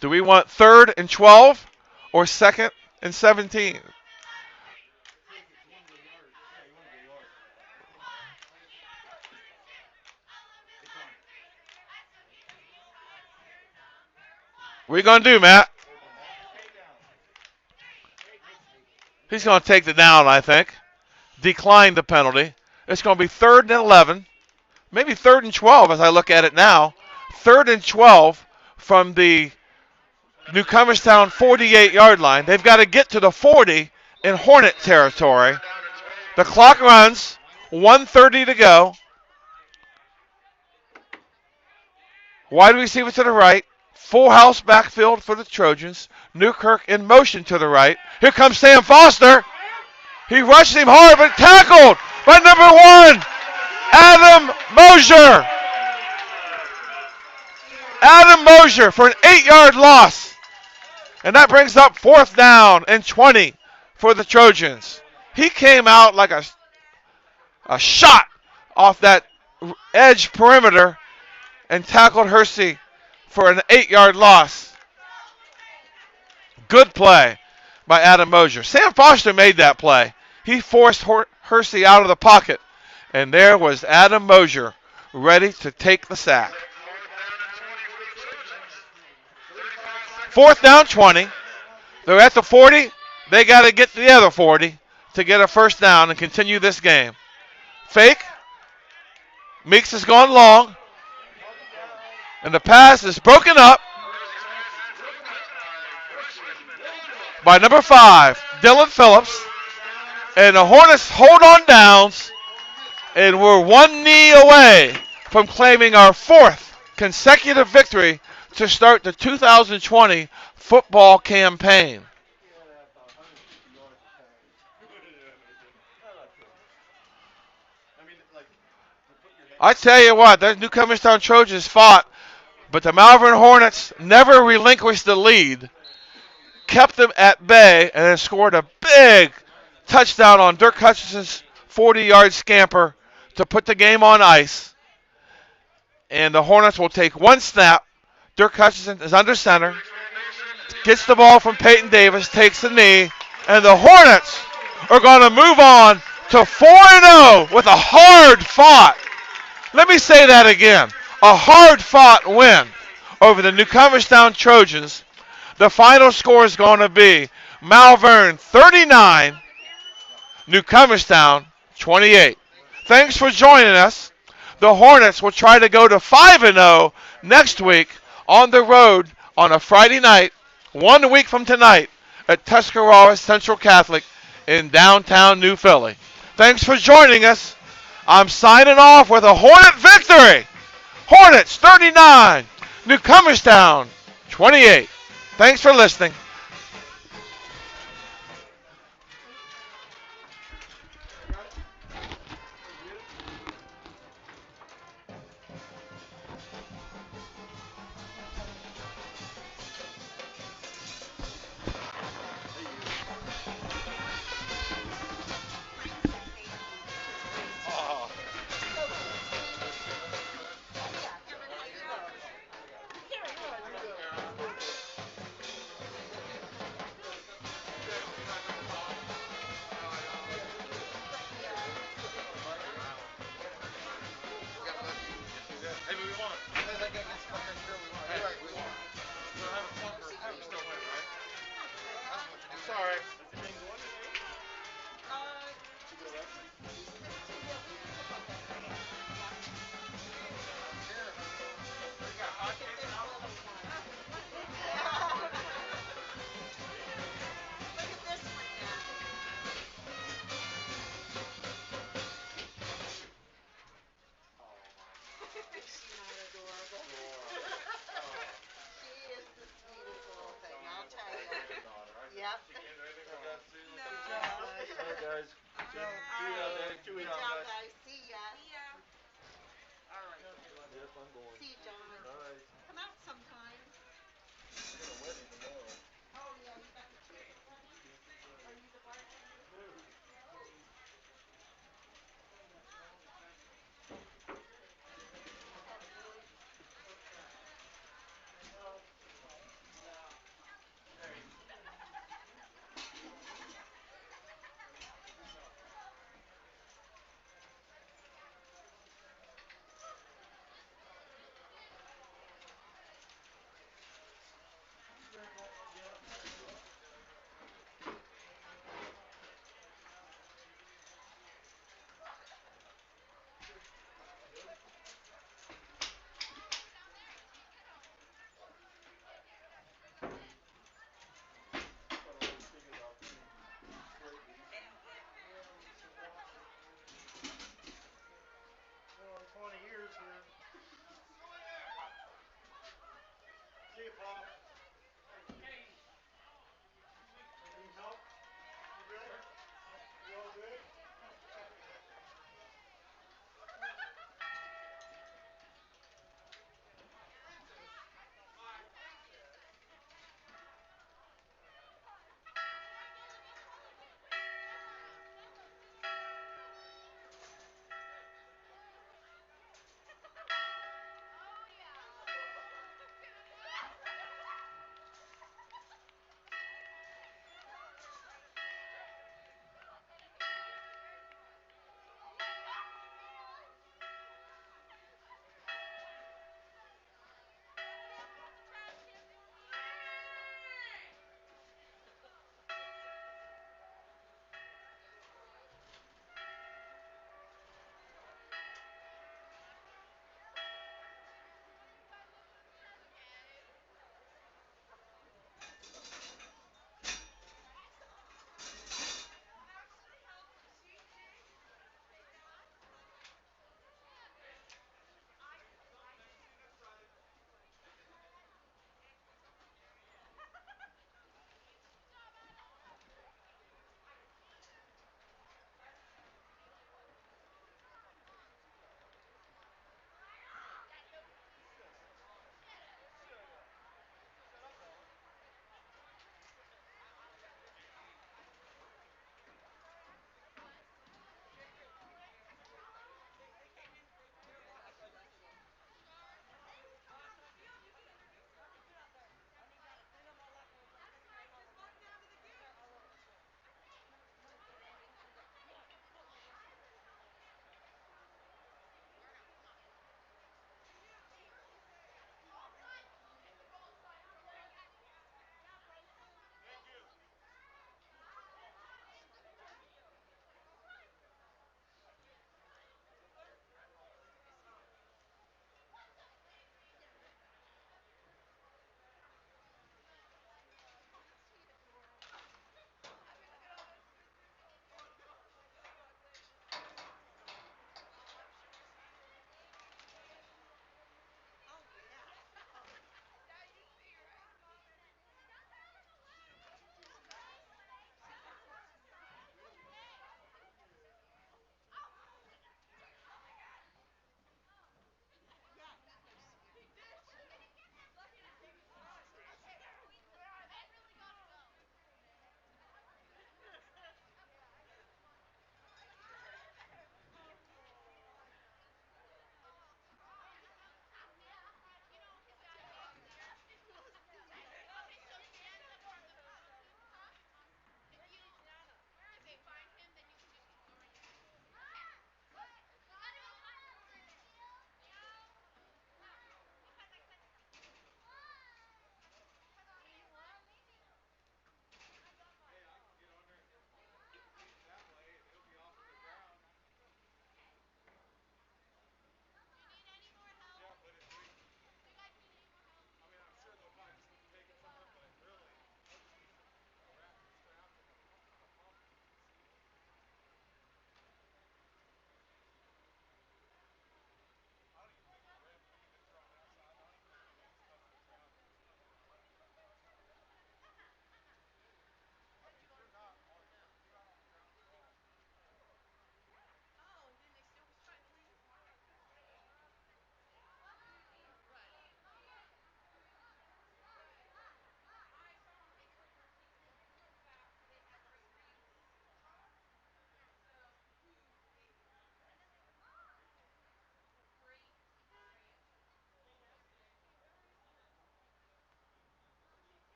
Do we want 3rd and 12 or 2nd and 17? What are you going to do, Matt? He's going to take the down, I think. Decline the penalty. It's going to be 3rd and 11. Maybe 3rd and 12 as I look at it now. 3rd and 12 from the Newcomerstown 48-yard line. They've got to get to the 40 in Hornet territory. The clock runs. 1:30 to go. Wide receiver to the right. Full house backfield for the Trojans. Newkirk in motion to the right. Here comes Sam Foster. He rushed him hard, but tackled by number 1, Adam Mosier. Adam Mosier for an 8-yard loss. And that brings up 4th down and 20 for the Trojans. He came out like a shot off that edge perimeter and tackled Hersey for an 8-yard loss. Good play by Adam Mosier. Sam Foster made that play. He forced Hersey out of the pocket. And there was Adam Mosier ready to take the sack. 4th down, 20. They're at the 40. They got to get to the other 40 to get a first down and continue this game. Fake. Meeks has gone long. And the pass is broken up by number 5, Dylan Phillips. And the Hornets hold on downs. And we're 1 knee away from claiming our 4th consecutive victory to start the 2020 football campaign. I tell you what, the Newcomerstown Trojans fought, but the Malvern Hornets never relinquished the lead, kept them at bay, and then scored a big touchdown on Dirk Hutchison's 40-yard scamper to put the game on ice. And the Hornets will take one snap. Dirk Hutchinson is under center. Gets the ball from Peyton Davis, takes the knee, and the Hornets are going to move on to 4-0 with a hard-fought. Let me say that again. A hard-fought win over the Newcomerstown Trojans. The final score is going to be Malvern 39, Newcomerstown 28. Thanks for joining us. The Hornets will try to go to 5-0 next week on the road on a Friday night, 1 week from tonight, at Tuscarawas Central Catholic in downtown New Philly. Thanks for joining us. I'm signing off with a Hornet victory. Hornets 39, Newcomerstown 28. Thanks for listening. Yep. Good job, guys. See ya.